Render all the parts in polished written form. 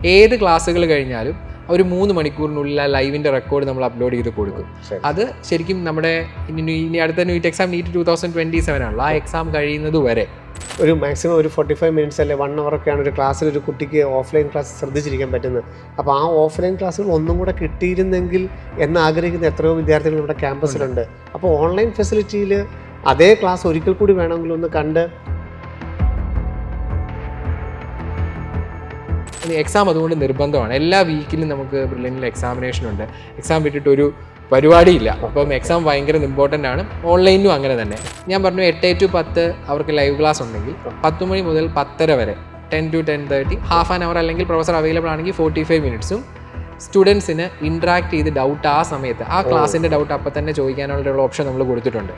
ഏത് ക്ലാസ്സുകൾ കഴിഞ്ഞാലും ഒരു 3 മണിക്കൂറിനുള്ളിൽ ആ ലൈവിൻ്റെ റെക്കോർഡ് നമ്മൾ അപ്ലോഡ് ചെയ്ത് കൊടുക്കും. അത് ശരിക്കും നമ്മുടെ ഇനി അടുത്ത നീറ്റ് എക്സാം നീറ്റ് 2027 ആണല്ലോ, ആ എക്സാം കഴിയുന്നത് വരെ ഒരു മാക്സിമം ഒരു 45 മിനിറ്റ്സ് അല്ലെ 1 അവറൊക്കെയാണ് ഒരു ക്ലാസ്സിൽ ഒരു കുട്ടിക്ക് ഓഫ്ലൈൻ ക്ലാസ് ശ്രദ്ധിച്ചിരിക്കാൻ പറ്റുന്നത്. അപ്പോൾ ആ ഓഫ്ലൈൻ ക്ലാസ്സുകൾ ഒന്നും കൂടെ കിട്ടിയിരുന്നെങ്കിൽ എന്ന് ആഗ്രഹിക്കുന്ന എത്രയോ വിദ്യാർത്ഥികൾ നമ്മുടെ ക്യാമ്പസിലുണ്ട്. അപ്പോൾ ഓൺലൈൻ ഫെസിലിറ്റിയിൽ അതേ ക്ലാസ് ഒരിക്കൽ കൂടി വേണമെങ്കിൽ ഒന്ന് കണ്ട് എക്സാം അതുകൊണ്ട് നിർബന്ധമാണ്. എല്ലാ വീക്കിലും നമുക്ക് ബ്രില്യൻറ്റിൽ എക്സാമിനേഷൻ ഉണ്ട്. എക്സാം വിട്ടിട്ടൊരു പരിപാടിയില്ല. അപ്പം എക്സാം ഭയങ്കര ഇമ്പോർട്ടൻ്റ് ആണ്. ഓൺലൈനിലും അങ്ങനെ തന്നെ. ഞാൻ പറഞ്ഞു 8 to 10 അവർക്ക് ലൈവ് ക്ലാസ് ഉണ്ടെങ്കിൽ 10 മണി മുതൽ 10:30 വരെ 10 to 10:30 ഹാഫ് ആൻ അവർ അല്ലെങ്കിൽ പ്രൊഫസർ അവൈലബിൾ ആണെങ്കിൽ 45 മിനിറ്റ്സും സ്റ്റുഡൻസിന് ഇൻട്രാക്ട് ചെയ്ത് ഡൗട്ട് ആ സമയത്ത് ആ ക്ലാസ്സിൻ്റെ ഡൗട്ട് അപ്പം തന്നെ ചോദിക്കാനുള്ള ഓപ്ഷൻ നമ്മൾ കൊടുത്തിട്ടുണ്ട്.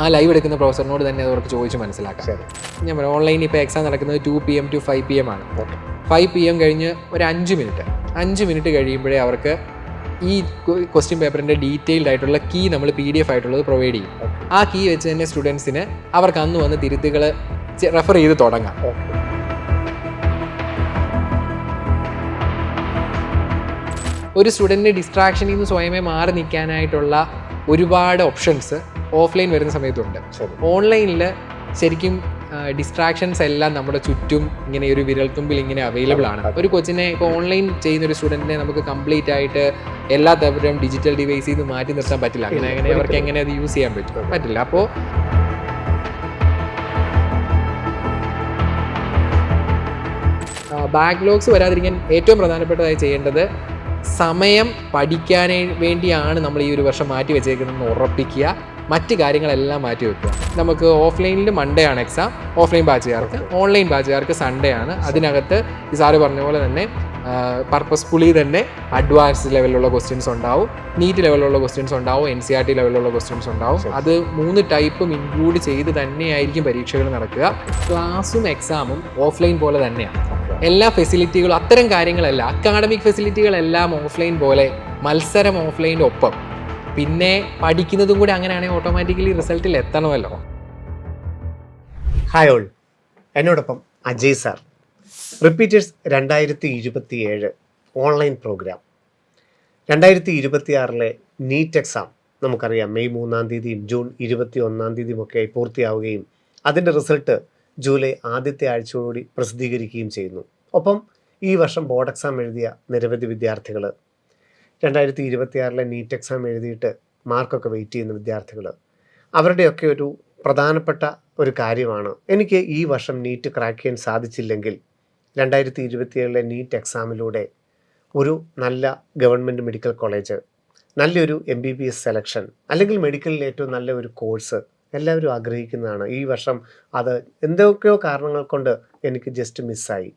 ആ ലൈവ് എടുക്കുന്ന പ്രൊഫസറിനോട് തന്നെ അവർക്ക് ചോദിച്ച് മനസ്സിലാക്കാം. ഞാൻ പറയാം ഓൺലൈനിൽ ഇപ്പോൾ എക്സാം നടക്കുന്നത് 2 PM to 5 PM ആണ്. 5 PM കഴിഞ്ഞ് ഒരു 5 മിനിറ്റ് കഴിയുമ്പോഴേ അവർക്ക് ഈ ക്വസ്റ്റ്യൻ പേപ്പറിൻ്റെ ഡീറ്റെയിൽഡ് ആയിട്ടുള്ള കീ നമ്മൾ PDF ആയിട്ടുള്ളത് പ്രൊവൈഡ് ചെയ്യും. ആ കീ വെച്ച് തന്നെ സ്റ്റുഡൻസിന് അവർക്ക് അന്ന് വന്ന് തിരുത്തുകൾ റെഫർ ചെയ്ത് തുടങ്ങാം. ഒരു സ്റ്റുഡൻറ്റിന് ഡിസ്ട്രാക്ഷനിൽ നിന്ന് സ്വയമേ മാറി നിൽക്കാനായിട്ടുള്ള ഒരുപാട് ഓപ്ഷൻസ് ഓഫ്ലൈൻ വരുന്ന സമയത്തുണ്ട്. ഓൺലൈനിൽ ശരിക്കും ഡിസ്ട്രാക്ഷൻസ് എല്ലാം നമ്മുടെ ചുറ്റും ഇങ്ങനെ ഒരു വിരൽത്തുമ്പിൽ ഇങ്ങനെ അവൈലബിൾ ആണ്. ഒരു കൊച്ചിനെ ഇപ്പോൾ ഓൺലൈൻ ചെയ്യുന്ന ഒരു സ്റ്റുഡൻറ്റിനെ നമുക്ക് കംപ്ലീറ്റ് ആയിട്ട് എല്ലാ തരം ഡിജിറ്റൽ ഡിവൈസിൽ നിന്ന് മാറ്റി നിർത്താൻ പറ്റില്ല. അങ്ങനെ അവർക്ക് എങ്ങനെ അത് യൂസ് ചെയ്യാൻ പറ്റില്ല. അപ്പോൾ ബാക്ക്ലോഗ്സ് വരാതിരിക്കാൻ ഏറ്റവും പ്രധാനപ്പെട്ടതായി ചെയ്യേണ്ടത് സമയം പഠിക്കാൻ വേണ്ടിയാണ് നമ്മൾ ഈ ഒരു വർഷം മാറ്റി വെച്ചേക്കുന്നതെന്ന് ഉറപ്പിക്കുക. മറ്റ് കാര്യങ്ങളെല്ലാം മാറ്റി വെക്കുക. നമുക്ക് ഓഫ്ലൈനിൽ മൺഡേ ആണ് എക്സാം, ഓഫ്ലൈൻ ബാച്ചുകാർക്ക്. ഓൺലൈൻ ബാച്ചുകാർക്ക് സൺഡേ ആണ്. അതിനകത്ത് ഈ സാറ് പറഞ്ഞ പോലെ തന്നെ പർപ്പസ്ഫുള്ളി തന്നെ അഡ്വാൻസ് ലെവലിലുള്ള ക്വസ്റ്റ്യൻസ് ഉണ്ടാവും, നീറ്റ് ലെവലിലുള്ള ക്വസ്റ്റ്യൻസ് ഉണ്ടാവും, NCERT ലെവലിലുള്ള ക്വസ്റ്റ്യൻസ് ഉണ്ടാവും. അത് 3 ടൈപ്പും ഇൻക്ലൂഡ് ചെയ്ത് തന്നെയായിരിക്കും പരീക്ഷകൾ നടക്കുക. ക്ലാസ്സും എക്സാമും ഓഫ്ലൈൻ പോലെ തന്നെയാണ്. എല്ലാ ഫെസിലിറ്റികളും അത്തരം കാര്യങ്ങളല്ല, അക്കാഡമിക് ഫെസിലിറ്റികളെല്ലാം ഓഫ്ലൈൻ പോലെ, മത്സരം ഓഫ്ലൈൻ്റെ ഒപ്പം. പിന്നെ പഠിക്കുന്നതും കൂടി അങ്ങനെയാണെങ്കിൽ ഓട്ടോമാറ്റിക്കലി റിസൾട്ടിൽ എത്തണമല്ലോ. ഹായ് ഓൾ, എന്നോടൊപ്പം Ajay sir. Repeaters 2027 online program. 2026 NEET exam നമുക്കറിയാം മെയ് 3-ാം തീയതിയും ജൂൺ 21-ാം തീയതിയുമൊക്കെയായി പൂർത്തിയാവുകയും അതിൻ്റെ റിസൾട്ട് ജൂലൈ ആദ്യത്തെ ആഴ്ചയോടുകൂടി പ്രസിദ്ധീകരിക്കുകയും ചെയ്യുന്നു. ഒപ്പം ഈ വർഷം ബോർഡ് എക്സാം എഴുതിയ നിരവധി വിദ്യാർത്ഥികൾ, 2026 നീറ്റ് എക്സാം എഴുതിയിട്ട് മാർക്കൊക്കെ വെയിറ്റ് ചെയ്യുന്ന വിദ്യാർത്ഥികൾ, അവരുടെയൊക്കെ ഒരു പ്രധാനപ്പെട്ട ഒരു കാര്യമാണ് എനിക്ക് ഈ വർഷം നീറ്റ് ക്രാക്ക് ചെയ്യാൻ സാധിച്ചില്ലെങ്കിൽ 2027 നീറ്റ് എക്സാമിലൂടെ ഒരു നല്ല ഗവൺമെൻറ് മെഡിക്കൽ കോളേജ്, നല്ലൊരു MBBS സെലക്ഷൻ, അല്ലെങ്കിൽ മെഡിക്കലിൽ ഏറ്റവും നല്ല ഒരു കോഴ്സ് എല്ലാവരും ആഗ്രഹിക്കുന്നതാണ്. ഈ വർഷം അത് എന്തൊക്കെയോ കാരണങ്ങൾ കൊണ്ട് എനിക്ക് ജസ്റ്റ് മിസ്സായി.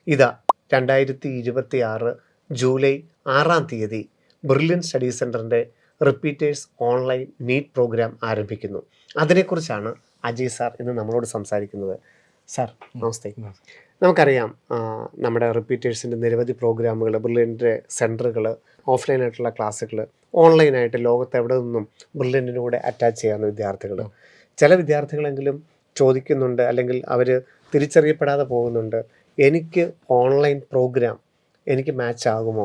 ഇതാ 2026 ജൂലൈ 6-ാം തീയതി ബ്രില്യൻ സ്റ്റഡി സെൻറ്ററിൻ്റെ റിപ്പീറ്റേഴ്സ് ഓൺലൈൻ നീറ്റ് പ്രോഗ്രാം ആരംഭിക്കുന്നു. അതിനെക്കുറിച്ചാണ് അജയ് സാർ ഇന്ന് നമ്മളോട് സംസാരിക്കുന്നത്. സാർ നമസ്തേ. നമുക്കറിയാം നമ്മുടെ റിപ്പീറ്റേഴ്സിൻ്റെ നിരവധി പ്രോഗ്രാമുകൾ, ബ്രില്യൻ്റെ സെൻറ്ററുകൾ, ഓഫ്ലൈനായിട്ടുള്ള ക്ലാസ്സുകൾ, ഓൺലൈനായിട്ട് ലോകത്ത് എവിടെ നിന്നും ബ്രില്യൻറ്റിൻ്റെ കൂടെ അറ്റാച്ച് ചെയ്യാവുന്ന വിദ്യാർത്ഥികൾ. ചില വിദ്യാർത്ഥികളെങ്കിലും ചോദിക്കുന്നുണ്ട്, അല്ലെങ്കിൽ അവർ തിരിച്ചറിയപ്പെടാതെ പോകുന്നുണ്ട്, എനിക്ക് ഓൺലൈൻ പ്രോഗ്രാം എനിക്ക് മാച്ച് ആകുമോ,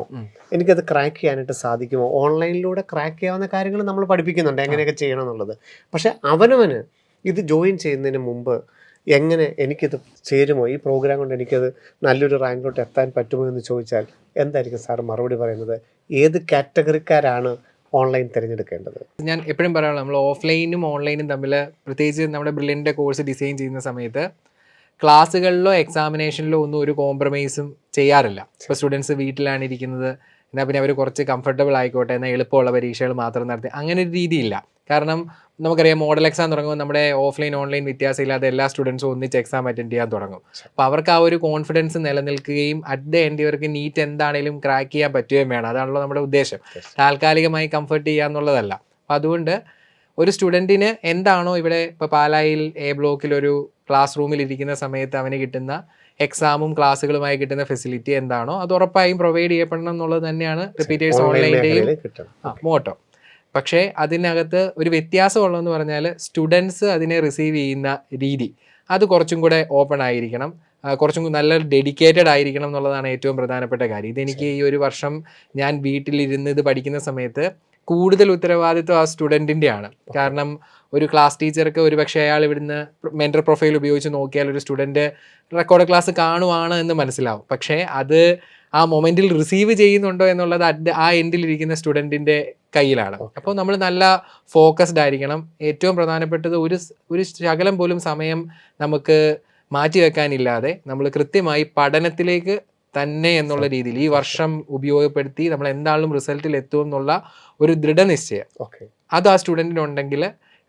എനിക്കത് ക്രാക്ക് ചെയ്യാനായിട്ട് സാധിക്കുമോ? ഓൺലൈനിലൂടെ ക്രാക്ക് ചെയ്യാവുന്ന കാര്യങ്ങൾ നമ്മൾ പഠിപ്പിക്കുന്നുണ്ട്, എങ്ങനെയൊക്കെ ചെയ്യണം എന്നുള്ളത്. പക്ഷേ അവനവന് ഇത് ജോയിൻ ചെയ്യുന്നതിന് മുമ്പ് എങ്ങനെ എനിക്കിത് ചേരുമോ, ഈ പ്രോഗ്രാം കൊണ്ട് എനിക്കത് നല്ലൊരു റാങ്കിലോട്ട് എത്താൻ പറ്റുമോ എന്ന് ചോദിച്ചാൽ എന്തായിരിക്കും സാർ മറുപടി പറയുന്നത്? ഏത് കാറ്റഗറിക്കാരാണ് ഓൺലൈൻ തിരഞ്ഞെടുക്കേണ്ടത്? ഞാൻ എപ്പോഴും പറയാനുള്ളത്, നമ്മൾ ഓഫ്ലൈനും ഓൺലൈനും തമ്മിൽ, പ്രത്യേകിച്ച് നമ്മുടെ ബ്രില്യൻ്റെ കോഴ്സ് ഡിസൈൻ ചെയ്യുന്ന സമയത്ത് ക്ലാസ്സുകളിലോ എക്സാമിനേഷനിലോ ഒന്നും ഒരു കോംപ്രമൈസും ചെയ്യാറില്ല. ഇപ്പോൾ സ്റ്റുഡൻസ് വീട്ടിലാണ് ഇരിക്കുന്നത്, എന്നാൽ പിന്നെ അവർ കുറച്ച് കംഫർട്ടബിൾ ആയിക്കോട്ടെ, എന്നാൽ എളുപ്പമുള്ള പരീക്ഷകൾ മാത്രം നടത്തി, അങ്ങനെ ഒരു രീതിയില്ല. കാരണം നമുക്കറിയാം മോഡൽ എക്സാം തുടങ്ങുമ്പോൾ നമ്മുടെ ഓഫ്ലൈൻ ഓൺലൈൻ വ്യത്യാസമില്ലാതെ എല്ലാ സ്റ്റുഡൻസും ഒന്നിച്ച് എക്സാം അറ്റൻഡ് ചെയ്യാൻ തുടങ്ങും. അപ്പോൾ അവർക്ക് ആ ഒരു കോൺഫിഡൻസ് നിലനിൽക്കുകയും അറ്റ് ദ എൻഡ് ഇവർക്ക് നീറ്റ് എന്താണെങ്കിലും ക്രാക്ക് ചെയ്യാൻ പറ്റുകയും വേണം. അതാണല്ലോ നമ്മുടെ ഉദ്ദേശം, താൽക്കാലികമായി കംഫർട്ട് ചെയ്യുക എന്നുള്ളതല്ല. അപ്പോൾ അതുകൊണ്ട് ഒരു സ്റ്റുഡൻറ്റിന് എന്താണോ ഇവിടെ ഇപ്പോൾ പാലായിൽ A ബ്ലോക്കിൽ ഒരു ക്ലാസ് റൂമിൽ ഇരിക്കുന്ന സമയത്ത് അവന് കിട്ടുന്ന എക്സാമും ക്ലാസ്സുകളുമായി കിട്ടുന്ന ഫെസിലിറ്റി എന്താണോ അത് ഉറപ്പായും പ്രൊവൈഡ് ചെയ്യപ്പെടണം എന്നുള്ളത് തന്നെയാണ് റിപ്പീറ്റേഴ്സ് ഓൺലൈൻ്റെയും മോട്ടോ. പക്ഷേ അതിനകത്ത് ഒരു വ്യത്യാസമുള്ളതെന്ന് പറഞ്ഞാൽ സ്റ്റുഡൻസ് അതിനെ റിസീവ് ചെയ്യുന്ന രീതി അത് കുറച്ചും കൂടെ ഓപ്പൺ ആയിരിക്കണം. കുറച്ചും കൂടി നല്ല ഡെഡിക്കേറ്റഡ് ആയിരിക്കണം എന്നുള്ളതാണ് ഏറ്റവും പ്രധാനപ്പെട്ട കാര്യം. ഇതെനിക്ക് ഈ ഒരു വർഷം ഞാൻ വീട്ടിലിരുന്ന് ഇത് പഠിക്കുന്ന സമയത്ത് കൂടുതൽ ഉത്തരവാദിത്വം ആ സ്റ്റുഡൻറ്റിൻ്റെ ആണ്. കാരണം ഒരു ക്ലാസ് ടീച്ചർക്ക് ഒരു പക്ഷേ അയാൾ ഇവിടുന്ന് മെൻറ്റർ പ്രൊഫൈൽ ഉപയോഗിച്ച് നോക്കിയാൽ ഒരു സ്റ്റുഡൻറ്റ് റെക്കോർഡ് ക്ലാസ് കാണുവാണ് എന്ന് മനസ്സിലാവും. പക്ഷേ അത് ആ മൊമെൻറ്റിൽ റിസീവ് ചെയ്യുന്നുണ്ടോ എന്നുള്ളത് ആ എൻഡിലിരിക്കുന്ന സ്റ്റുഡൻറ്റിൻ്റെ കയ്യിലാണ്. അപ്പോൾ നമ്മൾ നല്ല ഫോക്കസ്ഡ് ആയിരിക്കണം. ഏറ്റവും പ്രധാനപ്പെട്ടത് ഒരു ശകലം പോലും സമയം നമുക്ക് മാറ്റിവെക്കാനില്ലാതെ നമ്മൾ കൃത്യമായി പഠനത്തിലേക്ക് തന്നെ എന്നുള്ള രീതിയിൽ ഈ വർഷം ഉപയോഗപ്പെടുത്തി നമ്മൾ എന്തായാലും റിസൾട്ടിൽ എത്തും എന്നുള്ള ഒരു ദൃഢനിശ്ചയം അത് ആ സ്റ്റുഡൻറ്റിനുണ്ടെങ്കിൽ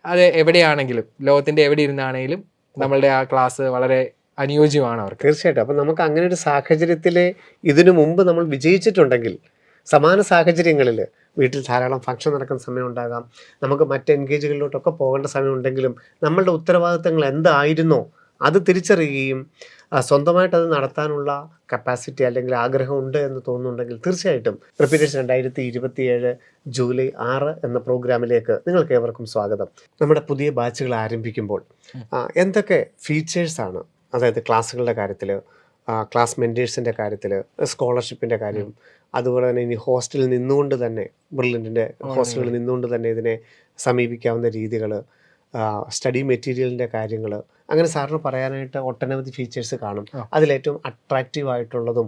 അത് എവിടെയാണെങ്കിലും ലോകത്തിൻ്റെ എവിടെ ഇരുന്നാണെങ്കിലും നമ്മളുടെ ആ ക്ലാസ് വളരെ അനുയോജ്യമാണ് അവർക്ക്. തീർച്ചയായിട്ടും. അപ്പം നമുക്ക് അങ്ങനെ ഒരു സാഹചര്യത്തിൽ ഇതിനു മുമ്പ് നമ്മൾ വിജയിച്ചിട്ടുണ്ടെങ്കിൽ സമാന സാഹചര്യങ്ങളിൽ വീട്ടിൽ ധാരാളം ഫംഗ്ഷൻ നടക്കുന്ന സമയം ഉണ്ടാകാം, നമുക്ക് മറ്റ് എൻഗേജുകളിലോട്ടൊക്കെ പോകേണ്ട സമയം ഉണ്ടെങ്കിലും നമ്മളുടെ ഉത്തരവാദിത്തങ്ങൾ എന്തായിരുന്നോ അത് തിരിച്ചറിയുകയും സ്വന്തമായിട്ട് അത് നടത്താനുള്ള കപ്പാസിറ്റി അല്ലെങ്കിൽ ആഗ്രഹം ഉണ്ട് എന്ന് തോന്നുന്നുണ്ടെങ്കിൽ തീർച്ചയായിട്ടും റിപ്പീറ്റേഴ്സ് 2027 ജൂലൈ 6 എന്ന പ്രോഗ്രാമിലേക്ക് നിങ്ങൾക്ക് ഏവർക്കും സ്വാഗതം. നമ്മുടെ പുതിയ ബാച്ചുകൾ ആരംഭിക്കുമ്പോൾ എന്തൊക്കെ ഫീച്ചേഴ്സാണ്, അതായത് ക്ലാസ്സുകളുടെ കാര്യത്തിൽ, ക്ലാസ് മെൻറ്റേഴ്സിൻ്റെ കാര്യത്തിൽ, സ്കോളർഷിപ്പിൻ്റെ കാര്യം, അതുപോലെ തന്നെ ഇനി ഹോസ്റ്റലിൽ നിന്നുകൊണ്ട് തന്നെ ബ്രില്യൻറ്റിൻ്റെ ഹോസ്റ്റലിൽ നിന്നുകൊണ്ട് തന്നെ ഇതിനെ സമീപിക്കാവുന്ന രീതികൾ, സ്റ്റഡി മെറ്റീരിയലിൻ്റെ കാര്യങ്ങൾ, അങ്ങനെ സാറിന് പറയാനായിട്ട് ഒട്ടനവധി ഫീച്ചേഴ്സ് കാണും. അതിലേറ്റവും അട്രാക്റ്റീവ് ആയിട്ടുള്ളതും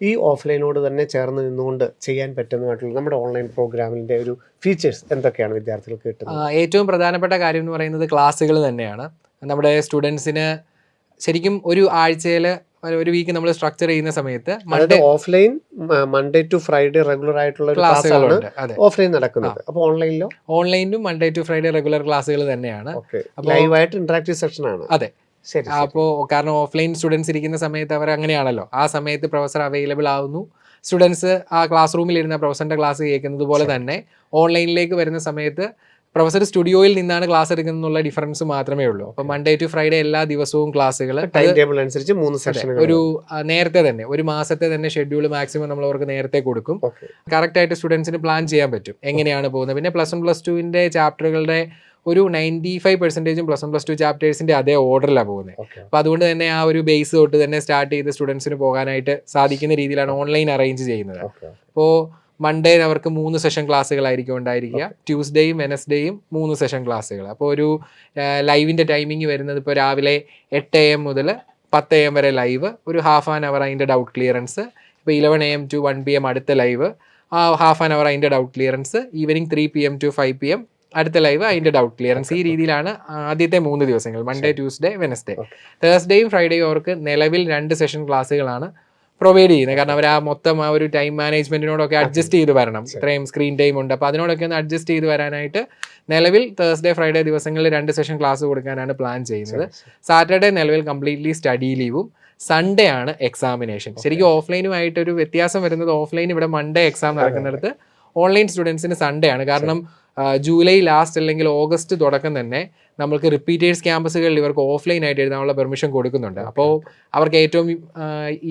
ഈ ഓഫ്ലൈനോട് തന്നെ ചേർന്ന് നിന്നുകൊണ്ട് ചെയ്യാൻ പറ്റുന്നതായിട്ടുള്ള നമ്മുടെ ഓൺലൈൻ പ്രോഗ്രാമിൻ്റെ ഒരു ഫീച്ചേഴ്സ് എന്തൊക്കെയാണ് വിദ്യാർത്ഥികൾക്ക് കിട്ടുന്നത്? ഏറ്റവും പ്രധാനപ്പെട്ട കാര്യം എന്ന് പറയുന്നത് ക്ലാസ്സുകൾ തന്നെയാണ്. നമ്മുടെ സ്റ്റുഡൻസിന് ശരിക്കും ഒരു ആഴ്ചയിൽ ഒരു വീക്ക് നമ്മൾ സ്ട്രക്ചർ ചെയ്യുന്ന സമയത്ത് offline Monday to Friday regular ആയിട്ടുള്ള ക്ലാസ്സുകളുണ്ട്. ഓഫ്ലൈൻ നടക്കുന്നത്. അപ്പോൾ ഓൺലൈനിലും മൺഡേ ടു ഫ്രൈഡേ റെഗുലർ ക്ലാസ്സുകൾ തന്നെയാണ്. ലൈവായിട്ട് ഇന്ററാക്റ്റീവ് സെഷൻ ആണ്. അതെ. അപ്പോൾ കാരണം ഓഫ്ലൈൻ സ്റ്റുഡൻസ് ഇരിക്കുന്ന സമയത്ത് അവർ അങ്ങനെയാണല്ലോ, ആ സമയത്ത് പ്രൊഫസർ അവൈലബിൾ ആവുന്നു, സ്റ്റുഡൻസ് ആ ക്ലാസ് റൂമിൽ ഇരുന്ന പ്രൊഫസറിന്റെ ക്ലാസ് കേൾക്കുന്നത് പോലെ തന്നെ ഓൺലൈനിലേക്ക് വരുന്ന സമയത്ത് പ്രൊഫസർ സ്റ്റുഡിയോയിൽ നിന്നാണ് ക്ലാസ് എടുക്കുന്നുള്ള ഡിഫറൻസ് മാത്രമേ ഉള്ളൂ. അപ്പോൾ മൺഡേ ടു ഫ്രൈഡേ എല്ലാ ദിവസവും ക്ലാസ്സുകൾ ടൈം ടേബിൾ അനുസരിച്ച് 3 സെഷൻ ഒരു നേരത്തെ തന്നെ ഒരു മാസത്തെ തന്നെ ഷെഡ്യൂൾ മാക്സിമം നമ്മൾ അവർക്ക് നേരത്തെ കൊടുക്കും. കറക്റ്റ് ആയിട്ട് സ്റ്റുഡൻസിന് പ്ലാൻ ചെയ്യാൻ പറ്റും എങ്ങനെയാണ് പോകുന്നത്. പിന്നെ +1 +2 ചാപ്റ്ററുകളുടെ ഒരു 95% +1 +2 ചാപ്റ്റേഴ്സിന്റെ അതേ ഓർഡറിലാണ് പോകുന്നത്. അപ്പോൾ അതുകൊണ്ട് തന്നെ ആ ഒരു ബേസ് തൊട്ട് തന്നെ സ്റ്റാർട്ട് ചെയ്ത് സ്റ്റുഡൻസിന് പോകാനായിട്ട് സാധിക്കുന്ന രീതിയിലാണ് ഓൺലൈൻ അറേഞ്ച് ചെയ്യുന്നത്. അപ്പോൾ മൺഡേ അവർക്ക് 3 സെഷൻ ക്ലാസ്സുകളായിരിക്കും ഉണ്ടായിരിക്കുക, ട്യൂസ്ഡേയും വെനസ്ഡേയും 3 സെഷൻ ക്ലാസ്സുകൾ. അപ്പോൾ ഒരു ലൈവിൻ്റെ ടൈമിംഗ് വരുന്നത് ഇപ്പോൾ രാവിലെ 8 AM മുതൽ 10 AM വരെ ലൈവ്, ഒരു ½ ആൻ അവർ അതിൻ്റെ ഡൗട്ട് ക്ലിയറൻസ്. ഇപ്പോൾ 11 AM to 1 PM അടുത്ത ലൈവ്, ആ ½ ആൻ അവർ അതിൻ്റെ doubt clearance. Evening 3 PM to 5 PM അടുത്ത ലൈവ്, അതിൻ്റെ ഡൗട്ട് ക്ലിയറൻസ്. ഈ രീതിയിലാണ് ആദ്യത്തെ 3 ദിവസങ്ങൾ, മൺഡേ ട്യൂസ്ഡേ വെനസ്ഡേ. തേഴ്സ്ഡേയും ഫ്രൈഡേയും അവർക്ക് നിലവിൽ 2 സെഷൻ ക്ലാസ്സുകളാണ് പ്രൊവൈഡ് ചെയ്യുന്നത്. കാരണം അവർ ആ മൊത്തം ആ ഒരു ടൈം മാനേജ്മെന്റിനോടൊക്കെ അഡ്ജസ്റ്റ് ചെയ്ത് വരണം. ഇത്രയും സ്ക്രീൻ ടൈം ഉണ്ട്, അപ്പോൾ അതിനോടൊക്കെ ഒന്ന് അഡ്ജസ്റ്റ് ചെയ്ത് വരാനായിട്ട് നിലവിൽ തേഴ്സ്ഡേ ഫ്രൈഡേ ദിവസങ്ങളിൽ 2 സെഷൻ ക്ലാസ് കൊടുക്കാനാണ് പ്ലാൻ ചെയ്യുന്നത്. സാറ്റർഡേ നിലവിൽ കംപ്ലീറ്റ്ലി സ്റ്റഡി ലീവും, സൺഡേ ആണ് എക്സാമിനേഷൻ. ശരിക്കും ഓഫ്ലൈനുമായിട്ടൊരു വ്യത്യാസം വരുന്നത്, ഓഫ്ലൈൻ ഇവിടെ മൺഡേ എക്സാം നടക്കുന്നിടത്ത് ഓൺലൈൻ സ്റ്റുഡൻസിന് സൺഡേ ആണ്. കാരണം ജൂലൈ ലാസ്റ്റ് അല്ലെങ്കിൽ ഓഗസ്റ്റ് തുടക്കം തന്നെ നമ്മൾക്ക് റിപ്പീറ്റേഴ്സ് ക്യാമ്പസുകളിൽ ഇവർക്ക് ഓഫ്ലൈൻ ആയിട്ട് എഴുതാനുള്ള പെർമിഷൻ കൊടുക്കുന്നുണ്ട്. അപ്പോൾ അവർക്ക് ഏറ്റവും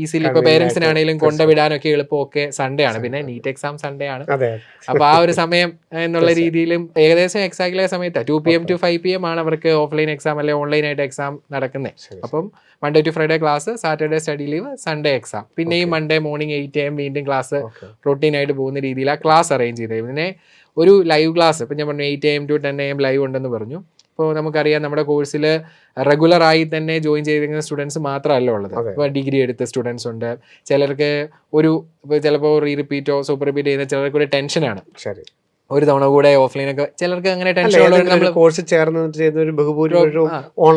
ഈസിലി ഇപ്പോൾ പേരൻസിനാണെങ്കിലും കൊണ്ടുവിടാനൊക്കെ എളുപ്പമൊക്കെ സൺഡേ ആണ്. പിന്നെ നീറ്റ് എക്സാം സൺഡേ ആണ്. അപ്പോൾ ആ ഒരു സമയം എന്നുള്ള രീതിയിലും ഏകദേശം എക്സാക്ട്ലി ആ സമയത്ത് 2 PM to 5 PM ആണ് അവർക്ക് ഓഫ്ലൈൻ എക്സാം അല്ലെങ്കിൽ ഓൺലൈനായിട്ട് എക്സാം നടക്കുന്നത്. അപ്പം Monday to Friday class, Saturday study leave, Sunday exam. പിന്നെയും മൺഡേ മോർണിംഗ് 8 AM വീണ്ടും ക്ലാസ് റൊട്ടീനായിട്ട് പോകുന്ന രീതിയിൽ ആ ക്ലാസ് അറേഞ്ച് ചെയ്തത്. പിന്നെ ഒരു ലൈവ് ക്ലാസ് ഇപ്പം ഞാൻ പറഞ്ഞു 8 AM to 10 AM ലൈവ് ഉണ്ടെന്ന് പറഞ്ഞു. ഇപ്പോൾ നമുക്കറിയാം നമ്മുടെ കോഴ്സിൽ റെഗുലറായി തന്നെ ജോയിൻ ചെയ്തിരിക്കുന്ന സ്റ്റുഡൻസ് മാത്രമല്ല ഉള്ളത്. ഇപ്പോൾ ഡിഗ്രി എടുത്ത സ്റ്റുഡൻസ് ഉണ്ട്, ചിലർക്ക് ചിലപ്പോൾ റിപ്പീറ്റോ സൂപ്പർ റിപ്പീറ്റ് ചെയ്യുന്ന ചിലർക്ക് ഒരു ടെൻഷനാണ്. ശരി, ഒരു തവണ കൂടെ ഓഫ്ലൈനൊക്കെ ചിലർക്ക് അങ്ങനെ ടെൻഷൻ കോഴ്സ് ചേർന്ന്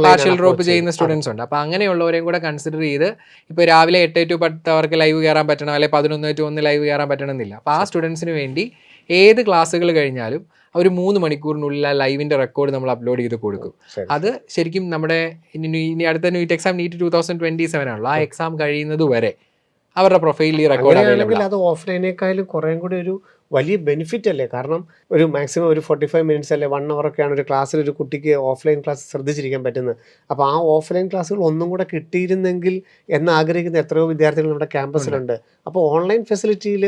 പാർഷ്യൽ ഡ്രോപ്പ് ചെയ്യുന്ന സ്റ്റുഡൻസ് ഉണ്ട്. അപ്പോൾ അങ്ങനെയുള്ളവരെയും കൂടെ കൺസിഡർ ചെയ്ത് ഇപ്പോൾ രാവിലെ 8 to 10 അവർക്ക് ലൈവ് കയറാൻ പറ്റണം, അല്ലെങ്കിൽ 11 to 1 ലൈവ് കയറാൻ പറ്റണമെന്നില്ല. അപ്പോൾ ആ സ്റ്റുഡൻസിന് വേണ്ടി ഏത് ക്ലാസ്സുകൾ കഴിഞ്ഞാലും ഒരു 3 മണിക്കൂറിനുള്ളിൽ ആ ലൈവിൻ്റെ റെക്കോർഡ് നമ്മൾ അപ്ലോഡ് ചെയ്ത് കൊടുക്കും. അത് ശരിക്കും നമ്മുടെ ഇനി അടുത്ത നീറ്റ് എക്സാം നീറ്റ് 2027 ആണല്ലോ, ആ എക്സാം കഴിയുന്നത് വരെ അവരുടെ പ്രൊഫൈലിൽ ഈ റെക്കോർഡ് അവൈലബിൾ ആണ്. അത് ഓഫ്ലൈനേക്കാളും കുറേ കൂടി ഒരു വലിയ ബെനിഫിറ്റ് അല്ലേ? കാരണം ഒരു മാക്സിമം ഒരു 45 മിനിറ്റ്സ് അല്ലെ 1 hour ഒക്കെയാണ് ഒരു ക്ലാസ്സിൽ ഒരു കുട്ടിക്ക് ഓഫ്ലൈൻ ക്ലാസ് ശ്രദ്ധിച്ചിരിക്കാൻ പറ്റുന്നത്. അപ്പോൾ ആ ഓഫ്ലൈൻ ക്ലാസ്സുകൾ ഒന്നും കൂടെ കിട്ടിയിരുന്നെങ്കിൽ എന്ന് ആഗ്രഹിക്കുന്ന എത്രയോ വിദ്യാർത്ഥികൾ നമ്മുടെ ക്യാമ്പസിലുണ്ട്. അപ്പോൾ ഓൺലൈൻ ഫെസിലിറ്റിയിൽ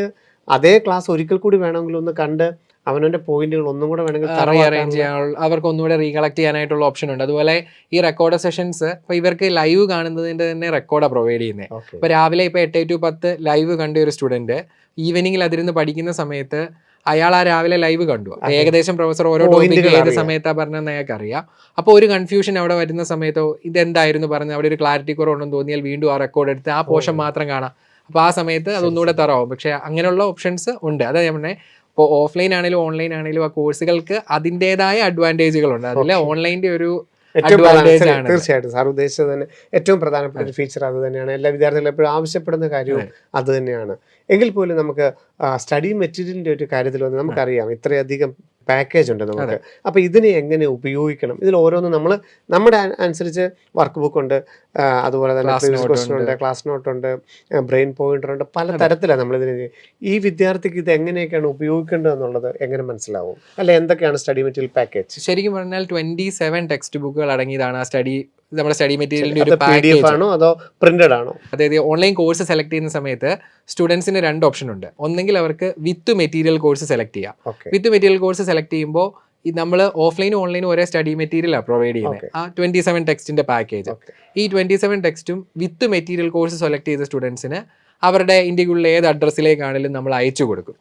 അതേ ക്ലാസ് ഒരിക്കൽ കൂടി വേണമെങ്കിൽ ഒന്ന് കണ്ട് അവനവന്റെ പോയിന്റുകൾ ഒന്നും കൂടെ വേണമെങ്കിൽ റീഅറേഞ്ച് ചെയ്യാനുള്ള, അവർക്ക് ഒന്നുകൂടെ റീകളക്ട് ചെയ്യാനായിട്ടുള്ള ഓപ്ഷൻ ഉണ്ട്. അതുപോലെ ഈ റെക്കോർഡ് സെഷൻസ് ഇപ്പോൾ ഇവർക്ക് ലൈവ് കാണുന്നതിന്റെ തന്നെ റെക്കോർഡാണ് പ്രൊവൈഡ് ചെയ്യുന്നത്. ഇപ്പോൾ രാവിലെ ഇപ്പോൾ 8 to 10 ലൈവ് കണ്ട ഒരു സ്റ്റുഡന്റ് ഈവനിങ്ങിൽ അതിരുന്ന് പഠിക്കുന്ന സമയത്ത് അയാൾ ആ രാവിലെ ലൈവ് കണ്ടു, ഏകദേശം പ്രൊഫസർ ഓരോ ടോപ്പിക്ക് ഏത് സമയത്താണ് പറഞ്ഞതെന്ന് അയാൾക്ക് അറിയാം. അപ്പോൾ ഒരു കൺഫ്യൂഷൻ അവിടെ വരുന്ന സമയത്തോ ഇതെന്തായിരുന്നു പറഞ്ഞത്, അവിടെ ഒരു ക്ലാരിറ്റി കുറവുണ്ടെന്ന് തോന്നിയാൽ വീണ്ടും ആ റെക്കോർഡ് എടുത്ത് ആ പോർഷൻ മാത്രം കാണാം. അപ്പോൾ ആ സമയത്ത് അതൊന്നുകൂടെ തറാവും. പക്ഷേ അങ്ങനെയുള്ള ഓപ്ഷൻസ് ഉണ്ട്. അതാ ഞാൻ പറഞ്ഞത്, ഇപ്പോൾ ഓഫ്ലൈൻ ആണെങ്കിലും ഓൺലൈൻ ആണെങ്കിലും ആ കോഴ്സുകൾക്ക് അതിൻ്റെതായ അഡ്വാൻറ്റേജുകളുണ്ട്. അതിൽ ഓൺലൈൻ്റെ ഒരു അഡ്വാൻറ്റേജ് ആണ്. തീർച്ചയായിട്ടും സാർ ഉദ്ദേശിച്ചത് തന്നെ ഏറ്റവും പ്രധാനപ്പെട്ട ഒരു ഫീച്ചർ അത് തന്നെയാണ്. എല്ലാ വിദ്യാർത്ഥികളും എപ്പോഴും ആവശ്യപ്പെടുന്ന കാര്യവും അത് തന്നെയാണ്. എങ്കിൽ പോലും നമുക്ക് സ്റ്റഡി മെറ്റീരിയലിന്റെ ഒരു കാര്യത്തിൽ വന്ന് നമുക്കറിയാം ഇത്രയധികം പാക്കേജ് ഉണ്ട് നമുക്ക്. അപ്പോൾ ഇതിനെ എങ്ങനെ ഉപയോഗിക്കണം, ഇതിൽ ഓരോന്നും നമ്മൾ നമ്മുടെ അനുസരിച്ച് വർക്ക് ബുക്ക് ഉണ്ട്, അതുപോലെ തന്നെ പ്രീവിയസ് ക്വസ്റ്റൻ ഉണ്ട്, ക്ലാസ് നോട്ട് ഉണ്ട്, ബ്രെയിൻ പോയിന്റർ ഉണ്ട്, പല തരത്തിലാണ് നമ്മളിതിന്. ഈ വിദ്യാർത്ഥിക്ക് ഇത് എങ്ങനെയൊക്കെയാണ് ഉപയോഗിക്കേണ്ടത് എന്നുള്ളത് എങ്ങനെ മനസ്സിലാവും, അല്ല എന്തൊക്കെയാണ് സ്റ്റഡി മെറ്റീരിയൽ പാക്കേജ്? ശരിക്കും പറഞ്ഞാൽ 27 ടെക്സ്റ്റ് ബുക്കുകൾ അടങ്ങിയതാണ് ആ നമ്മുടെ സ്റ്റഡി മെറ്റീരിയലിന്റെ ഒരു PDF ആണോ അതോ പ്രിന്റഡ് ആണോ? അതായത് ഓൺലൈൻ കോഴ്സ് സെലക്ട് ചെയ്യുന്ന സമയത്ത് സ്റ്റുഡൻസിന് 2 ഓപ്ഷൻ ഉണ്ട്. ഒന്നെങ്കിൽ അവർക്ക് വിത്ത് മെറ്റീരിയൽ കോഴ്സ് സെലക്ട് ചെയ്യാം. വിത്ത് മെറ്റീരിയൽ കോഴ്സ് സെലക്ട് ചെയ്യുമ്പോൾ നമ്മൾ ഓഫ്ലൈനും ഓൺലൈനും ഒരേ സ്റ്റഡി മെറ്റീരിയലാണ് പ്രൊവൈഡ് ചെയ്യുന്നത്. ആ 27 ടെക്സ്റ്റിന്റെ പാക്കേജ്. ഈ 27 ടെക്സ്റ്റും വിത്ത് മെറ്റീരിയൽ കോഴ്സ് സെലക്ട് ചെയ്ത സ്റ്റുഡൻസിന് അവരുടെ ഇന്ത്യക്കുള്ള ഏത് അഡ്രസ്സിലേക്കാണെങ്കിലും നമ്മൾ അയച്ചു കൊടുക്കും.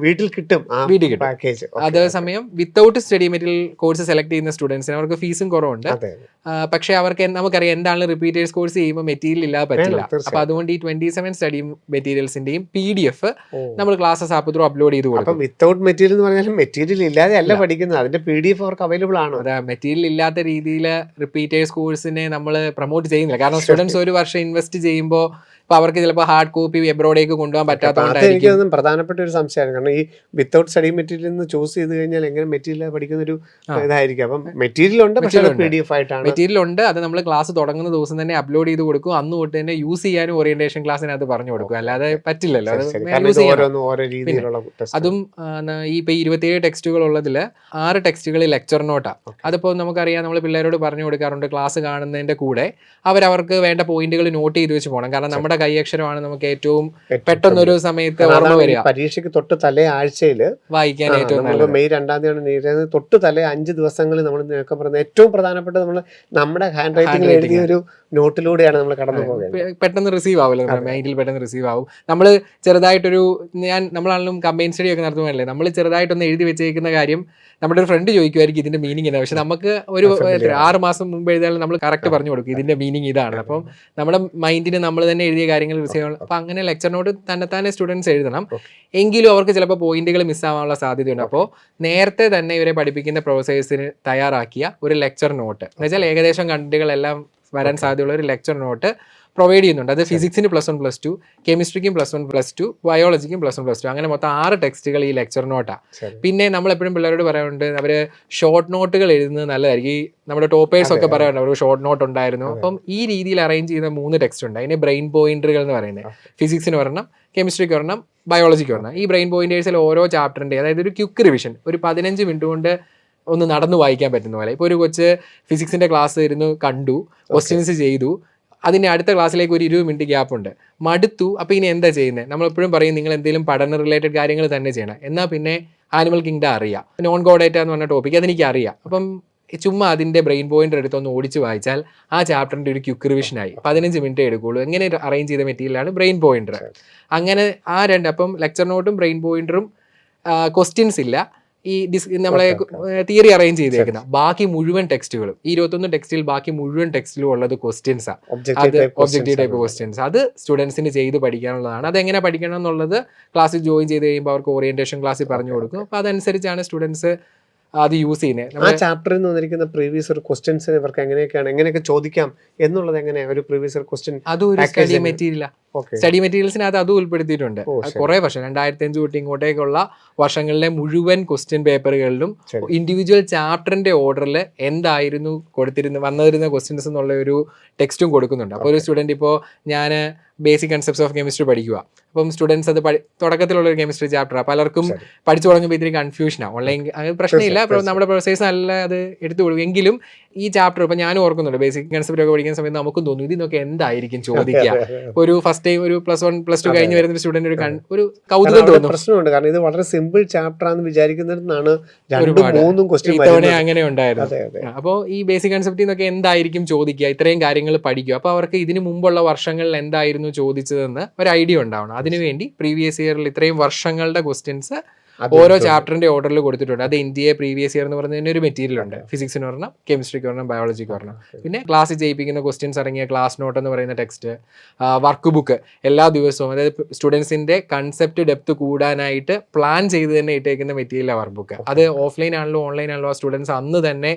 വീട്ടിൽ കിട്ടും. അതേസമയം without study material course select ചെയ്യുന്ന സ്റ്റുഡൻസിന് അവർക്ക് ഫീസും കുറവുണ്ട്. പക്ഷേ അവർക്ക് നമുക്കറിയാം എന്താണ് റിപ്പീറ്റേഴ്സ് കോഴ്സ് ചെയ്യുമ്പോൾ മെറ്റീരിയൽ ഇല്ലാതെ പറ്റില്ല. അപ്പൊ അതുകൊണ്ട് ഈ 27 സ്റ്റഡി മെറ്റീരിയൽസിന്റെയും PDF നമ്മൾ ക്ലാസ്സസ് ആപ്പ് ത്രൂ അപ്ലോഡ് ചെയ്ത് കൊടുക്കും. വിത്തൗട്ട് മെറ്റീരിയൽ എന്ന് പറഞ്ഞാൽ മെറ്റീരിയൽ ഇല്ലാതെ അല്ല പഠിക്കുന്നത്, അതിന്റെ PDF അവർക്ക് അവൈലബിൾ ആണ്. അതെ, മെറ്റീരിയൽ ഇല്ലാത്ത രീതിയിൽ റിപ്പീറ്റേഴ്സ് കോഴ്സിനെ നമ്മൾ പ്രൊമോട്ട് ചെയ്യുന്നില്ല. കാരണം സ്റ്റുഡൻസ് ഒരു വർഷം ഇൻവെസ്റ്റ് ചെയ്യുമ്പോൾ ഇപ്പൊ അവർക്ക് ചിലപ്പോൾ ഹാർഡ് കോപ്പി എബ്രോഡേക്ക് കൊണ്ടുപോകാൻ പറ്റാത്തതുകൊണ്ടായിരിക്കും. എനിക്ക് പ്രധാനപ്പെട്ട ഒരു സംശയമാണ്. കാരണം ഈ വിത്തൗട്ട് സ്റ്റഡി മെറ്റീരിയൽ എന്ന് ചൂസ് ചെയ്ത് കഴിഞ്ഞാൽ എങ്ങനെ മെറ്റീരിയൽ പഠിക്കുന്ന ഒരു ഇതായിരിക്കും. അപ്പം മെറ്റീരിയൽ ഉണ്ട്, പക്ഷേ PDF ആയിട്ടാണ്. മെറ്റീരിയൽ ഉണ്ട്, അത് നമ്മൾ ക്ലാസ് തുടങ്ങുന്ന ദിവസം തന്നെ അപ്ലോഡ് ചെയ്ത് കൊടുക്കും. അന്ന് തൊട്ട് തന്നെ യൂസ് ചെയ്യാനും ഓറിയന്റേഷൻ ക്ലാസ്സിനകത്ത് പറഞ്ഞു കൊടുക്കും. അല്ലാതെ പറ്റില്ലല്ലോ. അതും ഈ ഇപ്പൊ 27 ടെക്സ്റ്റുകൾ ഉള്ളതിൽ 6 ടെക്സ്റ്റുകൾ ലെക്ചർ നോട്ടാ. അതിപ്പോ നമുക്കറിയാം, നമ്മൾ പിള്ളേരോട് പറഞ്ഞു കൊടുക്കാറുണ്ട് ക്ലാസ് കാണുന്നതിന്റെ കൂടെ അവർക്ക് വേണ്ട പോയിന്റുകൾ നോട്ട് ചെയ്ത് വെച്ച് പോകണം. കാരണം നമ്മുടെ കൈയക്ഷരമാണ് നമുക്ക് ഏറ്റവും പെട്ടെന്നൊരു സമയത്ത് ഓർമ്മ വരിക. പരീക്ഷയ്ക്ക് തൊട്ട് തലേ ആഴ്ചയിൽ വായിക്കാൻ ഏറ്റവും നല്ലത് മെയ് 2 തൊട്ട് തലേ 5 ദിവസങ്ങളിൽ നമ്മൾ പറയുന്നത് ഏറ്റവും പ്രധാനപ്പെട്ട നമ്മുടെ ഹാൻഡ് റൈറ്റിംഗിൽ എഴുതിയ ഒരു നോട്ടിലൂടെയാണ് നമ്മൾ കടന്നു പോകുന്നത്. പെട്ടെന്ന് റിസീവ് ആവില്ല, മൈൻഡിൽ പെട്ടെന്ന് റിസീവ് ആവും. നമ്മൾ ചെറുതായിട്ടൊരു നമ്മളാണെങ്കിലും കമ്പൈൻ സ്റ്റഡി ഒക്കെ നടത്തുമ്പോഴല്ലേ നമ്മൾ ചെറുതായിട്ടൊന്ന് എഴുതി വെച്ചേക്കുന്ന കാര്യം നമ്മുടെ ഒരു ഫ്രണ്ട് ചോദിക്കുമായിരിക്കും ഇതിന്റെ മീനിങ് എന്താ. പക്ഷെ നമുക്ക് ഒരു 6 മാസം മുമ്പ് എഴുതിയാലും നമ്മൾ കറക്റ്റ് പറഞ്ഞു കൊടുക്കും ഇതിന്റെ മീനിങ് ഇതാണ്. അപ്പം നമ്മുടെ മൈൻഡിന് നമ്മൾ തന്നെ എഴുതിയ കാര്യങ്ങൾ റിസീവ് ചെയ്യണം. അപ്പം അങ്ങനെ ലെക്ചർ നോട്ട് തന്നെ സ്റ്റുഡൻസ് എഴുതണം. എങ്കിലും അവർക്ക് ചിലപ്പോൾ പോയിന്റുകൾ മിസ്സാവാനുള്ള സാധ്യതയുണ്ട്. അപ്പോൾ നേരത്തെ തന്നെ ഇവരെ പഠിപ്പിക്കുന്ന പ്രൊഫസേഴ്സിന് തയ്യാറാക്കിയ ഒരു ലെക്ചർ നോട്ട് എന്ന് വെച്ചാൽ ഏകദേശം കണ്ടുകളെല്ലാം വരാൻ സാധ്യതയുള്ള ഒരു ലെക്ചർ നോട്ട് പ്രൊവൈഡ് ചെയ്യുന്നുണ്ട്. അത് ഫിസിക്സിന് +1 +2, കെമിസ്ട്രിക്കും +1 +2, ബയോളജിക്കും +1 +2, അങ്ങനെ മൊത്തം 6 ടെക്സ്റ്റുകൾ ഈ ലെക്ചർ നോട്ടാണ്. പിന്നെ നമ്മൾ എപ്പോഴും പിള്ളേരോട് പറയാറുണ്ട് അവർ ഷോർട്ട് നോട്ടുകൾ എഴുതുന്നത് നല്ലതായിരിക്കും. ഈ നമ്മുടെ ടോപ്പേഴ്സ് ഒക്കെ പറയാറുണ്ട് അവർ ഷോർട്ട് നോട്ട് ഉണ്ടായിരുന്നു. അപ്പം ഈ രീതിയിൽ അറേഞ്ച് ചെയ്യുന്ന 3 ടെക്സ്റ്റ് ഉണ്ട്. അതിന് ബ്രെയിൻ പോയിന്ററുകൾ എന്ന് പറയുന്നത്. ഫിസിക്സിന് ഒരെണ്ണം, കെമിസ്ട്രിക്ക് ഒരെണ്ണം, ബയോളജിക്ക് ഒരെണ്ണം. ഈ ബ്രെയിൻ പോയിന്റേഴ്സിൽ ഓരോ ചാപ്റ്ററിൻ്റെ, അതായത് ഒരു ക്വിക്ക് റിവിഷൻ, ഒരു 15 മിനിറ്റ് കൊണ്ട് ഒന്ന് നടന്നു വായിക്കാൻ പറ്റുന്ന പോലെ. ഇപ്പോൾ ഒരു കൊച്ച് ഫിസിക്സിൻ്റെ ക്ലാസ് ഇരുന്ന് കണ്ടു, ക്വസ്റ്റ്യൻസ് ചെയ്തു, അതിൻ്റെ അടുത്ത ക്ലാസ്സിലേക്ക് ഒരു 20 മിനിറ്റ് ഗ്യാപ്പ് ഉണ്ട്, മടുത്തു. അപ്പോൾ ഇനി എന്താ ചെയ്യുന്നത്? നമ്മളെപ്പോഴും പറയും നിങ്ങൾ എന്തെങ്കിലും പഠന റിലേറ്റഡ് കാര്യങ്ങൾ തന്നെ ചെയ്യണം. എന്നാൽ പിന്നെ ആനിമൽ കിങ്ഡം അറിയാം, നോൺ ഗോഡേറ്റ എന്ന് പറഞ്ഞ ടോപ്പിക് അതെനിക്ക് അറിയാം. അപ്പം ചുമ്മാ അതിൻ്റെ ബ്രെയിൻ പോയിന്റർ എടുത്തൊന്ന് ഓടിച്ച് വായിച്ചാൽ ആ ചാപ്റ്ററിൻ്റെ ഒരു ക്വിക്ക് റിവിഷനായി. 15 മിനിറ്റ് എടുക്കുകയുള്ളൂ. എങ്ങനെ അറേഞ്ച് ചെയ്ത മെറ്റീരിയലാണ് ബ്രെയിൻ പോയിന്റർ. അങ്ങനെ ആ അപ്പം ലെക്ചർ നോട്ടും ബ്രെയിൻ പോയിന്ററും ക്വസ്റ്റ്യൻസ് ഇല്ല. ഈ നമ്മളെ തിയറി അറേഞ്ച് ചെയ്തേക്കുന്ന ബാക്കി മുഴുവൻ ടെക്സ്റ്റുകളും, ഈ 21 ടെക്സ്റ്റിൽ ബാക്കി മുഴുവൻ ടെക്സ്റ്റിലും ഉള്ളത് ക്വസ്റ്റ്യൻസാണ്. അത് ഒബ്ജക്റ്റീവ് ടൈപ്പ് ക്വസ്റ്റ്യൻസ്. അത് സ്റ്റുഡൻസിന് ചെയ്ത് പഠിക്കാനുള്ളതാണ്. അതെങ്ങനെ പഠിക്കണം എന്നുള്ളത് ക്ലാസ്സിൽ ജോയിൻ ചെയ്ത് കഴിയുമ്പോൾ അവർക്ക് ഓറിയന്റേഷൻ ക്ലാസ്സിൽ പറഞ്ഞു കൊടുക്കും. അപ്പോൾ അതനുസരിച്ചാണ് സ്റ്റുഡൻസ് അത് യൂസ് ചെയ്യുന്നത്. ആ ചാപ്റ്ററിൽ നിന്ന് വന്നിരിക്കുന്ന പ്രീവിയസ് ഒരു ക്വസ്റ്റ്യൻസിന് ഇവർക്ക് എങ്ങനെയൊക്കെ ചോദിക്കാം എന്നുള്ളത് എങ്ങനെയാണ് ഒരു പ്രീവിയസ് ക്വസ്റ്റ്യൻ അതും സ്റ്റഡി മെറ്റീരിയൽ. സ്റ്റഡി മെറ്റീരിയൽസിനകത്ത് അതും ഉൾപ്പെടുത്തിയിട്ടുണ്ട്. കുറെ വർഷം 2005 തൊട്ട് ഇങ്ങോട്ടേക്കുള്ള വർഷങ്ങളിലെ മുഴുവൻ ക്വസ്റ്റ്യൻ പേപ്പറുകളിലും ഇൻഡിവിജ്വൽ ചാപ്റ്ററിന്റെ ഓർഡറിൽ എന്തായിരുന്നു വന്നിരുന്ന ക്വസ്റ്റ്യൻസ് എന്നുള്ള ഒരു ടെക്സ്റ്റും കൊടുക്കുന്നുണ്ട്. അപ്പോൾ ഒരു സ്റ്റുഡൻറ്റ് ഇപ്പോൾ ഞാൻ ബേസിക് കൺസെപ്റ്റ്സ് ഓഫ് കെമിസ്ട്രി പഠിക്കുക, അപ്പം സ്റ്റുഡൻസ് അത് തുടക്കത്തിലുള്ള ഒരു കെമിസ്ട്രി ചാപ്റ്റർ പലർക്കും പഠിച്ചു തുടങ്ങുമ്പോൾ ഇത്തിരി കൺഫ്യൂഷനാണ്. ഓൺലൈൻ പ്രശ്നമില്ല, നമ്മുടെ പ്രൊഫസേഴ്സ് നല്ല അത് എടുത്തു കൊടുക്കും. എങ്കിലും ഈ ചാപ്റ്റർ ഇപ്പം ഞാനും ഓർക്കുന്നുണ്ട്, ബേസിക് കൺസെപ്റ്റ് ഒക്കെ പഠിക്കുന്ന സമയത്ത് നമുക്കും തോന്നും ഇതിനൊക്കെ എന്തായിരിക്കും ചോദിക്കുക. ഒരു ഫസ്റ്റ് ഫസ്റ്റ് ടൈം ഒരു +1 +2 അതെ, കഴിഞ്ഞ് അതെ. വരുന്ന സ്റ്റുഡന്റ് ഒരു അതെ. ഒരു കാരണം കൗതുകം അവിടെ തോന്നും. പ്രശ്നമുണ്ട്. കാരണം ഇത് വളരെ സിമ്പിൾ ചാപ്റ്റർ ആണെന്ന് വിചാരിക്കുന്നിടത്താണ് 2ഉം ഒരുപാട് 3ഉം ക്വസ്റ്റ്യൻ ഇത്തവണ വരുന്നത്. അങ്ങനെ ഉണ്ടായിരുന്നു. അതെ, അതെ. അപ്പോൾ ഈ ബേസിക് കൺസെപ്റ്റിൽ നിന്നൊക്കെ എന്തായിരിക്കും ചോദിക്കുക, ഇത്രയും കാര്യങ്ങൾ പഠിക്കുക. അപ്പോൾ അവർക്ക് ഇതിനു മുമ്പുള്ള വർഷങ്ങളിൽ എന്തായിരുന്നു ചോദിച്ചതെന്ന് ഒരു ഐഡിയ ഉണ്ടാവണം. അതിനുവേണ്ടി പ്രീവിയസ് ഇയറിൽ ഇത്രയും വർഷങ്ങളുടെ ക്വസ്റ്റ്യൻസ് അത് ഓരോ എടുത്തോണ്ട് ചാപ്റ്ററിന്റെ ഓർഡറിൽ കൊടുത്തിട്ടുണ്ട്. അത് NTA പ്രീവിയസ് ഇയർ എന്ന് പറഞ്ഞതിന് ഒരു മെറ്റീരിയൽ ഉണ്ട്. ഫിസിക്സിന് ഒരെണ്ണം, കെമിസ്ട്രിക്ക് ഒരെണ്ണം, ബയോളജിക്ക് ഒരെണ്ണം. പിന്നെ ക്ലാസ് ചെയ്യിപ്പിക്കുന്ന ക്വസ്റ്റ്യൻസ് ഇറങ്ങിയ ക്ലാസ് നോട്ട് എന്ന് പറയുന്ന ടെക്സ്റ്റ്, വർക്ക് ബുക്ക് എല്ലാ ദിവസവും, അതായത് സ്റ്റുഡൻസിന്റെ കൺസെപ്റ്റ് ഡെപ്ത് കൂടാനായിട്ട് പ്ലാൻ ചെയ്ത് തന്നെ ഇട്ടേക്കുന്ന മെറ്റീരിയൽ വർക്ക് ബുക്ക്. അത് ഓഫ്ലൈൻ ആണല്ലോ ഓൺലൈൻ ആണല്ലോ ആ സ്റ്റുഡൻസ് അന്ന് തന്നെ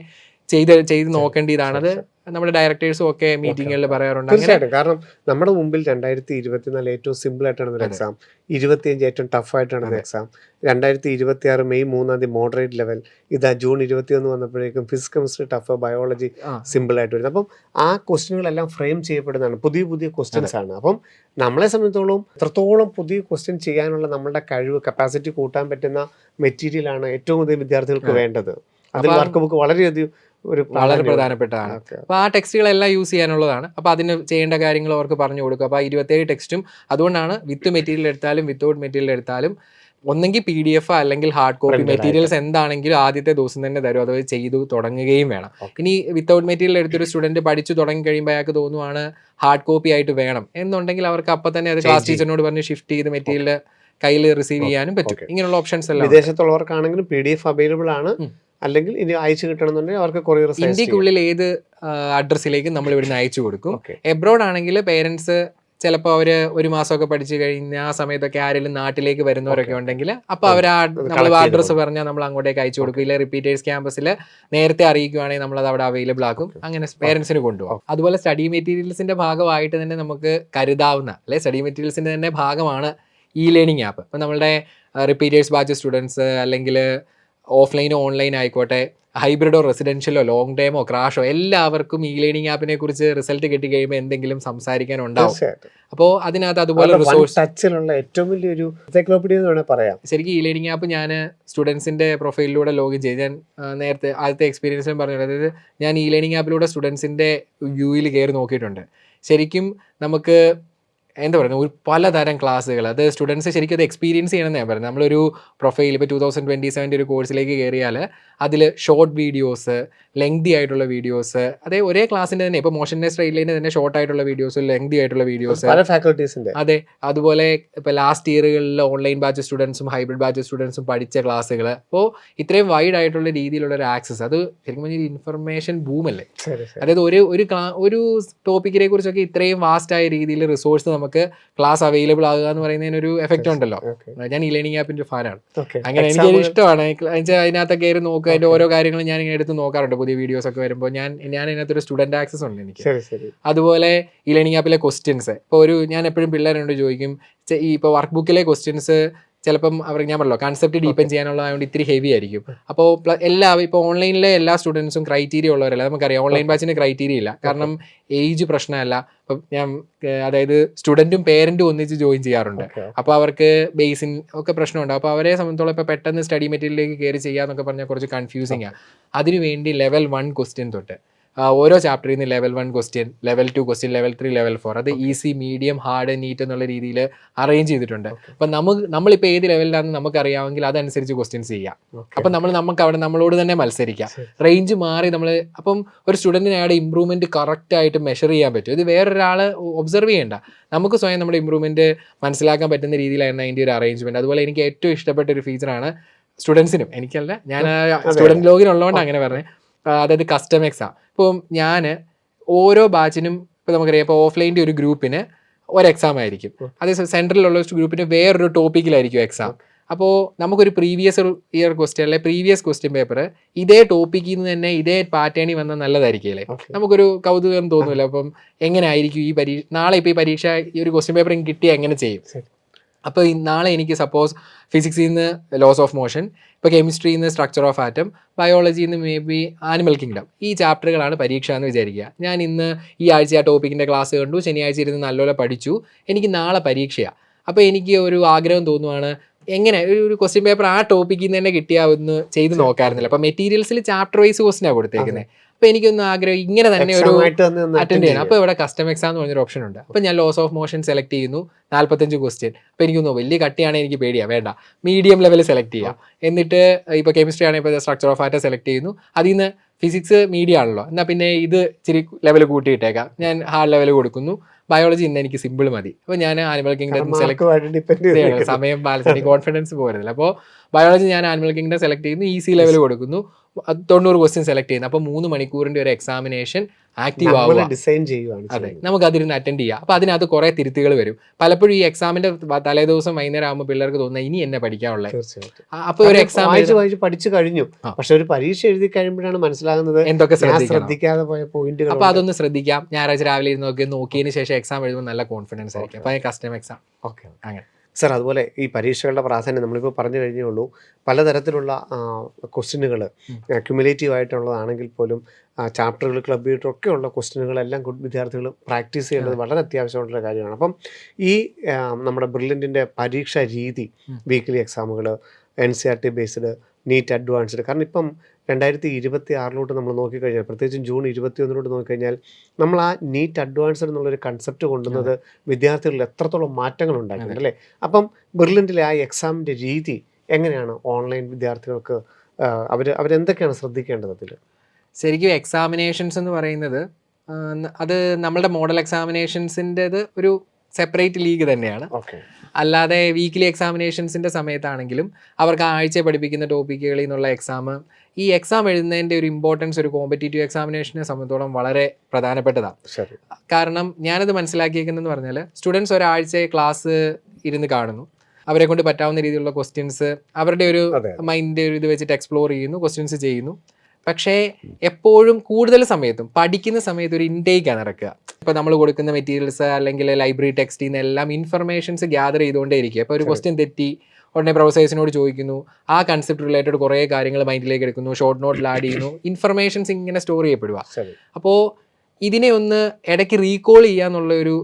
ചെയ്ത് നോക്കേണ്ടതാണ്. അത് നമ്മുടെ ഡയറക്ടേഴ്സും ഒക്കെ മീറ്റിങ്ങുകളിൽ പറയാറുണ്ട്. അങ്ങനെ തീർച്ചയായിട്ടും. കാരണം നമ്മുടെ മുമ്പിൽ 2024 ഏറ്റവും സിമ്പിൾ ആയിട്ട് നടന്നൊരു എക്സാം, 25 ഏറ്റവും ടഫ് ആയിട്ട് നടന്ന എക്സാം, 2026 മെയ് 3 മോഡറേറ്റ് ലെവൽ, ഇതാ ജൂൺ 21 വന്നപ്പോഴേക്കും physics chemistry tough, biology simple ആയിട്ട് വരുന്നത്. അപ്പം ആ ക്വസ്റ്റ്യനുകളെല്ലാം ഫ്രെയിം ചെയ്യപ്പെടുന്നതാണ്, പുതിയ പുതിയ ക്വസ്റ്റ്യൻസ് ആണ്. അപ്പം നമ്മളെ സംബന്ധിച്ചോളം എത്രത്തോളം പുതിയ ക്വസ്റ്റ്യൻ ചെയ്യാനുള്ള നമ്മുടെ കഴിവ്, കപ്പാസിറ്റി കൂട്ടാൻ പറ്റുന്ന മെറ്റീരിയലാണ് ഏറ്റവും കൂടുതൽ വിദ്യാർത്ഥികൾക്ക് വേണ്ടത്. അതിൽ വർക്ക് ബുക്ക് വളരെയധികം വളരെ പ്രധാനപ്പെട്ടതാണ്. അപ്പോൾ ആ ടെക്സ്റ്റുകളെല്ലാം യൂസ് ചെയ്യാനുള്ളതാണ്. അപ്പോൾ അതിന് ചെയ്യേണ്ട കാര്യങ്ങൾ അവർക്ക് പറഞ്ഞു കൊടുക്കുക. അപ്പോൾ 27 ടെക്സ്റ്റും അതുകൊണ്ടാണ് വിത്ത് മെറ്റീരിയൽ എടുത്താലും വിത്തൗട്ട് മെറ്റീരിയൽ എടുത്താലും ഒന്നെങ്കിൽ PDF അല്ലെങ്കിൽ ഹാർഡ് കോപ്പി മെറ്റീരിയൽസ് എന്താണെങ്കിലും ആദ്യത്തെ ദിവസം തന്നെ തരും. അത് ചെയ്തു തുടങ്ങുകയും വേണം. ഇനി വിത്തൗട്ട് മെറ്റീരിയൽ എടുത്തൊരു സ്റ്റുഡൻറ്റ് പഠിച്ചു തുടങ്ങി കഴിയുമ്പോൾ അയാൾക്ക് തോന്നുവാണ് ഹാർഡ് കോപ്പി ആയിട്ട് വേണം എന്നുണ്ടെങ്കിൽ അവർക്ക് അപ്പം തന്നെ അത് ക്ലാസ് ടീച്ചറിനോട് പറഞ്ഞ് ഷിഫ്റ്റ് ചെയ്ത് മെറ്റീരിയൽ കയ്യിൽ റിസീവ് ചെയ്യാനും പറ്റും. ഇങ്ങനെയുള്ള ഓപ്ഷൻസ് എല്ലാം വിദേശത്തുള്ളവർക്കാണെങ്കിലും PDF അവൈലബിൾ ആണ്. അല്ലെങ്കിൽ ഇനി അയച്ചു കിട്ടണമെന്നുണ്ടെങ്കിൽ അവർക്ക് കൊറിയർ ഇന്ത്യക്കുള്ളിൽ ഏത് അഡ്രസ്സിലേക്കും നമ്മൾ ഇവിടുന്ന് അയച്ചു കൊടുക്കും. എബ്രോഡ് ആണെങ്കിൽ പേരൻസ് ചിലപ്പോൾ അവർ ഒരു മാസമൊക്കെ പഠിച്ചു കഴിഞ്ഞ ആ സമയത്തൊക്കെ ആരെങ്കിലും നാട്ടിലേക്ക് വരുന്നവരൊക്കെ ഉണ്ടെങ്കിൽ അപ്പോൾ അവർ നമ്മൾ അഡ്രസ്സ് പറഞ്ഞാൽ നമ്മൾ അങ്ങോട്ടേക്ക് അയച്ചു കൊടുക്കും. ഇല്ല റിപ്പീറ്റേഴ്സ് ക്യാമ്പസിൽ നേരത്തെ അറിയിക്കുകയാണെങ്കിൽ നമ്മളത് അവിടെ അവൈലബിൾ ആക്കും. അങ്ങനെ പേരൻസിന് കൊണ്ടുപോകും. അതുപോലെ സ്റ്റഡി മെറ്റീരിയൽസിന്റെ ഭാഗമായിട്ട് തന്നെ നമുക്ക് കരുതാവുന്ന, അല്ലെ സ്റ്റഡി മെറ്റീരിയൽസിന്റെ തന്നെ ഭാഗമാണ് ലേണിംഗ് ആപ്പ്. ഇപ്പം നമ്മളുടെ റിപ്പീറ്റേഴ്സ് ബാച്ച് സ്റ്റുഡൻസ് അല്ലെങ്കിൽ ഓഫ്ലൈനോ ഓൺലൈൻ ആയിക്കോട്ടെ, ഹൈബ്രിഡോ റെസിഡൻഷ്യലോ ലോങ് ടൈമോ ക്രാഷോ, എല്ലാവർക്കും ലേണിംഗ് ആപ്പിനെ കുറിച്ച് റിസൾട്ട് കിട്ടി കഴിയുമ്പോൾ എന്തെങ്കിലും സംസാരിക്കാനുണ്ടാവും. അപ്പോൾ അതിനകത്ത് അതുപോലെ റിസോഴ്സ് ടച്ചിലുള്ള ഏറ്റവും വലിയൊരു എൻസൈക്ലോപീഡിയ എന്ന് വേണമെങ്കിൽ പറയാം. ശരിക്കും ലേണിംഗ് ആപ്പ് ഞാൻ സ്റ്റുഡൻസിന്റെ പ്രൊഫൈലിലൂടെ ലോഗിൻ ചെയ്ത് ഞാൻ നേരത്തെ ആദ്യത്തെ എക്സ്പീരിയൻസിലും പറഞ്ഞു, അതായത് ഞാൻ ലേണിംഗ് ആപ്പിലൂടെ സ്റ്റുഡൻസിന്റെ വ്യൂയിൽ കയറി നോക്കിയിട്ടുണ്ട്. ശരിക്കും നമുക്ക് എന്താ പറയുക, ഒരു പലതരം ക്ലാസ്സുകൾ, അത് സ്റ്റുഡൻസ് ശരിക്കും അത് എക്സ്പീരിയൻസ് ചെയ്യണമെന്ന് ഞാൻ പറയുന്നത്. നമ്മളൊരു പ്രൊഫൈൽ ഇപ്പോൾ 2027 ഒരു കോഴ്സിലേക്ക് കയറിയാൽ അതിൽ ഷോർട്ട് വീഡിയോസ്, ലെങ്തി ആയിട്ടുള്ള വീഡിയോസ്, അതേ ഒരേ ക്ലാസ്സിൻ്റെ തന്നെ ഇപ്പോൾ മോഷൻ്റെ സ്ട്രെയിറ്റ് തന്നെ ഷോർട്ട് ആയിട്ടുള്ള വീഡിയോസ്, ലെങ്തി ആയിട്ടുള്ള വീഡിയോസ്, അതെ. അതുപോലെ ഇപ്പോൾ ലാസ്റ്റ് ഇയറുകളിൽ ഓൺലൈൻ ബാച്ച് സ്റ്റുഡൻസും ഹൈബ്രിഡ് ബാച്ച് സ്റ്റുഡൻസും പഠിച്ച ക്ലാസ്സുകൾ. അപ്പോൾ ഇത്രയും വൈഡ് ആയിട്ടുള്ള രീതിയിലുള്ള ഒരു ആക്സസ്, അത് ശരിക്കും പറഞ്ഞാൽ ഇൻഫർമേഷൻ ബൂമല്ലേ. അതായത് ഒരു ടോപ്പിക്കിനെ കുറിച്ചൊക്കെ ഇത്രയും വാസ്റ്റ് ആയ രീതിയിൽ റിസോഴ്സ് നമുക്ക് ക്ലാസ് അവൈലബിൾ ആകുക എന്ന് പറയുന്നതിനൊരു എഫക്റ്റ് ഉണ്ടല്ലോ. ഞാൻ ലേണിംഗ് ആപ്പിന്റെ ഫാനാണ്. അങ്ങനെ എനിക്കൊരു ഇഷ്ടമാണ്. അതിനകത്ത് കയറി നോക്കുക, അതിന്റെ ഓരോ കാര്യങ്ങളും ഞാൻ ഇങ്ങനെ എടുത്ത് നോക്കാറുണ്ട്. പുതിയ വീഡിയോസ് ഒക്കെ വരുമ്പോൾ ഞാൻ അതിനകത്തൊരു സ്റ്റുഡന്റ് ആക്സസ് ഉണ്ട് എനിക്ക്. അതുപോലെ ലേണിംഗ് ആപ്പിലെ ക്വസ്റ്റ്യൻസ്, ഇപ്പോൾ ഞാൻ എപ്പോഴും പിള്ളേരോട് ചോദിക്കും, ഈ ഇപ്പോൾ വർക്ക് ബുക്കിലെ ക്വസ്റ്റ്യൻസ് ചിലപ്പം അവർക്ക് ഞാൻ പറഞ്ഞല്ലോ കൺസെപ്റ്റ് ഡീപ്പൻ ചെയ്യാനുള്ളതുകൊണ്ട് ഇത്തിരി ഹെവി ആയിരിക്കും. അപ്പോൾ ഇപ്പോൾ ഓൺലൈനിലെ എല്ലാ സ്റ്റുഡൻസും ക്രൈറ്റീരിയ ഉള്ളവരല്ല. നമുക്കറിയാം ഓൺലൈൻ ബാച്ചിന് ക്രൈറ്റീരിയ ഇല്ല, കാരണം ഏജ് പ്രശ്നമല്ല. അപ്പം അതായത് സ്റ്റുഡൻറ്റും പേരൻറ്റും ഒന്നിച്ച് ജോയിൻ ചെയ്യാറുണ്ട്. അപ്പോൾ അവർക്ക് ബേസിൻ ഒക്കെ പ്രശ്നമുണ്ട്. അപ്പോൾ അവരെ സംബന്ധിച്ചോളം ഇപ്പോൾ പെട്ടെന്ന് സ്റ്റഡി മെറ്റീരിയലിലേക്ക് കയറി ചെയ്യാന്നൊക്കെ പറഞ്ഞാൽ കുറച്ച് കൺഫ്യൂസിങ് ആണ്. അതിനുവേണ്ടി ലെവൽ 1 ക്വസ്റ്റ്യൻ തൊട്ട് ഓരോ ചാപ്റ്ററിൽ നിന്ന് level 1 question, level 2 question, level 3, level 4, അത് ഈസി, മീഡിയം, ഹാർഡ്, നീറ്റ് എന്നുള്ള രീതിയിൽ അറേഞ്ച് ചെയ്തിട്ടുണ്ട്. അപ്പം നമ്മളിപ്പോൾ ഏത് ലെവലിലാണെന്ന് നമുക്കറിയാമെങ്കിൽ അതനുസരിച്ച് ക്വസ്റ്റ്യൻസ് ചെയ്യാം. അപ്പം നമുക്ക് അവിടെ നമ്മളോട് തന്നെ മത്സരിക്കാം. റേഞ്ച് മാറി അപ്പം ഒരു സ്റ്റുഡൻറ്റിന് അയാളുടെ ഇമ്പ്രൂവ്മെൻറ്റ് കറക്റ്റായിട്ട് മെഷർ ചെയ്യാൻ പറ്റും. ഇത് വേറൊരാൾ ഒബ്സർവ് ചെയ്യേണ്ട, നമുക്ക് സ്വയം നമ്മുടെ ഇമ്പ്രൂവ്മെൻറ്റ് മനസ്സിലാക്കാൻ പറ്റുന്ന രീതിയിലായിരുന്നു അതിൻ്റെ ഒരു അറേഞ്ച്മെൻറ്റ്. അതുപോലെ എനിക്ക് ഏറ്റവും ഇഷ്ടപ്പെട്ട ഒരു ഫീച്ചറാണ് സ്റ്റുഡൻസിനും, എനിക്കല്ല, ഞാൻ സ്റ്റുഡൻറ്റ് ലോഗിനുള്ളതുകൊണ്ട് അങ്ങനെ പറഞ്ഞത്, അതായത് കസ്റ്റം എക്സാം. ഇപ്പം ഞാൻ ഓരോ ബാച്ചിനും ഇപ്പോൾ നമുക്കറിയാം, ഇപ്പോൾ ഓഫ്ലൈൻ്റെ ഒരു ഗ്രൂപ്പിന് ഒരു എക്സാം ആയിരിക്കും, അതേ സെൻട്രലിലുള്ള ഗ്രൂപ്പിന് വേറൊരു ടോപ്പിക്കിലായിരിക്കും എക്സാം. അപ്പോൾ നമുക്കൊരു പ്രീവിയസ് ഇയർ ക്വസ്റ്റ്യൻ അല്ലെ പ്രീവിയസ് ക്വസ്റ്റ്യൻ പേപ്പർ ഇതേ ടോപ്പിക്കിൽ നിന്ന് തന്നെ ഇതേ പാറ്റേണിൽ വന്നാൽ നല്ലതായിരിക്കും അല്ലേ. നമുക്കൊരു കൗതുകം തോന്നുമല്ലോ. അപ്പം എങ്ങനെ ആയിരിക്കും ഈ നാളെ ഇപ്പോൾ ഈ പരീക്ഷ ഈ ഒരു ക്വസ്റ്റ്യൻ പേപ്പർ കിട്ടിയാൽ എങ്ങനെ ചെയ്യും. അപ്പോൾ നാളെ എനിക്ക് സപ്പോസ് ഫിസിക്സിൽ നിന്ന് ലോസ് ഓഫ് മോഷൻ, ഇപ്പോൾ കെമിസ്ട്രിയിൽ നിന്ന് സ്ട്രക്ചർ ഓഫ് ആറ്റം, ബയോളജിയിൽ നിന്ന് മേ ബി ആനിമൽ കിങ്ഡം, ഈ ചാപ്റ്ററുകളാണ് പരീക്ഷ എന്ന് വിചാരിക്കുക. ഞാൻ ഇന്ന് ഈ ആഴ്ച ആ ടോപ്പിക്കിൻ്റെ ക്ലാസ് കണ്ടു, ശനിയാഴ്ച ഇരുന്ന് നല്ലപോലെ പഠിച്ചു, എനിക്ക് നാളെ പരീക്ഷയാണ്. അപ്പോൾ എനിക്ക് ഒരു ആഗ്രഹം തോന്നുവാണ്, എങ്ങനെ ഒരു ക്വസ്റ്റ്യൻ പേപ്പർ ആ ടോപ്പിക്കിൽ നിന്ന് തന്നെ കിട്ടിയാവുന്ന ചെയ്ത് നോക്കാറുന്നില്ല. അപ്പോൾ മെറ്റീരിയൽസിൽ ചാപ്റ്റർ വൈസ് ക്വസ്റ്റ്യനാണ് കൊടുത്തേക്കുന്നത്. അപ്പോൾ എനിക്കൊന്ന് ആഗ്രഹം ഇങ്ങനെ തന്നെ ഒരു Exam ആയിട്ട് തന്നെ ഒന്ന് അറ്റൻഡ് attend ചെയ്യണം. അപ്പോൾ ഇവിടെ കസ്റ്റം എക്സാം എന്ന് പറഞ്ഞൊരു ഓപ്ഷൻ ഉണ്ട്. അപ്പോൾ ഞാൻ ലോസ് ഓഫ് മോഷൻ സെലക്ട് ചെയ്യുന്നു, 45 ക്വസ്റ്റ്യൻ. അപ്പോൾ എനിക്ക് തോന്നുന്നു വലിയ കട്ടിയാണെങ്കിൽ എനിക്ക് പേടിയാണ്, വേണ്ട മീഡിയം ലെവൽ സെലക്ട് ചെയ്യാം. എന്നിട്ട് ഇപ്പോൾ കെമിസ്ട്രി ആണെങ്കിൽ ഇപ്പോൾ സ്ട്രക്ചർ ഓഫ് ആറ്റം സെലക്ട് ചെയ്യുന്നു, അതിൽ നിന്ന് ഫിസിക്സ് മീഡിയം ആണല്ലോ, എന്നാൽ പിന്നെ ഇത് ഇച്ചിരി ലെവൽ കൂട്ടിയിട്ടേക്കാം, ഞാൻ ഹാർഡ് ലെവൽ കൊടുക്കുന്നു. ബയോളജി ഇന്ന് എനിക്ക് സിമ്പിൾ മതി, അപ്പോൾ ഞാൻ ആനിമൽ കിങ്ഡം സെലക്ട് ചെയ്യണം, സമയം ബാലൻസ് കോൺഫിഡൻസ് പോരുന്നില്ല. അപ്പോൾ ബയോളജി ഞാൻ ആനിമൽ കിങ്ഡം സെലക്ട് ചെയ്യുന്നു, ഈസി ലെവൽ കൊടുക്കുന്നു, 90 ക്വസ്റ്റ്യൻ സെലക്ട് ചെയ്യുന്നു. അപ്പോൾ 3 മണിക്കൂറിൻ്റെ ഒരു എക്സാമിനേഷൻ ആക്റ്റീവ് ആവുക. ഡിസൈൻ ചെയ്യുകയാണ്. അതെ, നമുക്ക് അതിരുന്ന് അറ്റൻഡ് ചെയ്യാം. അപ്പോൾ അതിനകത്ത് കുറേ തിരുത്തുകൾ വരും. പലപ്പോഴും ഈ എക്സാമിന്റെ തലേ ദിവസം വൈകുന്നേരം ആകുമ്പോൾ പിള്ളേർക്ക് തോന്നുന്നത് ഇനി എന്നെ പഠിക്കാനുള്ളത്. തീർച്ചയായിട്ടും. അപ്പോൾ ഒരു എക്സാം വായിച്ച് പഠിച്ചു കഴിഞ്ഞു, പക്ഷെ ഒരു പരീക്ഷ എഴുതി കഴിയുമ്പോഴാണ് മനസ്സിലാകുന്നത് എന്തൊക്കെ ശ്രദ്ധിക്കാതെ പോയ പോയിന്റുകൾ. അപ്പോൾ അതൊന്ന് ശ്രദ്ധിക്കാം. ഞായറാഴ്ച രാവിലെ ഇരുന്ന് നോക്കിയതിന് ശേഷം എക്സാം എഴുതുമ്പോൾ നല്ല കോൺഫിഡൻസ് ആയിരിക്കും. അപ്പോൾ കസ്റ്റം എക്സാം. ഓക്കെ, അങ്ങനെ സർ. അതുപോലെ ഈ പരീക്ഷകളുടെ പ്രാധാന്യം നമ്മളിപ്പോൾ പറഞ്ഞു കഴിഞ്ഞേ ഉള്ളൂ. പലതരത്തിലുള്ള ക്വസ്റ്റ്യനുകൾ ക്യുമുലേറ്റീവ് ആയിട്ടുള്ളതാണെങ്കിൽ പോലും ചാപ്റ്ററുകൾ ക്ലബ് ചെയ്തിട്ടൊക്കെ ഉള്ള ക്വസ്റ്റ്യനുകളെല്ലാം വിദ്യാർത്ഥികൾ പ്രാക്ടീസ് ചെയ്യേണ്ടത് വളരെ അത്യാവശ്യമായിട്ടുള്ള കാര്യമാണ്. അപ്പം ഈ നമ്മുടെ ബ്രില്യൻറ്റിൻ്റെ പരീക്ഷാ രീതി, വീക്ക്ലി എക്സാമുകൾ, NCERT ബേസ്ഡ്, നീറ്റ് അഡ്വാൻസ്ഡ്, കാരണം ഇപ്പം 2026 നമ്മൾ നോക്കിക്കഴിഞ്ഞാൽ, പ്രത്യേകിച്ചും ജൂൺ 21 നോക്കിക്കഴിഞ്ഞാൽ, നമ്മൾ ആ നീറ്റ് അഡ്വാൻസ്ഡ് എന്നുള്ളൊരു കൺസെപ്റ്റ് കൊണ്ടുവന്നത് വിദ്യാർത്ഥികളിൽ എത്രത്തോളം മാറ്റങ്ങൾ ഉണ്ടാക്കുന്നുണ്ട് അല്ലേ? അപ്പം ബ്രില്യൻറ്റിലെ ആ എക്സാമിൻ്റെ രീതി എങ്ങനെയാണ് ഓൺലൈൻ വിദ്യാർത്ഥികൾക്ക് അവരെന്തൊക്കെയാണ് ശ്രദ്ധിക്കേണ്ടത് അതിൽ? ശരിക്കും എക്സാമിനേഷൻസ് എന്ന് പറയുന്നത് അത് നമ്മളുടെ മോഡൽ എക്സാമിനേഷൻസിൻ്റെത് ഒരു സെപ്പറേറ്റ് ലീഗ് തന്നെയാണ്. അല്ലാതെ വീക്ക്ലി എക്സാമിനേഷൻസിൻ്റെ സമയത്താണെങ്കിലും അവർക്ക് ആഴ്ച പഠിപ്പിക്കുന്ന ടോപ്പിക്കുകളിൽ നിന്നുള്ള എക്സാം, ഈ എക്സാം എഴുതുന്നതിൻ്റെ ഒരു ഇമ്പോർട്ടൻസ് ഒരു കോമ്പറ്റേറ്റീവ് എക്സാമിനേഷനെ സംബന്ധിച്ചോളം വളരെ പ്രധാനപ്പെട്ടതാണ്. കാരണം ഞാനത് മനസ്സിലാക്കിയേക്കുന്നതെന്ന് പറഞ്ഞാൽ, സ്റ്റുഡൻസ് ഒരാഴ്ച ക്ലാസ് ഇരുന്ന് കാണുന്നു, അവരെ കൊണ്ട് പറ്റാവുന്ന രീതിയിലുള്ള ക്വസ്റ്റ്യൻസ് അവരുടെ ഒരു മൈൻഡിൻ്റെ ഒരു ഇത് വെച്ചിട്ട് എക്സ്പ്ലോർ ചെയ്യുന്നു, ക്വസ്റ്റ്യൻസ് ചെയ്യുന്നു. പക്ഷേ എപ്പോഴും കൂടുതൽ സമയത്തും പഠിക്കുന്ന സമയത്ത് ഒരു ഇൻടേക്കാണ് നടക്കുക. ഇപ്പോൾ നമ്മൾ കൊടുക്കുന്ന മെറ്റീരിയൽസ് അല്ലെങ്കിൽ ലൈബ്രറി ടെക്സ്റ്റിൽ നിന്നെല്ലാം ഇൻഫർമേഷൻസ് ഗ്യാദർ ചെയ്തുകൊണ്ടേ ഇരിക്കുക. ഇപ്പോൾ ഒരു ക്വസ്റ്റ്യൻ തെറ്റി ഉടനെ പ്രൊഫസേഴ്സിനോട് ചോദിക്കുന്നു, ആ കൺസെപ്റ്റ് റിലേറ്റഡ് കുറേ കാര്യങ്ങൾ മൈൻഡിലേക്ക് എടുക്കുന്നു, ഷോർട്ട് നോട്ടിൽ ആഡ് ചെയ്യുന്നു, ഇൻഫർമേഷൻസ് ഇങ്ങനെ സ്റ്റോർ ചെയ്യപ്പെടുക. അപ്പോൾ ഇതിനെ ഒന്ന് ഇടയ്ക്ക് റീകോൾ ചെയ്യാന്നുള്ള ഒരു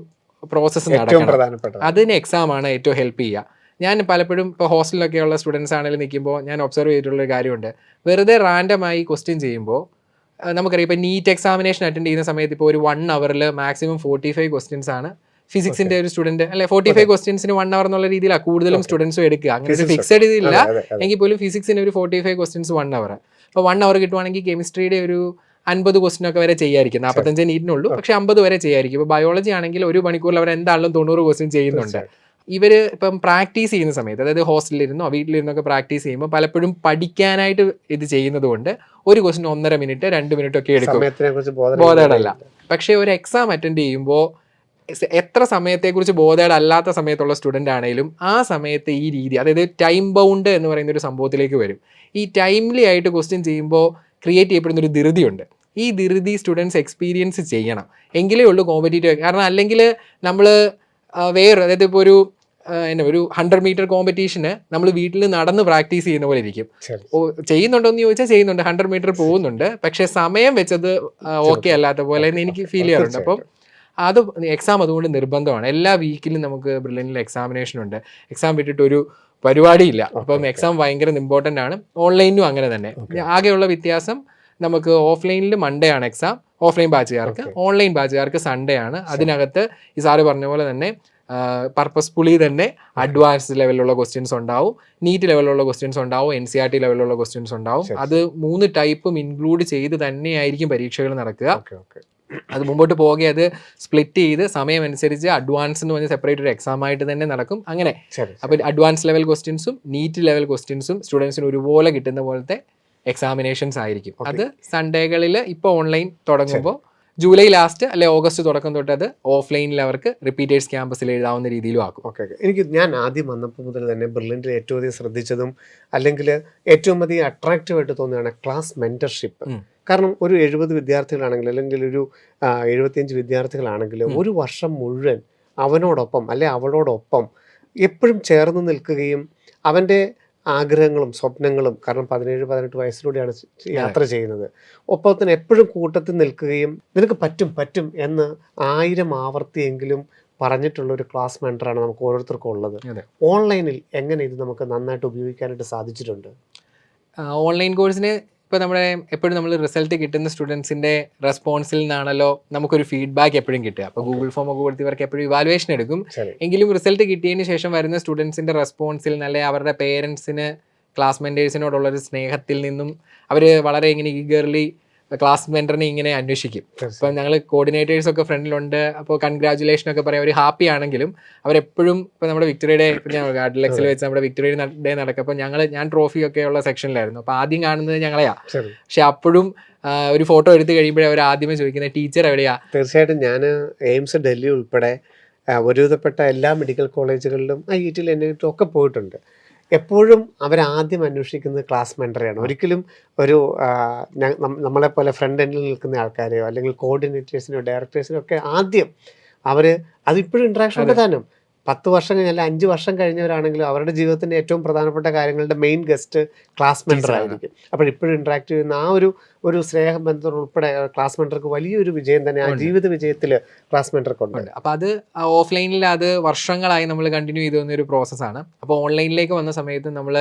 പ്രോസസ്സ് നടക്കണം. അതിന് എക്സാമാണ് ഏറ്റവും ഹെൽപ്പ് ചെയ്യുക. ഞാൻ പലപ്പോഴും ഇപ്പോൾ ഹോസ്റ്റലിലൊക്കെയുള്ള സ്റ്റുഡൻസ് ആണെങ്കിലും നിൽക്കുമ്പോൾ ഞാൻ ഒബ്സർവ് ചെയ്തിട്ടുള്ളൊരു കാര്യമുണ്ട്, വെറുതെ റാൻഡമായി ക്വസ്റ്റ്യൻ ചെയ്യുമ്പോൾ നമുക്കറിയാം, ഇപ്പോൾ നീറ്റ് എക്സാമിനേഷൻ അറ്റൻഡ് ചെയ്യുന്ന സമയത്ത് ഇപ്പോൾ ഒരു 1 hour മാക്സിമം 45 ക്വസ്റ്റ്യൻസ് ആണ് ഫിസിക്സിൻ്റെ ഒരു സ്റ്റുഡൻറ്റ്, അല്ലെ 45 ക്വസ്റ്റ്യൻസിന് 1 hour എന്നുള്ള രീതിയിലാണ് കൂടുതലും സ്റ്റുഡൻസും എടുക്കുക. അങ്ങനെ ഫിക്സഡ് ഇതില്ല എങ്കിൽ പോലും ഫിസിക്സിന് ഒരു 45 ക്വസ്റ്റ്യൻസ് 1 hour. അപ്പോൾ 1 hour കിട്ടുവാണെങ്കിൽ കെമിസ്ട്രിയുടെ ഒരു 50 ക്വസ്റ്റ്യൻ ഒക്കെ വരെ ചെയ്യായിരിക്കും. 45 നീറ്റിനുള്ളൂ, പക്ഷേ 50 വരെ ചെയ്യായിരിക്കും. ഇപ്പോൾ ബയോളജി ആണെങ്കിൽ ഒരു മണിക്കൂറിൽ അവർ എന്താണെങ്കിലും 90 ക്വസ്റ്റ്യൻ ചെയ്യുന്നുണ്ട്. ഇവർ ഇപ്പം പ്രാക്ടീസ് ചെയ്യുന്ന സമയത്ത്, അതായത് ഹോസ്റ്റലിലിരുന്നോ വീട്ടിലിരുന്നൊക്കെ പ്രാക്ടീസ് ചെയ്യുമ്പോൾ പലപ്പോഴും പഠിക്കാനായിട്ട് ഇത് ചെയ്യുന്നത് കൊണ്ട് ഒരു ക്വസ്റ്റ്യൻ 1.5 മിനിറ്റ് 2 മിനിറ്റ് ഒക്കെ എടുക്കും, ബോധേഡല്ല. പക്ഷേ ഒരു എക്സാം അറ്റൻഡ് ചെയ്യുമ്പോൾ എത്ര സമയത്തെക്കുറിച്ച് ബോധേഡ് അല്ലാത്ത സമയത്തുള്ള സ്റ്റുഡൻ്റ് ആണെങ്കിലും ആ സമയത്ത് ഈ രീതി, അതായത് ടൈം ബൗണ്ട് എന്ന് പറയുന്ന ഒരു സംഭവത്തിലേക്ക് വരും. ഈ ടൈംലി ആയിട്ട് ക്വസ്റ്റ്യൻ ചെയ്യുമ്പോൾ ക്രിയേറ്റ് ചെയ്യപ്പെടുന്ന ഒരു ധൃതിയുണ്ട്. ഈ ധൃതി സ്റ്റുഡൻസ് എക്സ്പീരിയൻസ് ചെയ്യണം, എങ്കിലേ ഉള്ളൂ കോമ്പറ്റേറ്റീവ്. കാരണം അല്ലെങ്കിൽ നമ്മൾ അതായത് ഇപ്പോൾ ഒരു 100 മീറ്റർ കോമ്പറ്റീഷന് നമ്മൾ വീട്ടിൽ നടന്ന് പ്രാക്ടീസ് ചെയ്യുന്ന പോലെ ഇരിക്കും. ചെയ്യുന്നുണ്ടോ എന്ന് ചോദിച്ചാൽ ചെയ്യുന്നുണ്ട്, 100 മീറ്റർ പോകുന്നുണ്ട്, പക്ഷേ സമയം വെച്ചത് ഓക്കെ അല്ലാത്ത പോലെ എന്ന് എനിക്ക് ഫീൽ ചെയ്യാറുണ്ട്. അപ്പം അത് എക്സാം അതുകൊണ്ട് നിർബന്ധമാണ്. എല്ലാ വീക്കിലും നമുക്ക് ബ്രില്യൻറ്റിൽ എക്സാമിനേഷൻ ഉണ്ട്. എക്സാം വിട്ടിട്ടൊരു പരിപാടിയില്ല. അപ്പം എക്സാം ഭയങ്കര ഇമ്പോർട്ടൻ്റ് ആണ്. ഓൺലൈനിലും അങ്ങനെ തന്നെ. ആകെയുള്ള വ്യത്യാസം, നമുക്ക് ഓഫ്ലൈനിൽ മൺഡേ ആണ് എക്സാം ഓഫ്ലൈൻ ബാച്ചുകാർക്ക്, ഓൺലൈൻ ബാച്ചുകാർക്ക് സൺഡേ ആണ്. അതിനകത്ത് ഈ സാറ് പറഞ്ഞ പോലെ തന്നെ പർപ്പസ്ഫുള്ളി തന്നെ അഡ്വാൻസ്ഡ് ലെവലിലുള്ള ക്വസ്റ്റ്യൻസ് ഉണ്ടാവും, നീറ്റ് ലെവലിലുള്ള ക്വസ്റ്റ്യൻസ് ഉണ്ടാവും, NCERT ലെവലിലുള്ള ക്വസ്റ്റ്യൻസ് ഉണ്ടാവും. അത് 3 ടൈപ്പും ഇൻക്ലൂഡ് ചെയ്ത് തന്നെയായിരിക്കും പരീക്ഷകൾ നടക്കുക. അത് മുമ്പോട്ട് പോകെ അത് സ്പ്ലിറ്റ് ചെയ്ത് സമയം അനുസരിച്ച് അഡ്വാൻസ് എന്ന് പറഞ്ഞ സെപ്പറേറ്റ് ഒരു എക്സാം ആയിട്ട് തന്നെ നടക്കും. അങ്ങനെ അപ്പോൾ അഡ്വാൻസ് ലെവൽ ക്വസ്റ്റ്യൻസും നീറ്റ് ലെവൽ ക്വസ്റ്റ്യൻസും സ്റ്റുഡൻസിന് ഒരുപോലെ കിട്ടുന്ന പോലത്തെ എക്സാമിനേഷൻസ് ആയിരിക്കും. അത് സൺഡേകളിൽ ഇപ്പോൾ ഓൺലൈൻ തുടങ്ങുമ്പോൾ ജൂലൈ ലാസ്റ്റ് അല്ലെ ഓഗസ്റ്റ് തുടക്കം തൊട്ട് അത് ഓഫ്ലൈനിൽ അവർക്ക് റിപ്പീറ്റേഴ്സ് ക്യാമ്പസിൽ എഴുതാവുന്ന രീതിയിലും ആക്കും. ഞാൻ ആദ്യം വന്നപ്പോൾ മുതൽ തന്നെ ബ്രില്യൻറ്റിൽ ഏറ്റവും അധികം ശ്രദ്ധിച്ചതും അല്ലെങ്കിൽ ഏറ്റവും അധികം അട്രാക്റ്റീവ് ആയിട്ട് തോന്നുകയാണ് ക്ലാസ് മെന്റർഷിപ്പ്. കാരണം ഒരു 70 വിദ്യാർത്ഥികളാണെങ്കിൽ അല്ലെങ്കിൽ ഒരു 75 വിദ്യാർത്ഥികളാണെങ്കിൽ ഒരു വർഷം മുഴുവൻ അവനോടൊപ്പം അല്ലെ അവളോടൊപ്പം എപ്പോഴും ചേർന്ന് നിൽക്കുകയും അവൻ്റെ ആഗ്രഹങ്ങളും സ്വപ്നങ്ങളും, കാരണം 17-18 വയസ്സിലൂടെയാണ് യാത്ര ചെയ്യുന്നത്, ഒപ്പം തന്നെ എപ്പോഴും കൂട്ടത്തിൽ നിൽക്കുകയും നിനക്ക് പറ്റും എന്ന് 1000 ആവർത്തിയെങ്കിലും പറഞ്ഞിട്ടുള്ള ഒരു ക്ലാസ് മെന്ററാണ് നമുക്ക് ഓരോരുത്തർക്കും ഉള്ളത്. ഓൺലൈനിൽ എങ്ങനെ ഇത് നമുക്ക് നന്നായിട്ട് ഉപയോഗിക്കാനായിട്ട് സാധിച്ചിട്ടുണ്ട്? ഓൺലൈൻ കോഴ്സിന് ഇപ്പോൾ നമ്മുടെ എപ്പോഴും നമ്മൾ റിസൾട്ട് കിട്ടുന്ന സ്റ്റുഡൻസിൻ്റെ റെസ്പോൺസിൽ നിന്നാണല്ലോ നമുക്കൊരു ഫീഡ്ബാക്ക് എപ്പോഴും കിട്ടുക. അപ്പോൾ ഗൂഗിൾ ഫോം ഒക്കെ കൊടുത്ത് ഇവർക്ക് എപ്പോഴും ഇവാലുവേഷൻ എടുക്കും. എങ്കിലും റിസൾട്ട് കിട്ടിയതിന് ശേഷം വരുന്ന സ്റ്റുഡൻസിൻ്റെ റെസ്പോൺസിൽ നല്ല അവരുടെ പേരൻസിന് ക്ലാസ് മെൻറ്റേഴ്സിനോടുള്ളൊരു സ്നേഹത്തിൽ നിന്നും അവർ വളരെ ഇങ്ങനെ ഈഗർലി ക്ലാസ് മെൻറ്ററിനെ ഇങ്ങനെ അന്വേഷിക്കും. അപ്പം ഞങ്ങൾ കോർഡിനേറ്റേഴ്സൊക്കെ ഫ്രണ്ടിലുണ്ട്, അപ്പോൾ കൺഗ്രാജുലേഷൻ ഒക്കെ പറയാം. അവർ ഹാപ്പി ആണെങ്കിലും അവരെപ്പോഴും ഇപ്പോൾ നമ്മുടെ വിക്ടറി ഡേ അഡ്ലക്സിൽ വെച്ച് നമ്മുടെ വിക്ടറി ഡേ നടക്കും. അപ്പോൾ ഞാൻ ട്രോഫി ഒക്കെ ഉള്ള സെക്ഷനിലായിരുന്നു. അപ്പോൾ ആദ്യം കാണുന്നത് ഞങ്ങളെയാ. പക്ഷെ അപ്പോഴും ഒരു ഫോട്ടോ എടുത്ത് കഴിയുമ്പോഴേ അവർ ആദ്യമേ ചോദിക്കുന്നത് ടീച്ചർ എവിടെയാ. തീർച്ചയായിട്ടും ഞാൻ എയിംസ് ഡൽഹി ഉൾപ്പെടെ ഒരുവിധപ്പെട്ട എല്ലാ മെഡിക്കൽ കോളേജുകളിലും IIT NIT ഒക്കെ പോയിട്ടുണ്ട്. എപ്പോഴും അവരാദ്യം അന്വേഷിക്കുന്നത് ക്ലാസ് മെൻറ്ററെയാണ്. ഒരിക്കലും ഒരു നമ്മളെപ്പോലെ ഫ്രണ്ട് എൻഡിൽ നിൽക്കുന്ന ആൾക്കാരെയോ അല്ലെങ്കിൽ കോർഡിനേറ്റേഴ്സിനോ ഡയറക്ടേഴ്സിനോ ഒക്കെ ആദ്യം അതിപ്പോഴും ഇൻട്രാക്ഷൻ പ്രധാനം. 10 വർഷം കഴിഞ്ഞ 5 വർഷം കഴിഞ്ഞവരാണെങ്കിലും അവരുടെ ജീവിതത്തിൻ്റെ ഏറ്റവും പ്രധാനപ്പെട്ട കാര്യങ്ങളുടെ മെയിൻ ഗസ്റ്റ് ക്ലാസ് മെൻറ്റർ ആയിരിക്കും. അപ്പോൾ ഇപ്പോഴും ഇൻട്രാക്ട് ചെയ്യുന്ന ആ ഒരു സ്നേഹബന്ധം ഉൾപ്പെടെ ക്ലാസ് മെൻറ്റർക്ക് വലിയൊരു വിജയം തന്നെ ആ ജീവിത വിജയത്തിൽ ക്ലാസ് മെൻറ്റർക്കുണ്ട്. അപ്പോൾ അത് ഓഫ്ലൈനിൽ അത് വർഷങ്ങളായി നമ്മൾ കണ്ടിന്യൂ ചെയ്തു വന്നൊരു പ്രോസസ്സാണ്. അപ്പോൾ ഓൺലൈനിലേക്ക് വന്ന സമയത്ത് നമ്മൾ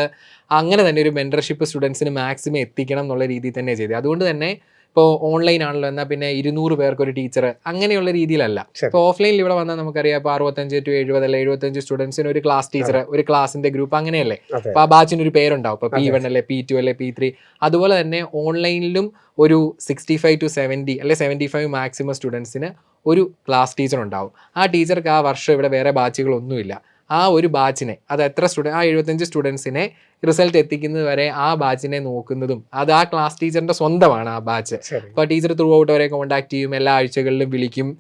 അങ്ങനെ തന്നെ ഒരു മെൻറ്റർഷിപ്പ് സ്റ്റുഡൻസിന് മാക്സിമം എത്തിക്കണം എന്നുള്ള രീതിയിൽ തന്നെ ചെയ്തത്. അതുകൊണ്ട് തന്നെ ഇപ്പോൾ ഓൺലൈൻ ആണല്ലോ, എന്നാൽ പിന്നെ 200 പേർക്ക് ഒരു ടീച്ചർ അങ്ങനെയുള്ള രീതിയിലല്ല. ഇപ്പോൾ ഓഫ്ലൈനിൽ ഇവിടെ വന്നാൽ നമുക്കറിയാം ഇപ്പോൾ 65 to 70 അല്ലെ 75 സ്റ്റുഡൻസിന് ഒരു ക്ലാസ് ടീച്ചർ, ഒരു ക്ലാസിന്റെ ഗ്രൂപ്പ് അങ്ങനെയല്ലേ. അപ്പോൾ ആ ബാച്ചിന് ഒരു പേരുണ്ടാവും. ഇപ്പോൾ P1 അല്ലെ P2 അല്ലെ P3. അതുപോലെ തന്നെ ഓൺലൈനിലും ഒരു 65 to 70 അല്ലെ 75 മാക്സിമം സ്റ്റുഡൻസിന് ഒരു ക്ലാസ് ടീച്ചർ ഉണ്ടാവും. ആ ടീച്ചർക്ക് ആ വർഷം ഇവിടെ വേറെ ബാച്ചുകളൊന്നുമില്ല. ആ ഒരു ബാച്ചിനെ അത് എത്ര ആ 75 സ്റ്റുഡൻസിനെ റിസൾട്ട് എത്തിക്കുന്നത് വരെ ആ ബാച്ചിനെ നോക്കുന്നതും അത് ആ ക്ലാസ് ടീച്ചറിന്റെ സ്വന്തമാണ് ആ ബാച്ച്. അപ്പോൾ ടീച്ചർ ത്രൂ ഔട്ട് അവരെ കോൺടാക്ട് ചെയ്യും, എല്ലാ ആഴ്ചകളിലും വിളിക്കും.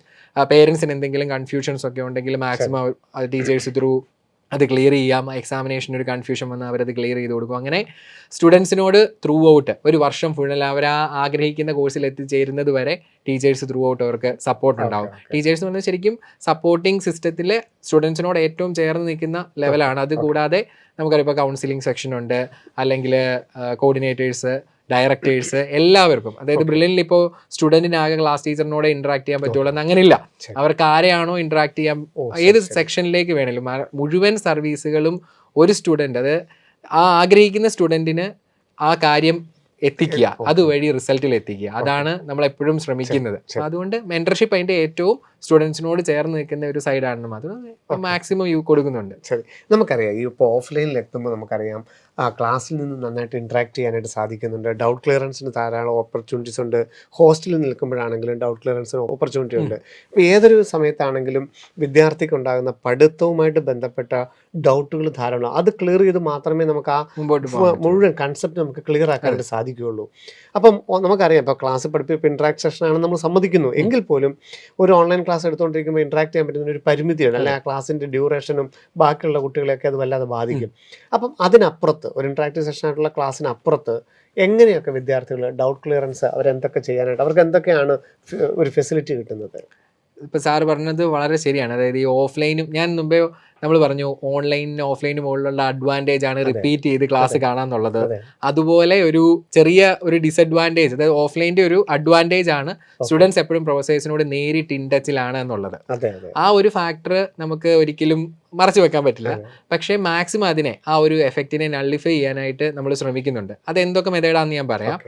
പേരൻസിന് എന്തെങ്കിലും കൺഫ്യൂഷൻസ് ഒക്കെ ഉണ്ടെങ്കിൽ മാക്സിമം ടീച്ചേഴ്സ് ത്രൂ അത് ക്ലിയർ ചെയ്യാം. എക്സാമിനേഷൻ ഒരു കൺഫ്യൂഷൻ വന്നാൽ അവരത് ക്ലിയർ ചെയ്ത് കൊടുക്കും. അങ്ങനെ സ്റ്റുഡൻസിനോട് ത്രൂ ഔട്ട് ഒരു വർഷം ഫുൾ അവർ ആ ആഗ്രഹിക്കുന്ന കോഴ്സിൽ എത്തിച്ചേരുന്നത് വരെ ടീച്ചേഴ്സ് ത്രൂ ഔട്ട് അവർക്ക് സപ്പോർട്ട് ഉണ്ടാവും. ടീച്ചേഴ്സ് എന്ന് പറഞ്ഞാൽ ശരിക്കും സപ്പോർട്ടിങ് സിസ്റ്റത്തിൽ സ്റ്റുഡൻസിനോട് ഏറ്റവും ചേർന്ന് നിൽക്കുന്ന ലെവലാണ്. അത് കൂടാതെ നമുക്കറിയാം ഇപ്പോൾ കൗൺസിലിംഗ് സെക്ഷൻ ഉണ്ട്, അല്ലെങ്കിൽ കോർഡിനേറ്റേഴ്സ്, ഡയറക്ടേഴ്സ്, എല്ലാവർക്കും. അതായത് ബ്രില്യനിൽ ഇപ്പോൾ സ്റ്റുഡൻറ്റിനാകെ ക്ലാസ് ടീച്ചറിനോട് ഇന്ററാക്ട് ചെയ്യാൻ പറ്റുള്ളൂ എന്ന് അങ്ങനെയില്ല. അവർക്ക് ആരെയാണോ ഇന്ററാക്ട് ചെയ്യാൻ ഏത് സെക്ഷനിലേക്ക് വേണേലും മുഴുവൻ സർവീസുകളും ഒരു സ്റ്റുഡൻറ്റ് അത് ആ ആഗ്രഹിക്കുന്ന സ്റ്റുഡൻറ്റിന് ആ കാര്യം എത്തിക്കുക, അതുവഴി റിസൾട്ടിൽ എത്തിക്കുക. അതാണ് നമ്മൾ എപ്പോഴും ശ്രമിക്കുന്നത്. അതുകൊണ്ട് മെന്റർഷിപ്പ് അതിൻ്റെ ഏറ്റവും സ്റ്റുഡൻസിനോട് ചേർന്ന് നിൽക്കുന്ന ഒരു സൈഡാണെന്നും അത് മാക്സിമം കൊടുക്കുന്നുണ്ട്. ശരി, നമുക്കറിയാം ഈ ഇപ്പോൾ ഓഫ്ലൈനിൽ എത്തുമ്പോൾ നമുക്കറിയാം ക്ലാസ്സിൽ നിന്ന് നന്നായിട്ട് ഇൻട്രാക്ട് ചെയ്യാനായിട്ട് സാധിക്കുന്നുണ്ട്. ഡൗട്ട് ക്ലിയറൻസിന് ധാരാളം ഓപ്പർച്യൂണിറ്റീസ് ഉണ്ട്. ഹോസ്റ്റലിൽ നിൽക്കുമ്പോഴാണെങ്കിലും ഡൗട്ട് ക്ലിയറൻസിന് ഓപ്പർച്യൂണിറ്റി ഉണ്ട്. ഇപ്പോൾ ഏതൊരു സമയത്താണെങ്കിലും വിദ്യാർത്ഥിക്ക് ഉണ്ടാകുന്ന പഠിത്തവുമായിട്ട് ബന്ധപ്പെട്ട ഡൗട്ടുകൾ ധാരാളം. അത് ക്ലിയർ ചെയ്ത് മാത്രമേ നമുക്ക് ആ മുഴുവൻ കൺസെപ്റ്റ് നമുക്ക് ക്ലിയർ ആക്കാനായിട്ട് സാധിക്കുകയുള്ളൂ. അപ്പം നമുക്കറിയാം ഇപ്പോൾ ക്ലാസ് പഠിപ്പിപ്പോൾ ഇൻട്രാക്ട് സെഷനാണെന്ന് നമ്മൾ സമ്മതിക്കുന്നു. എങ്കിൽ പോലും ഒരു ഓൺലൈൻ ക്ലാസ് എടുത്തുകൊണ്ടിരിക്കുമ്പോൾ ഇൻട്രാക്ട് ചെയ്യാൻ പറ്റുന്ന ഒരു പരിമിതിയാണ്. അല്ലെങ്കിൽ ആ ക്ലാസ്സിൻ്റെ ഡ്യൂറേഷനും ബാക്കിയുള്ള കുട്ടികളെയൊക്കെ അത് വല്ലാതെ ബാധിക്കും. അപ്പം അതിനപ്പുറത്ത് ഒരു ഇൻട്രാക്റ്റീവ് സെഷനായിട്ടുള്ള ക്ലാസ്സിനപ്പുറത്ത് എങ്ങനെയൊക്കെ വിദ്യാർത്ഥികൾ ഡൗട്ട് ക്ലിയറൻസ് അവരെന്തൊക്കെ ചെയ്യാനായിട്ട് അവർക്ക് എന്തൊക്കെയാണ് ഒരു ഫെസിലിറ്റി കിട്ടുന്നത്? ഇപ്പോൾ സാറ് പറഞ്ഞത് വളരെ ശരിയാണ്. അതായത് ഈ ഓഫ്ലൈനും ഞാൻ മുമ്പേ നമ്മൾ പറഞ്ഞു ഓൺലൈനും ഓഫ്ലൈനും മുകളിലുള്ള അഡ്വാൻറ്റേജ് ആണ് റിപ്പീറ്റ് ചെയ്ത് ക്ലാസ് കാണാന്നുള്ളത്. അതുപോലെ ഒരു ചെറിയ ഒരു ഡിസഡ്വാൻറ്റേജ്, അതായത് ഓഫ്ലൈൻ്റെ ഒരു അഡ്വാൻറ്റേജ് ആണ് സ്റ്റുഡൻസ് എപ്പോഴും പ്രൊഫസേഴ്സിനോട് നേരിട്ട് ഇൻ ടച്ചിലാണ് എന്നുള്ളത്. ആ ഒരു ഫാക്ടർ നമുക്ക് ഒരിക്കലും മറച്ചു വെക്കാൻ പറ്റില്ല. പക്ഷേ മാക്സിമം അതിനെ ആ ഒരു എഫക്റ്റിനെ നള്ളിഫൈ ചെയ്യാനായിട്ട് നമ്മൾ ശ്രമിക്കുന്നുണ്ട്. അത് എന്തൊക്കെ മെത്തേഡാണെന്ന് ഞാൻ പറയാം.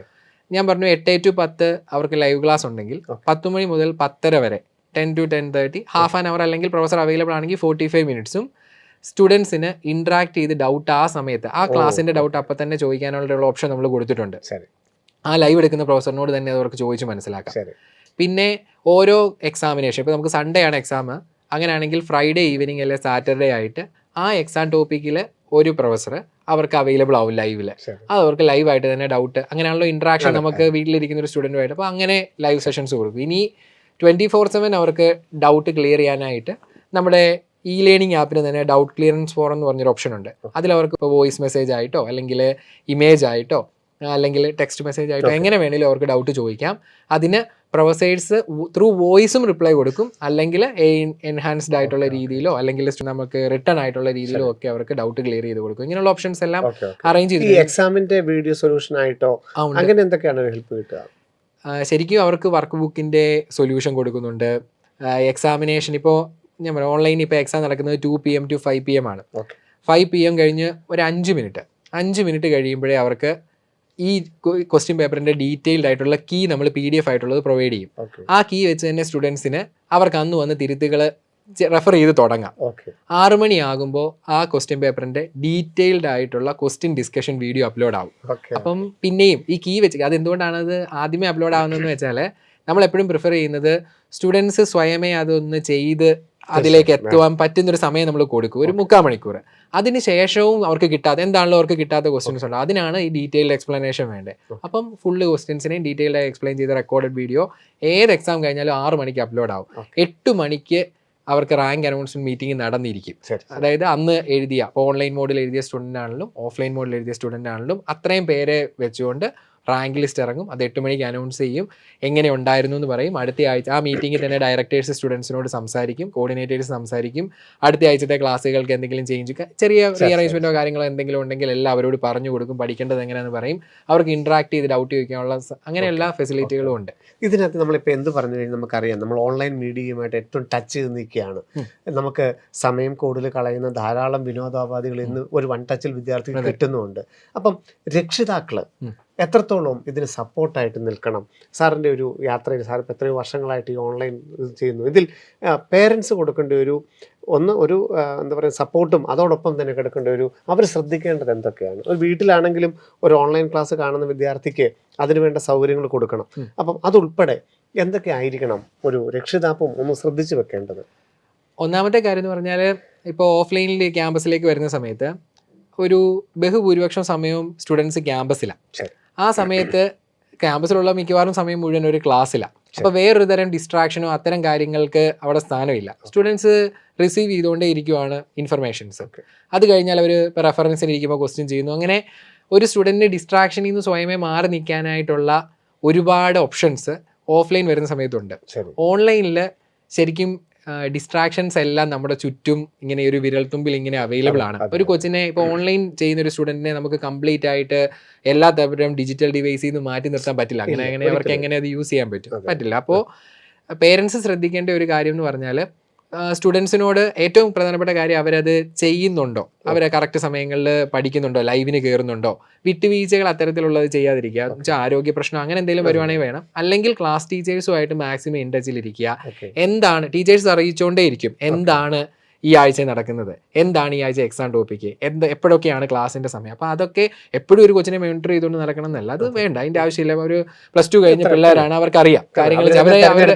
ഞാൻ പറഞ്ഞു 8 to 10 അവർക്ക് ലൈവ് ക്ലാസ് ഉണ്ടെങ്കിൽ 10 മണി മുതൽ 10:30 വരെ 10 to 10:30 ഹാഫ് ആൻ അവർ അല്ലെങ്കിൽ പ്രൊഫസർ അവൈലബിൾ ആണെങ്കിൽ 45 മിനിറ്റ്സും സ്റ്റുഡൻസിന് ഇൻട്രാക്ട് ചെയ്ത് ഡൗട്ട് ആ സമയത്ത് ആ ക്ലാസ്സിൻ്റെ ഡൗട്ട് അപ്പം തന്നെ ചോദിക്കാനുള്ള ഓപ്ഷൻ നമ്മൾ കൊടുത്തിട്ടുണ്ട്. ആ ലൈവ് എടുക്കുന്ന പ്രൊഫസറിനോട് തന്നെ അവർക്ക് ചോദിച്ച് മനസ്സിലാക്കാം. പിന്നെ ഓരോ എക്സാമിനേഷൻ ഇപ്പോൾ നമുക്ക് സൺഡേ ആണ് എക്സാം, അങ്ങനെയാണെങ്കിൽ ഫ്രൈഡേ ഈവനിങ് അല്ലെങ്കിൽ സാറ്റർഡേ ആയിട്ട് ആ എക്സാം ടോപ്പിക്കിൽ ഒരു പ്രൊഫസർ അവർക്ക് അവൈലബിൾ ആവും ലൈവിൽ. അത് അവർക്ക് ലൈവായിട്ട് തന്നെ ഡൗട്ട് അങ്ങനെയാണല്ലോ ഇൻട്രാക്ഷൻ നമുക്ക് വീട്ടിലിരിക്കുന്ന ഒരു സ്റ്റുഡൻറ്റുമായിട്ട്. അപ്പോൾ അങ്ങനെ ലൈവ് സെഷൻസ് കൊടുക്കും. ഇനി 24/7 അവർക്ക് ഡൗട്ട് ക്ലിയർ ചെയ്യാനായിട്ട് നമ്മുടെ ഇ ലേണിംഗ് ആപ്പിന് തന്നെ ഡൗട്ട് ക്ലിയറൻസ് ഫോറം എന്ന് പറഞ്ഞൊരു ഓപ്ഷൻ ഉണ്ട്. അതിലവർക്ക് ഇപ്പോൾ വോയിസ് മെസ്സേജ് ആയിട്ടോ അല്ലെങ്കിൽ ഇമേജ് ആയിട്ടോ അല്ലെങ്കിൽ ടെക്സ്റ്റ് മെസ്സേജ് ആയിട്ടോ എങ്ങനെ വേണമെങ്കിലും അവർക്ക് ഡൗട്ട് ചോദിക്കാം. അതിന് പ്രൊഫസേഴ്സ് ത്രൂ വോയിസും റിപ്ലൈ കൊടുക്കും, അല്ലെങ്കിൽ എൻഹാൻസ്ഡ് ആയിട്ടുള്ള രീതിയിലോ അല്ലെങ്കിൽ നമുക്ക് റിട്ടേൺ ആയിട്ടുള്ള രീതിയിലോ ഒക്കെ അവർക്ക് ഡൗട്ട് ക്ലിയർ ചെയ്ത് കൊടുക്കും. ഇങ്ങനെയുള്ള ഓപ്ഷൻസ് എല്ലാം അറേഞ്ച് ചെയ്ത് എക്സാമിന്റെ വീഡിയോ സൊല്യൂഷൻ ആയിട്ടോ അങ്ങനെ എന്തൊക്കെയാണ് ഹെൽപ്പ് കിട്ടുക? ശരിക്കും അവർക്ക് വർക്ക് ബുക്കിൻ്റെ സൊല്യൂഷൻ കൊടുക്കുന്നുണ്ട്. എക്സാമിനേഷൻ ഇപ്പോൾ ഞാൻ പറയാം ഓൺലൈൻ ഇപ്പോൾ എക്സാം നടക്കുന്നത് 2 PM to 5 PM ആണ്. 5 PM കഴിഞ്ഞ് ഒരു 5 മിനിറ്റ് കഴിയുമ്പോഴേ അവർക്ക് ഈ ക്വസ്റ്റ്യൻ പേപ്പറിൻ്റെ ഡീറ്റെയിൽഡ് ആയിട്ടുള്ള കീ നമ്മൾ PDF ആയിട്ടുള്ളത് പ്രൊവൈഡ് ചെയ്യും. ഓക്കെ ആ കീ വെച്ച് തന്നെ സ്റ്റുഡൻസിന് അവർക്ക് അന്ന് വന്ന് തിരുത്തുകൾ റെഫർ ചെയ്ത് തുടങ്ങാം. ഓക്കെ 6 മണിയാകുമ്പോൾ ആ ക്വസ്റ്റ്യൻ പേപ്പറിൻ്റെ ഡീറ്റെയിൽഡ് ആയിട്ടുള്ള ക്വസ്റ്റ്യൻ ഡിസ്കഷൻ വീഡിയോ അപ്ലോഡ് ആവും. ഓക്കെ അപ്പം പിന്നെയും ഈ കീ വെച്ച് അതെന്തുകൊണ്ടാണ് അത് ആദ്യമേ അപ്ലോഡ് ആവുന്നതെന്ന് വെച്ചാൽ നമ്മളെപ്പോഴും പ്രിഫർ ചെയ്യുന്നത് സ്റ്റുഡൻസ് സ്വയമേ അതൊന്ന് ചെയ്ത് അതിലേക്ക് എത്തുവാൻ പറ്റുന്നൊരു സമയം നമ്മൾ കൊടുക്കും, ഒരു 3/4 മണിക്കൂർ. അതിന് ശേഷവും അവർക്ക് കിട്ടാതെ എന്താണല്ലോ അവർക്ക് കിട്ടാത്ത ക്വസ്റ്റ്യൻസ് ഉണ്ട്, അതിനാണ് ഈ ഡീറ്റെയിൽഡ് എക്സ്പ്ലനേഷൻ വേണ്ടത്. അപ്പം ഫുള്ള് ക്വസ്റ്റ്യൻസിനെയും ഡീറ്റെയിൽഡ് ആയി എക്സ്പ്ലെയിൻ ചെയ്ത റെക്കോർഡഡ് വീഡിയോ ഏത് എക്സാം കഴിഞ്ഞാലും 6 മണിക്ക് അപ്ലോഡ് ആവും. 8 മണിക്ക് അവർക്ക് റാങ്ക് അനൗൺസ്മെന്റ് മീറ്റിംഗ് നടന്നിരിക്കും. അതായത് അന്ന് എഴുതിയ, ഇപ്പോൾ ഓൺലൈൻ മോഡിൽ എഴുതിയ സ്റ്റുഡൻ്റ് ആണെങ്കിലും ഓഫ്ലൈൻ മോഡിൽ എഴുതിയ സ്റ്റുഡൻ്റ് ആണെങ്കിലും അത്രയും പേരെ വെച്ചുകൊണ്ട് റാങ്ക് ലിസ്റ്റ് ഇറങ്ങും. അത് 8 മണിക്ക് അനൗൺസ് ചെയ്യും, എങ്ങനെ ഉണ്ടായിരുന്നു എന്ന് പറയും. അടുത്ത ആഴ്ച ആ മീറ്റിംഗിൽ തന്നെ ഡയറക്ടേഴ്സ് സ്റ്റുഡൻസിനോട് സംസാരിക്കും, കോർഡിനേറ്റേഴ്സ് സംസാരിക്കും. അടുത്ത ആഴ്ചത്തെ ക്ലാസ്സുകൾക്ക് എന്തെങ്കിലും ചേഞ്ച്, ചെറിയ റീഅറേഞ്ച്മെൻറ്റോ കാര്യങ്ങളോ എന്തെങ്കിലും ഉണ്ടെങ്കിൽ എല്ലാം അവരോട് പറഞ്ഞു കൊടുക്കും, പഠിക്കേണ്ടത് എങ്ങനെയാണെന്ന് പറയും. അവർക്ക് ഇൻട്രാക്ട് ചെയ്ത് ഡൗട്ട് ചോദിക്കാനുള്ള അങ്ങനെ എല്ലാ ഫെസിലിറ്റികളും ഉണ്ട്. ഇതിനകത്ത് നമ്മളിപ്പോൾ എന്ത് പറഞ്ഞു കഴിഞ്ഞാൽ നമുക്കറിയാം, നമ്മൾ ഓൺലൈൻ മീഡിയയുമായിട്ട് ഏറ്റവും ടച്ച് ചെയ്ത് നിൽക്കുകയാണ്. നമുക്ക് സമയം കൂടുതൽ കളയുന്ന ധാരാളം വിനോദോപാധികൾ ഇന്ന് ഒരു വൺ ടച്ചിൽ വിദ്യാർത്ഥികൾ കിട്ടുന്നുമുണ്ട്. അപ്പം രക്ഷിതാക്കൾ എത്രത്തോളം ഇതിന് സപ്പോർട്ടായിട്ട് നിൽക്കണം? സാറിൻ്റെ ഒരു യാത്രയിൽ സാർ ഇപ്പോൾ എത്രയോ വർഷങ്ങളായിട്ട് ഈ ഓൺലൈൻ ചെയ്യുന്നു, ഇതിൽ പേരൻസ് കൊടുക്കേണ്ട ഒരു എന്താ പറയുക സപ്പോർട്ടും അതോടൊപ്പം തന്നെ കിടക്കേണ്ട അവർ ശ്രദ്ധിക്കേണ്ടത് എന്തൊക്കെയാണ്? ഒരു വീട്ടിലാണെങ്കിലും ഒരു ഓൺലൈൻ ക്ലാസ് കാണുന്ന വിദ്യാർത്ഥിക്ക് അതിനുവേണ്ട സൗകര്യങ്ങൾ കൊടുക്കണം. അപ്പം അതുൾപ്പെടെ എന്തൊക്കെ ആയിരിക്കണം ഒരു രക്ഷിതാപ്പും ഒന്ന് ശ്രദ്ധിച്ചു വെക്കേണ്ടത്? ഒന്നാമത്തെ കാര്യം എന്ന് പറഞ്ഞാൽ, ഇപ്പോൾ ഓഫ്ലൈനിൽ ക്യാമ്പസിലേക്ക് വരുന്ന സമയത്ത് ഒരു ബഹുഭൂരിപക്ഷം സമയവും സ്റ്റുഡൻസ് ക്യാമ്പസിലാണ്. ആ സമയത്ത് ക്യാമ്പസിലുള്ള മിക്കവാറും സമയം മുഴുവൻ ഒരു ക്ലാസ്സിലാണ്. അപ്പോൾ വേറൊരു തരം ഡിസ്ട്രാക്ഷനോ അത്തരം കാര്യങ്ങൾക്ക് അവിടെ സ്ഥാനമില്ല. സ്റ്റുഡൻസ് റിസീവ് ചെയ്തുകൊണ്ടേ ഇരിക്കുവാണ് ഇൻഫർമേഷൻസ്. അത് കഴിഞ്ഞാൽ അവർ ഇപ്പോൾ റെഫറൻസിന് ഇരിക്കുമ്പോൾ ക്വസ്റ്റ്യൻ ചെയ്യുന്നു. അങ്ങനെ ഒരു സ്റ്റുഡൻറ്റിന് ഡിസ്ട്രാക്ഷനിൽ നിന്ന് സ്വയമേ മാറി നിൽക്കാനായിട്ടുള്ള ഒരുപാട് ഓപ്ഷൻസ് ഓഫ്ലൈൻ വരുന്ന സമയത്തുണ്ട്. ഓൺലൈനിൽ ശരിക്കും ഡിസ്ട്രാക്ഷൻസ് എല്ലാം നമ്മുടെ ചുറ്റും ഇങ്ങനെ ഒരു വിരൽത്തുമ്പിൽ ഇങ്ങനെ അവൈലബിൾ ആണ്. ഒരു കൊച്ചിനെ ഇപ്പോൾ ഓൺലൈൻ ചെയ്യുന്ന ഒരു സ്റ്റുഡൻറ്റിനെ നമുക്ക് കംപ്ലീറ്റ് ആയിട്ട് എല്ലാ തരം ഡിജിറ്റൽ ഡിവൈസിൽ നിന്ന് മാറ്റി നിർത്താൻ പറ്റില്ല. അങ്ങനെ അവർക്ക് എങ്ങനെ അത് യൂസ് ചെയ്യാൻ പറ്റില്ല. അപ്പോൾ പേരൻസ് ശ്രദ്ധിക്കേണ്ട ഒരു കാര്യം എന്ന് പറഞ്ഞാൽ, സ്റ്റുഡൻസിനോട് ഏറ്റവും പ്രധാനപ്പെട്ട കാര്യം അവരത് ചെയ്യുന്നുണ്ടോ, അവരെ കറക്റ്റ് സമയങ്ങളിൽ പഠിക്കുന്നുണ്ടോ, ലൈവിന് കയറുന്നുണ്ടോ, വിട്ടുവീഴ്ചകൾ അത്തരത്തിലുള്ളത് ചെയ്യാതിരിക്കുക. വെച്ചാൽ ആരോഗ്യ പ്രശ്നം അങ്ങനെ എന്തെങ്കിലും വരുവാണെങ്കിൽ വേണം. അല്ലെങ്കിൽ ക്ലാസ് ടീച്ചേഴ്സുമായിട്ട് മാക്സിമം ഇൻ ടച്ചിലിരിക്കുക. എന്താണ് ടീച്ചേഴ്സ് അറിയിച്ചുകൊണ്ടേ ഇരിക്കും, എന്താണ് ഈ ആഴ്ച നടക്കുന്നത്, എന്താണ് ഈ ആഴ്ച എക്സാം ടോപ്പിക്ക്, എപ്പോഴൊക്കെയാണ് ക്ലാസ്സിൻ്റെ സമയം. അപ്പോൾ അതൊക്കെ എപ്പോഴും ഒരു കൊച്ചിനെ മെൻറ്റർ ചെയ്തുകൊണ്ട് നടക്കണം എന്നല്ല, അത് വേണ്ട, അതിൻ്റെ ആവശ്യമില്ല. ഒരു +2 കഴിഞ്ഞ പിള്ളേരാണ്, അവർക്കറിയാം കാര്യങ്ങൾ,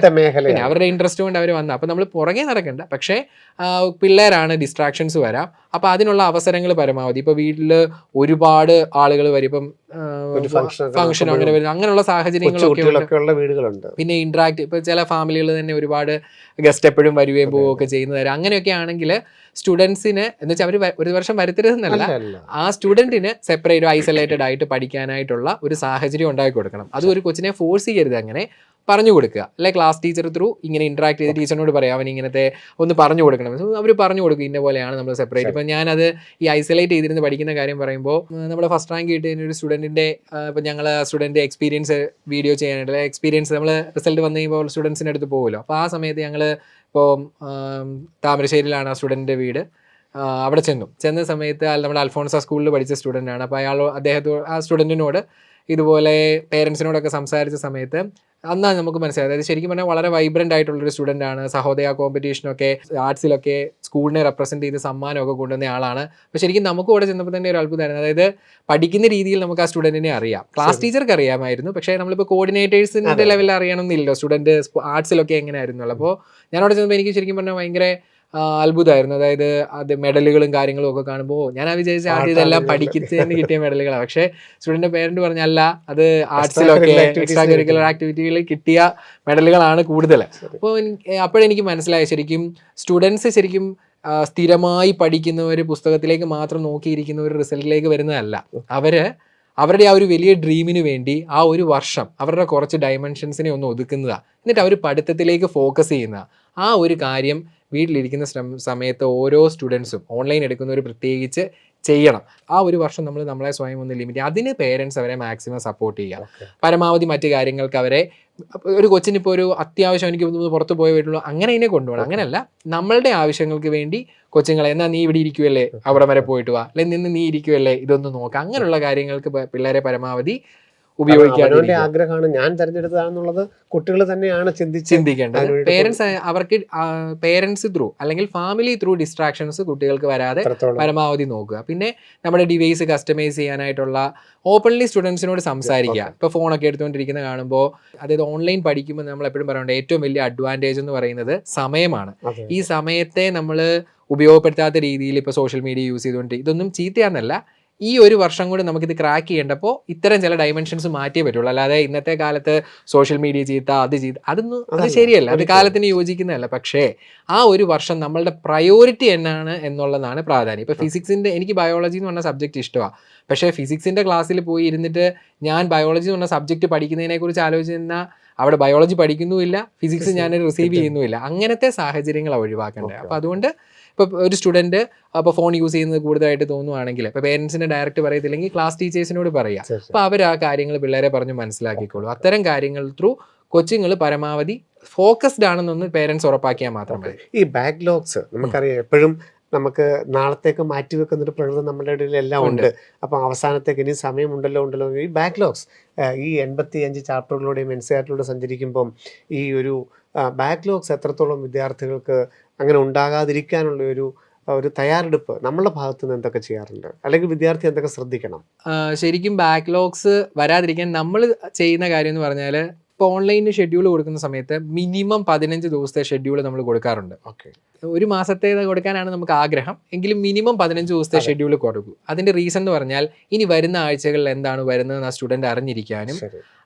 അവരുടെ ഇൻട്രസ്റ്റ് കൊണ്ട് അവർ വന്ന. അപ്പോൾ നമ്മൾ പുറകെ നടക്കണ്ട, പക്ഷേ പിള്ളേരാണ്, ഡിസ്ട്രാക്ഷൻസ് വരാം. അപ്പോൾ അതിനുള്ള അവസരങ്ങൾ പരമാവധി, ഇപ്പോൾ വീട്ടിൽ ഒരുപാട് ആളുകൾ വരും, ഇപ്പം ഫംഗ്ഷൻ അങ്ങനെ വരുന്ന അങ്ങനെയുള്ള സാഹചര്യങ്ങളൊക്കെ വീടുകളുണ്ട്. പിന്നെ ഇൻട്രാക്ട്, ഇപ്പോൾ ചില ഫാമിലികൾ തന്നെ ഒരുപാട് ഗസ്റ്റ് എപ്പോഴും വരികയും പോവുകയൊക്കെ ചെയ്യുന്നവർ. അങ്ങനെയൊക്കെ ആണെങ്കിൽ സ്റ്റുഡൻസിന് എന്ന് വെച്ചാൽ അവർ ഒരു വർഷം വരുത്തരുതെന്നല്ല, ആ സ്റ്റുഡൻറ്റിന് സെപ്പറേറ്റ് ഐസൊലേറ്റഡ് ആയിട്ട് പഠിക്കാനായിട്ടുള്ള ഒരു സാഹചര്യം ഉണ്ടാക്കി കൊടുക്കണം. അത് ഒരു കൊച്ചിനെ ഫോഴ്സ് ചെയ്യരുത്, അങ്ങനെ പറഞ്ഞു കൊടുക്കുക. അല്ലെ ക്ലാസ് ടീച്ചർ ത്രൂ ഇങ്ങനെ ഇൻട്രാക്ട് ചെയ്ത് ടീച്ചറിനോട് പറയാം, അവൻ ഇങ്ങനത്തെ ഒന്ന് പറഞ്ഞു കൊടുക്കണം. അവർ പറഞ്ഞു കൊടുക്കും, ഇന്ന പോലെയാണ് നമ്മൾ സെപ്പറേറ്റ്. ഇപ്പം ഞാനത് ഈ ഐസൊലേറ്റ് ചെയ്തിരുന്ന് പഠിക്കുന്ന കാര്യം പറയുമ്പോൾ, നമ്മുടെ ഫസ്റ്റ് റാങ്ക് കിട്ടിയ ഒരു സ്റ്റുഡൻറ്റിൻ്റെ ഇപ്പം ഞങ്ങൾ സ്റ്റുഡൻറ്റ് എക്സ്പീരിയൻസ് വീഡിയോ ചെയ്യാനായിട്ടുള്ള എക്സ്പീരിയൻസ് നമ്മൾ റിസൾട്ട് വന്നു കഴിയുമ്പോൾ സ്റ്റുഡൻസിൻ്റെ അടുത്ത് പോകുമല്ലോ. അപ്പോൾ ആ സമയത്ത് ഞങ്ങൾ ഇപ്പോൾ താമരശ്ശേരിയിലാണ് ആ സ്റ്റുഡൻറ്റിൻ്റെ വീട്. അവിടെ ചെന്ന സമയത്ത് നമ്മുടെ അൽഫോൺസ സ്കൂളിൽ പഠിച്ച സ്റ്റുഡൻ്റാണ്. അപ്പോൾ ആ സ്റ്റുഡൻറ്റിനോട് ഇതുപോലെ പേരൻസിനോടൊക്കെ സംസാരിച്ച സമയത്ത് അന്നാണ് നമുക്ക് മനസ്സിലായത്, അതായത് ശരിക്കും പറഞ്ഞാൽ വളരെ വൈബ്രൻ്റ് ആയിട്ടുള്ളൊരു സ്റ്റുഡൻ്റ് ആണ്. സഹോദയ കോമ്പറ്റീഷനൊക്കെ ആർട്സിലൊക്കെ സ്കൂളിനെ റെപ്രസെൻറ്റ് ചെയ്ത് സമ്മാനമൊക്കെ കൊണ്ടുവന്ന ആളാണ്. അപ്പോൾ ശരിക്കും നമുക്ക് ഇവിടെ ചെന്നപ്പോൾ തന്നെ ഒരു അത്ഭുതമായിരുന്നു. അതായത് പഠിക്കുന്ന രീതിയിൽ നമുക്ക് ആ സ്റ്റുഡൻറ്റിനെ അറിയാം, ക്ലാസ് ടീച്ചർക്ക് അറിയാമായിരുന്നു, പക്ഷേ നമ്മളിപ്പോൾ കോർഡിനേറ്റേഴ്സിൻ്റെ ലെവലിൽ അറിയണമെന്നില്ലല്ലോ സ്റ്റുഡൻറ്റ് ആർട്സിലൊക്കെ എങ്ങനെയായിരുന്നു. അപ്പോൾ ഞാനവിടെ ചെന്നപ്പോൾ എനിക്ക് ശരിക്കും പറഞ്ഞാൽ ഭയങ്കര അത്ഭുതമായിരുന്നു. അതായത് അത് മെഡലുകളും കാര്യങ്ങളും ഒക്കെ കാണുമ്പോൾ ഞാൻ വിചാരിച്ച ആദ്യം ഇതെല്ലാം പഠിക്കുന്നതിന് കിട്ടിയ മെഡലുകളാണ്. പക്ഷേ സ്റ്റുഡൻറ്റിൻ്റെ പേരൻറ്റ് പറഞ്ഞല്ല, അത് ആർട്സിലൊക്കെ എക്സ്ട്രാ കരിക്കുലർ ആക്ടിവിറ്റികളിൽ കിട്ടിയ മെഡലുകളാണ് കൂടുതൽ. അപ്പോൾ അപ്പോഴെനിക്ക് മനസ്സിലായി, ശരിക്കും സ്റ്റുഡൻസ് ശരിക്കും സ്ഥിരമായി പഠിക്കുന്നവർ, പുസ്തകത്തിലേക്ക് മാത്രം നോക്കിയിരിക്കുന്നവർ റിസൾട്ടിലേക്ക് വരുന്നതല്ല. അവരുടെ ആ ഒരു വലിയ ഡ്രീമിന് വേണ്ടി ആ ഒരു വർഷം അവരുടെ കുറച്ച് ഡയമെൻഷൻസിനെ ഒന്ന് ഒതുക്കുന്നതാണ്. എന്നിട്ട് അവർ പഠിത്തത്തിലേക്ക് ഫോക്കസ് ചെയ്യുന്ന ആ ഒരു കാര്യം വീട്ടിലിരിക്കുന്ന സമയത്ത് ഓരോ സ്റ്റുഡൻസും, ഓൺലൈൻ എടുക്കുന്നവർ പ്രത്യേകിച്ച്, ചെയ്യണം. ആ ഒരു വർഷം നമ്മൾ നമ്മളെ സ്വയം ഒന്ന് ലിമിറ്റ് ചെയ്യുക. അതിന് പേരൻസ് അവരെ മാക്സിമം സപ്പോർട്ട് ചെയ്യുക. പരമാവധി മറ്റു കാര്യങ്ങൾക്ക് അവരെ, ഒരു കൊച്ചിനിപ്പോൾ ഒരു അത്യാവശ്യം എനിക്ക് പുറത്ത് പോയി വരുള്ളൂ അങ്ങനെ അതിനെ കൊണ്ടുപോകണം. അങ്ങനെയല്ല, നമ്മളുടെ ആവശ്യങ്ങൾക്ക് വേണ്ടി കൊച്ചുങ്ങളെ, എന്നാൽ നീ ഇവിടെ ഇരിക്കുമല്ലേ അവിടെ വരെ പോയിട്ട് വാ, അല്ലെങ്കിൽ നിന്ന് നീ ഇരിക്കുമല്ലേ ഇതൊന്ന് നോക്കാം, അങ്ങനെയുള്ള കാര്യങ്ങൾക്ക് പിള്ളേരെ പരമാവധി അവനവന്റെ ആഗ്രഹമാണ് ഞാൻ തെരഞ്ഞെടുത്തതാണെന്നുള്ളത് കുട്ടികൾ തന്നെയാണ് ചിന്തിക്കേണ്ടത്. പേരൻസ് അവർക്ക് പേരൻസ് ത്രൂ അല്ലെങ്കിൽ ഫാമിലി ത്രൂ ഡിസ്ട്രാക്ഷൻസ് കുട്ടികൾക്ക് വരാതെ പരമാവധി നോക്കുക. പിന്നെ നമ്മുടെ ഡിവൈസ് കസ്റ്റമൈസ് ചെയ്യാനായിട്ടുള്ള ഓപ്പൺലി സ്റ്റുഡൻസിനോട് സംസാരിക്കുക. ഇപ്പോൾ ഫോണൊക്കെ എടുത്തുകൊണ്ടിരിക്കുന്ന കാണുമ്പോൾ, അതായത് ഓൺലൈൻ പഠിക്കുമ്പോൾ നമ്മൾ എപ്പോഴും പറയുന്നത് ഏറ്റവും വലിയ അഡ്വാൻറ്റേജ് എന്ന് പറയുന്നത് സമയമാണ്. ഈ സമയത്തെ നമ്മൾ ഉപയോഗപ്പെടുത്താത്ത രീതിയിൽ ഇപ്പോൾ സോഷ്യൽ മീഡിയ യൂസ് ചെയ്തുകൊണ്ട്, ഇതൊന്നും ചീത്തയാണെന്നല്ല, ഈ ഒരു വർഷം കൂടി നമുക്കിത് ക്രാക്ക് ചെയ്യേണ്ടപ്പോൾ ഇത്തരം ചില ഡയമെൻഷൻസ് മാറ്റിയേ പറ്റുള്ളൂ. അല്ലാതെ ഇന്നത്തെ കാലത്ത് സോഷ്യൽ മീഡിയ ചീത്ത, അത് ശരിയല്ല, അത് കാലത്തിന് യോജിക്കുന്നതല്ല. പക്ഷേ ആ ഒരു വർഷം നമ്മളുടെ പ്രയോറിറ്റി എന്നാണ് എന്നുള്ളതാണ് പ്രാധാന്യം. ഇപ്പോൾ ഫിസിക്സിൻ്റെ, എനിക്ക് ബയോളജി എന്ന് പറഞ്ഞ സബ്ജക്റ്റ് ഇഷ്ടമാണ്, പക്ഷേ ഫിസിക്സിൻ്റെ ക്ലാസ്സിൽ പോയി ഇരുന്നിട്ട് ഞാൻ ബയോളജി എന്ന് പറഞ്ഞ സബ്ജക്റ്റ് പഠിക്കുന്നതിനെക്കുറിച്ച് ആലോചിച്ചാൽ അവിടെ ബയോളജി പഠിക്കുന്നുമില്ല, ഫിസിക്സ് ഞാൻ റിസീവ് ചെയ്യുന്നുമില്ല. അങ്ങനത്തെ സാഹചര്യങ്ങൾ ഒഴിവാക്കേണ്ടത്. അപ്പോൾ അതുകൊണ്ട് ഇപ്പോൾ ഒരു സ്റ്റുഡൻറ്റ് അപ്പോൾ ഫോൺ യൂസ് ചെയ്യുന്നത് കൂടുതലായിട്ട് തോന്നുവാണെങ്കിൽ, ഇപ്പോൾ പേരൻസിനെ ഡയറക്റ്റ് പറയത്തില്ലെങ്കിൽ ക്ലാസ് ടീച്ചേഴ്സിനോട് പറയുക. അപ്പോൾ അവർ ആ കാര്യങ്ങൾ പിള്ളേരെ പറഞ്ഞ് മനസ്സിലാക്കിക്കോളൂ. അത്തരം കാര്യങ്ങൾ ത്രൂ കൊച്ചുങ്ങൾ പരമാവധി ഫോക്കസ്ഡ് ആണെന്നൊന്ന് പേരൻസ് ഉറപ്പാക്കിയാൽ മാത്രം മതി. ഈ ബാക്ക്ലോഗ്സ് നമുക്കറിയാം, എപ്പോഴും നമുക്ക് നാളത്തേക്ക് മാറ്റി വെക്കുന്നൊരു പ്രകൃതം നമ്മുടെ ഇടയിൽ എല്ലാം ഉണ്ട്. അപ്പം അവസാനത്തേക്ക് ഇനി സമയമുണ്ടല്ലോ ഈ ബാക്ക്ലോഗ്സ്, ഈ 85 ചാപ്റ്ററുകളുടെയും NCERT സഞ്ചരിക്കുമ്പം ഈ ഒരു ബാക്ക്ലോഗ്സ് എത്രത്തോളം വിദ്യാർത്ഥികൾക്ക് അങ്ങനെ ഉണ്ടാകാതിരിക്കാനുള്ള ഒരു തയ്യാറെടുപ്പ് നമ്മളുടെ ഭാഗത്തു നിന്ന് എന്തൊക്കെ ചെയ്യാറുണ്ട്, അല്ലെങ്കിൽ വിദ്യാർത്ഥി എന്തൊക്കെ ശ്രദ്ധിക്കണം? ശരിക്കും ബാക്ക്ലോഗ്സ് വരാതിരിക്കാൻ നമ്മൾ ചെയ്യുന്ന കാര്യം എന്ന് പറഞ്ഞാൽ, ഇപ്പോൾ ഓൺലൈനിൽ ഷെഡ്യൂൾ കൊടുക്കുന്ന സമയത്ത് മിനിമം 15 ദിവസത്തെ ഷെഡ്യൂൾ നമ്മൾ കൊടുക്കാറുണ്ട്. ഒരു മാസത്തെ കൊടുക്കാനാണ് നമുക്ക് ആഗ്രഹം, എങ്കിലും മിനിമം 15 ദിവസത്തെ ഷെഡ്യൂൾ കൊടുക്കും. അതിൻ്റെ റീസൺ എന്ന് പറഞ്ഞാൽ, ഇനി വരുന്ന ആഴ്ചകളിൽ എന്താണ് വരുന്നതെന്ന് ആ സ്റ്റുഡൻറ്റ് അറിഞ്ഞിരിക്കാനും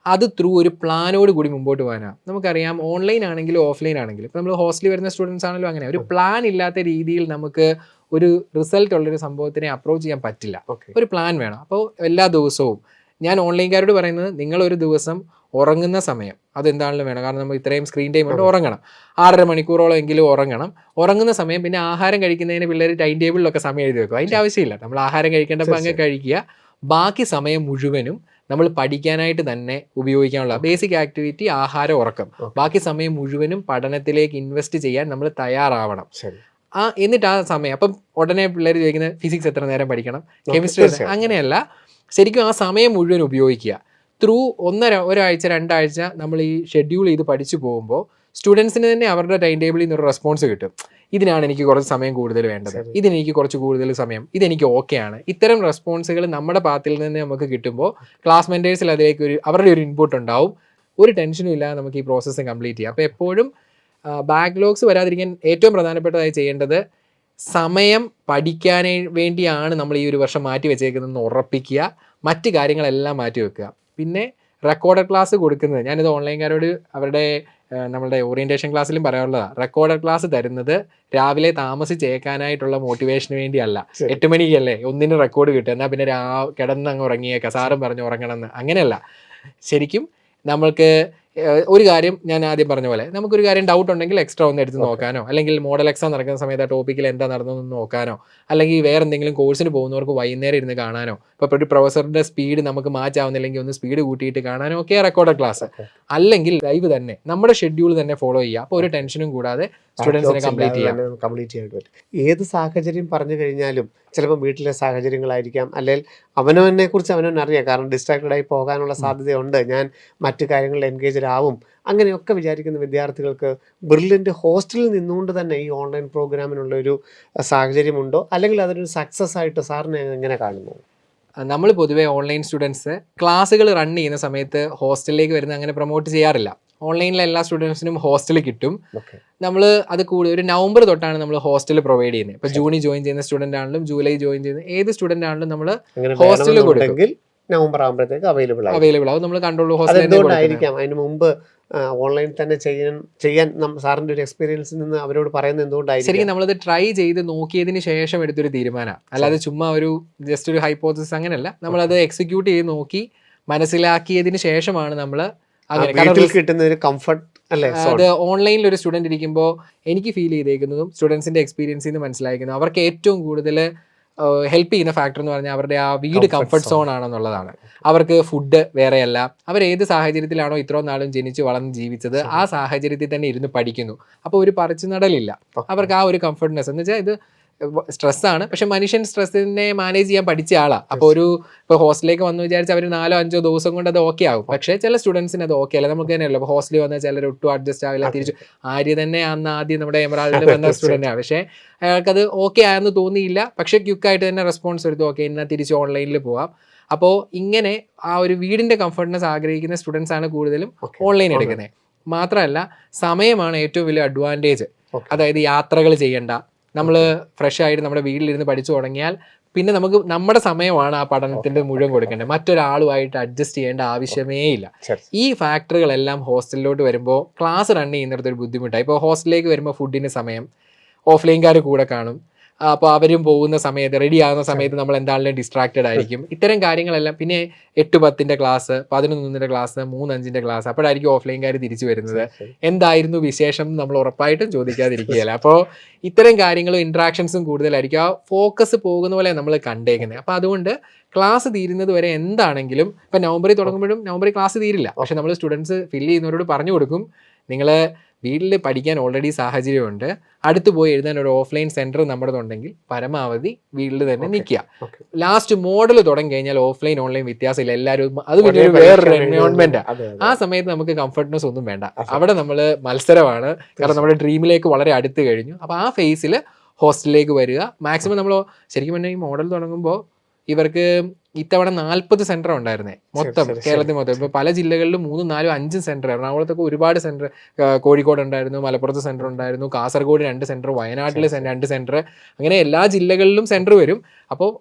അത് ത്രൂ ഒരു പ്ലാനോട് കൂടി മുമ്പോട്ട് പോകാനാണ്. നമുക്കറിയാം, ഓൺലൈൻ ആണെങ്കിലും ഓഫ്ലൈൻ ആണെങ്കിലും, ഇപ്പോൾ നമ്മൾ ഹോസ്റ്റലിൽ വരുന്ന സ്റ്റുഡൻസ് ആണെങ്കിലും അങ്ങനെ ഒരു പ്ലാൻ ഇല്ലാത്ത രീതിയിൽ നമുക്ക് ഒരു റിസൾട്ട് ഉള്ളൊരു സംഭവത്തിനെ അപ്രോച്ച് ചെയ്യാൻ പറ്റില്ല. ഒരു പ്ലാൻ വേണം. അപ്പോൾ എല്ലാ ദിവസവും ഞാൻ ഓൺലൈൻകാരോട് പറയുന്നത്, നിങ്ങളൊരു ദിവസം ഉറങ്ങുന്ന സമയം അതെന്താണെങ്കിലും വേണം. കാരണം നമ്മൾ ഇത്രയും സ്ക്രീൻ ടൈം ഉണ്ട്, ഉറങ്ങണം, 6.5 മണിക്കൂറോളം എങ്കിലും ഉറങ്ങണം. ഉറങ്ങുന്ന സമയം, പിന്നെ ആഹാരം കഴിക്കുന്നതിന് പിള്ളേർ ടൈം ടേബിളിലൊക്കെ സമയം എഴുതി വെക്കും. അതിൻ്റെ ആവശ്യമില്ല, നമ്മൾ ആഹാരം കഴിക്കേണ്ടപ്പോൾ അങ്ങ് കഴിക്കുക. ബാക്കി സമയം മുഴുവനും നമ്മൾ പഠിക്കാനായിട്ട് തന്നെ ഉപയോഗിക്കാനുള്ള ബേസിക് ആക്ടിവിറ്റി ആഹാരം, ഉറക്കം. ബാക്കി സമയം മുഴുവനും പഠനത്തിലേക്ക് ഇൻവെസ്റ്റ് ചെയ്യാൻ നമ്മൾ തയ്യാറാവണം. എന്നിട്ട് ആ സമയം, അപ്പം ഉടനെ പിള്ളേർ ചോദിക്കുന്നത് ഫിസിക്സ് എത്ര നേരം പഠിക്കണം, കെമിസ്ട്രി, അങ്ങനെയല്ല. ശരിക്കും ആ സമയം മുഴുവൻ ഉപയോഗിക്കുക. ത്രൂ ഒരാഴ്ച 2 ആഴ്ച നമ്മൾ ഈ ഷെഡ്യൂൾ ചെയ്ത് പഠിച്ചു പോകുമ്പോൾ സ്റ്റുഡൻസിന് തന്നെ അവരുടെ ടൈം ടേബിളിൽ നിന്നൊരു റെസ്പോൺസ് കിട്ടും. ഇതിനാണ് എനിക്ക് കുറച്ച് സമയം കൂടുതൽ വേണ്ടത്, ഇതിനെനിക്ക് കുറച്ച് കൂടുതൽ സമയം, ഇതെനിക്ക് ഓക്കെയാണ്. ഇത്തരം റെസ്പോൺസുകൾ നമ്മുടെ ഭാഗത്തിൽ നിന്ന് നമുക്ക് കിട്ടുമ്പോൾ ക്ലാസ് മെൻറ്റേഴ്സിൽ അതിലേക്ക് അവരുടെ ഒരു ഇൻപുട്ട് ഉണ്ടാവും. ഒരു ടെൻഷനും ഇല്ലാതെ നമുക്ക് ഈ പ്രോസസ്സ് കംപ്ലീറ്റ് ചെയ്യാം. അപ്പോൾ എപ്പോഴും ബാക്ക്ലോഗ്സ് വരാതിരിക്കാൻ ഏറ്റവും പ്രധാനപ്പെട്ടതായി ചെയ്യേണ്ടത്, സമയം പഠിക്കാൻ വേണ്ടിയാണ് നമ്മൾ ഈ ഒരു വർഷം മാറ്റി വെച്ചേക്കുന്നതെന്ന് ഉറപ്പിക്കുക. മറ്റ് കാര്യങ്ങളെല്ലാം മാറ്റി വെക്കുക. പിന്നെ റെക്കോർഡഡ് ക്ലാസ് കൊടുക്കുന്നത്, ഞാനിത് ഓൺലൈൻകാരോട് അവരുടെ നമ്മളുടെ ഓറിയൻറ്റേഷൻ ക്ലാസ്സിലും പറയാനുള്ളതാണ്. റെക്കോർഡഡ് ക്ലാസ് തരുന്നത് രാവിലെ താമസിച്ചേക്കാനായിട്ടുള്ള മോട്ടിവേഷന് വേണ്ടിയല്ല. 8 മണിക്കല്ലേ ഒന്നിന് റെക്കോർഡ് കിട്ടുക, എന്നാൽ പിന്നെ കിടന്ന് അങ്ങ് ഉറങ്ങിയേക്കാം, സാറും പറഞ്ഞു ഉറങ്ങണമെന്ന്, അങ്ങനെയല്ല. ശരിക്കും നമ്മൾക്ക് ഒരു കാര്യം ഞാൻ ആദ്യം പറഞ്ഞ പോലെ, നമുക്കൊരു കാര്യം ഡൗട്ട് ഉണ്ടെങ്കിൽ എക്സ്ട്രാ ഒന്ന് എടുത്ത് നോക്കാനോ, അല്ലെങ്കിൽ മോഡൽ എക്സാം നടക്കുന്ന സമയത്ത് ആ ടോപ്പിക്കിൽ എന്താ നടന്നതെന്ന് നോക്കാനോ, അല്ലെങ്കിൽ വേറെ എന്തെങ്കിലും കോഴ്സിന് പോകുന്നവർക്ക് വൈകുന്നേരം ഇരുന്ന് കാണാനോ, ഇപ്പോൾ ഒരു പ്രൊഫസറുടെ സ്പീഡ് നമുക്ക് മാച്ച് ആവുന്നില്ലെങ്കിൽ ഒന്ന് സ്പീഡ് കൂട്ടിയിട്ട് കാണാനോ ഒക്കെ റെക്കോർഡഡ് ക്ലാസ്. അല്ലെങ്കിൽ ലൈവ് തന്നെ നമ്മുടെ ഷെഡ്യൂൾ തന്നെ ഫോളോ ചെയ്യുക. അപ്പോൾ ഒരു ടെൻഷനും കൂടാതെ സ്റ്റുഡൻസിനെ കംപ്ലീറ്റ് ചെയ്യാൻ പറ്റും. ഏത് സാഹചര്യം പറഞ്ഞു കഴിഞ്ഞാലും ചിലപ്പോൾ വീട്ടിലെ സാഹചര്യങ്ങളായിരിക്കാം, അല്ലെങ്കിൽ അവനവനെ കുറിച്ച് അവനവൻ അറിയാം, കാരണം ഡിസ്ട്രാക്റ്റഡ് ആയി പോകാനുള്ള സാധ്യതയുണ്ട്, ഞാൻ മറ്റു കാര്യങ്ങളിൽ എൻഗേജ്ഡ് ആവും, അങ്ങനെയൊക്കെ വിചാരിക്കുന്ന വിദ്യാർത്ഥികൾക്ക് ബ്രില്യൻ്റ് ഹോസ്റ്റലിൽ നിന്നുകൊണ്ട് തന്നെ ഈ ഓൺലൈൻ പ്രോഗ്രാമിനുള്ള ഒരു സാഹചര്യമുണ്ടോ, അല്ലെങ്കിൽ അതൊരു സക്സസ് ആയിട്ട് സാറിനെ എങ്ങനെ കാണുന്നു? നമ്മൾ പൊതുവേ ഓൺലൈൻ സ്റ്റുഡൻസ് ക്ലാസ്സുകൾ റൺ ചെയ്യുന്ന സമയത്ത് ഹോസ്റ്റലിലേക്ക് വരുന്ന അങ്ങനെ പ്രൊമോട്ട് ചെയ്യാറില്ല. ഓൺലൈനിലെ എല്ലാ സ്റ്റുഡൻസിനും ഹോസ്റ്റൽ കിട്ടും. നമ്മൾ അത് കൂടുതൽ ഒരു നവംബർ തൊട്ടാണ് നമ്മൾ ഹോസ്റ്റൽ പ്രൊവൈഡ് ചെയ്യുന്നത്. ഇപ്പോൾ ജൂണിൽ ജോയിൻ ചെയ്യുന്ന സ്റ്റുഡൻ്റ് ആണെങ്കിലും ജൂലൈ ജോയിൻ ചെയ്യുന്ന ഏത് സ്റ്റുഡൻ്റ് ആണെങ്കിലും നമ്മൾ ഹോസ്റ്റലിൽ കൊടുക്കും. നവംബർ ആകുമ്പോഴത്തേക്ക് അവൈലബിൾ ആവും. നമ്മൾ കണ്ടുള്ളൂ. എന്തുകൊണ്ടായിരിക്കാം അതിന് മുമ്പ് ഓൺലൈൻ തന്നെ ചെയ്യാൻ സാറിന്റെ ഒരു എക്സ്പീരിയൻസിൽ നിന്ന് അവരോട് പറയുന്നത് എന്തുകൊണ്ടായിരിക്കും? ശരിക്കും നമ്മളത് ട്രൈ ചെയ്ത് നോക്കിയതിന് ശേഷം എടുത്തൊരു തീരുമാനമാണ്, അല്ലാതെ ചുമ്മാ ഒരു ജസ്റ്റ് ഒരു ഹൈപ്പോസിസ് അങ്ങനെയല്ല. നമ്മളത് എക്സിക്യൂട്ട് ചെയ്ത് നോക്കി മനസ്സിലാക്കിയതിന് ശേഷമാണ് നമ്മൾ അങ്ങനെ കിട്ടുന്ന ഒരു കംഫർട്ട് അല്ലേ. അത് ഓൺലൈനിൽ ഒരു സ്റ്റുഡൻറ് ഇരിക്കുമ്പോൾ എനിക്ക് ഫീൽ ചെയ്തേക്കുന്നതും സ്റ്റുഡൻസിന്റെ എക്സ്പീരിയൻസിൽ നിന്ന് മനസ്സിലാക്കുന്നത്, അവർക്ക് ഏറ്റവും കൂടുതൽ ഹെൽപ്പ് ചെയ്യുന്ന ഫാക്ടർ എന്ന് പറഞ്ഞാൽ അവരുടെ ആ വീട് കംഫർട്ട് സോൺ ആണെന്നുള്ളതാണ്. അവർക്ക് ഫുഡ് വേറെയല്ല, അവർ ഏത് സാഹചര്യത്തിലാണോ ഇത്രയും നാളും ജനിച്ച് വളർന്ന് ജീവിച്ചത് ആ സാഹചര്യത്തിൽ തന്നെ ഇരുന്ന് പഠിക്കുന്നു. അപ്പോൾ ഒരു പറിച്ചു നടലില്ല, അവർക്ക് ആ ഒരു കംഫർട്ട്നെസ് എന്ന് വെച്ചാൽ ഇത് സ്ട്രെസ്സാണ്, പക്ഷെ മനുഷ്യൻ സ്ട്രെസ്സിനെ മാനേജ് ചെയ്യാൻ പഠിച്ച ആളാണ്. അപ്പോൾ ഇപ്പോൾ ഹോസ്റ്റലിലേക്ക് വന്നു വിചാരിച്ച് അവർ 4-5 ദിവസം കൊണ്ട് അത് ഓക്കെ ആവും. പക്ഷേ ചില സ്റ്റുഡൻസിന് അത് ഓക്കെ അല്ല. നമുക്ക് തന്നെയല്ലോ ഇപ്പോൾ ഹോസ്റ്റലിൽ വന്നാൽ ചിലർ ഒട്ടും അഡ്ജസ്റ്റ് ആവില്ല. തിരിച്ചു ആര്യ തന്നെ അന്ന് ആദ്യം നമ്മുടെ എമറാൾഡിൽ വന്ന സ്റ്റുഡൻ്റാണ്, പക്ഷേ അയാൾക്കത് ഓക്കെ ആയെന്ന് തോന്നിയില്ല. പക്ഷേ ക്വിക്കായിട്ട് തന്നെ റെസ്പോൺസ് എടുത്തു, ഓക്കെ എന്നാൽ തിരിച്ച് ഓൺലൈനിൽ പോവാം. അപ്പോൾ ഇങ്ങനെ ആ ഒരു വീടിൻ്റെ കംഫർട്ട്നെസ് ആഗ്രഹിക്കുന്ന സ്റ്റുഡൻസ് ആണ് കൂടുതലും ഓൺലൈൻ എടുക്കുന്നത്. മാത്രമല്ല സമയമാണ് ഏറ്റവും വലിയ അഡ്വാൻറ്റേജ്. അതായത് യാത്രകൾ ചെയ്യണ്ട, നമ്മൾ ഫ്രഷ് ആയിട്ട് നമ്മുടെ വീട്ടിലിരുന്ന് പഠിച്ചു തുടങ്ങിയാൽ പിന്നെ നമുക്ക് നമ്മുടെ സമയമാണ് ആ പഠനത്തിൻ്റെ മുഴുവൻ കൊടുക്കേണ്ടത്. മറ്റൊരാളുമായിട്ട് അഡ്ജസ്റ്റ് ചെയ്യേണ്ട ആവശ്യമേ ഇല്ല. ഈ ഫാക്ടറുകളെല്ലാം ഹോസ്റ്റലിലോട്ട് വരുമ്പോൾ ക്ലാസ് റൺ ചെയ്യുന്നിടത്തൊരു ബുദ്ധിമുട്ടാണ്. ഇപ്പോൾ ഹോസ്റ്റലിലേക്ക് വരുമ്പോൾ ഫുഡിന് സമയം ഓഫ്ലൈൻകാർ കൂടെ കാണും. അപ്പോൾ അവരും പോകുന്ന സമയത്ത് റെഡി ആകുന്ന സമയത്ത് നമ്മൾ എന്താണെങ്കിലും ഡിസ്ട്രാക്റ്റഡ് ആയിരിക്കും. ഇത്തരം കാര്യങ്ങളെല്ലാം പിന്നെ 8-10 ക്ലാസ്, 11 ക്ലാസ്, 3-5 ക്ലാസ്, അപ്പോഴായിരിക്കും ഓഫ്ലൈൻകാർ തിരിച്ചു വരുന്നത്. എന്തായിരുന്നു വിശേഷം നമ്മൾ ഉറപ്പായിട്ടും ചോദിക്കാതിരിക്കുകയില്ല. അപ്പോൾ ഇത്തരം കാര്യങ്ങളും ഇൻട്രാക്ഷൻസും കൂടുതലായിരിക്കും. ആ ഫോക്കസ് പോകുന്ന പോലെ നമ്മൾ കണ്ടേക്കുന്നത്. അപ്പോൾ അതുകൊണ്ട് ക്ലാസ് തീരുന്നത് വരെ എന്താണെങ്കിലും, ഇപ്പം നവംബറിൽ തുടങ്ങുമ്പോഴും നവംബറിൽ ക്ലാസ് തീരില്ല, പക്ഷെ നമ്മൾ സ്റ്റുഡൻസ് ഫില്ല് ചെയ്യുന്നവരോട് പറഞ്ഞു കൊടുക്കും, നിങ്ങൾ വീട്ടിൽ പഠിക്കാൻ ഓൾറെഡി സാഹചര്യമുണ്ട്, അടുത്ത് പോയി എഴുതാൻ ഒരു ഓഫ്ലൈൻ സെൻറ്റർ നമ്മുടെതുണ്ടെങ്കിൽ പരമാവധി വീട്ടിൽ തന്നെ നിൽക്കുക. ലാസ്റ്റ് മോഡൽ തുടങ്ങി കഴിഞ്ഞാൽ ഓഫ്ലൈൻ ഓൺലൈൻ വ്യത്യാസമില്ല, എല്ലാവരും അത് പിന്നെ വേറൊരു എൻവയോൺമെൻറ്റാണ്. ആ സമയത്ത് നമുക്ക് കംഫർട്ട്നെസ് ഒന്നും വേണ്ട, അവിടെ നമ്മൾ മത്സരമാണ്. കാരണം നമ്മുടെ ഡ്രീമിലേക്ക് വളരെ അടുത്ത് കഴിഞ്ഞു. അപ്പോൾ ആ ഫേസിൽ ഹോസ്റ്റലിലേക്ക് വരിക. മാക്സിമം നമ്മൾ ശരിക്കും പറഞ്ഞാൽ ഈ മോഡൽ തുടങ്ങുമ്പോൾ ഇവർക്ക് ഇത്തവണ 40 സെൻറ്റർ ഉണ്ടായിരുന്നേ മൊത്തം കേരളത്തിൽ മൊത്തം. ഇപ്പോൾ പല ജില്ലകളിലും 3, 4, 5 സെൻറ്റർ. എറണാകുളത്തൊക്കെ ഒരുപാട് സെൻറ്റർ, കോഴിക്കോട് ഉണ്ടായിരുന്നു, മലപ്പുറത്ത് സെൻറ്റർ ഉണ്ടായിരുന്നു, കാസർഗോഡ് 2 സെൻറ്റർ, വയനാട്ടിൽ 2 സെൻറ്റർ, അങ്ങനെ എല്ലാ ജില്ലകളിലും സെൻറ്റർ വരും. അപ്പോൾ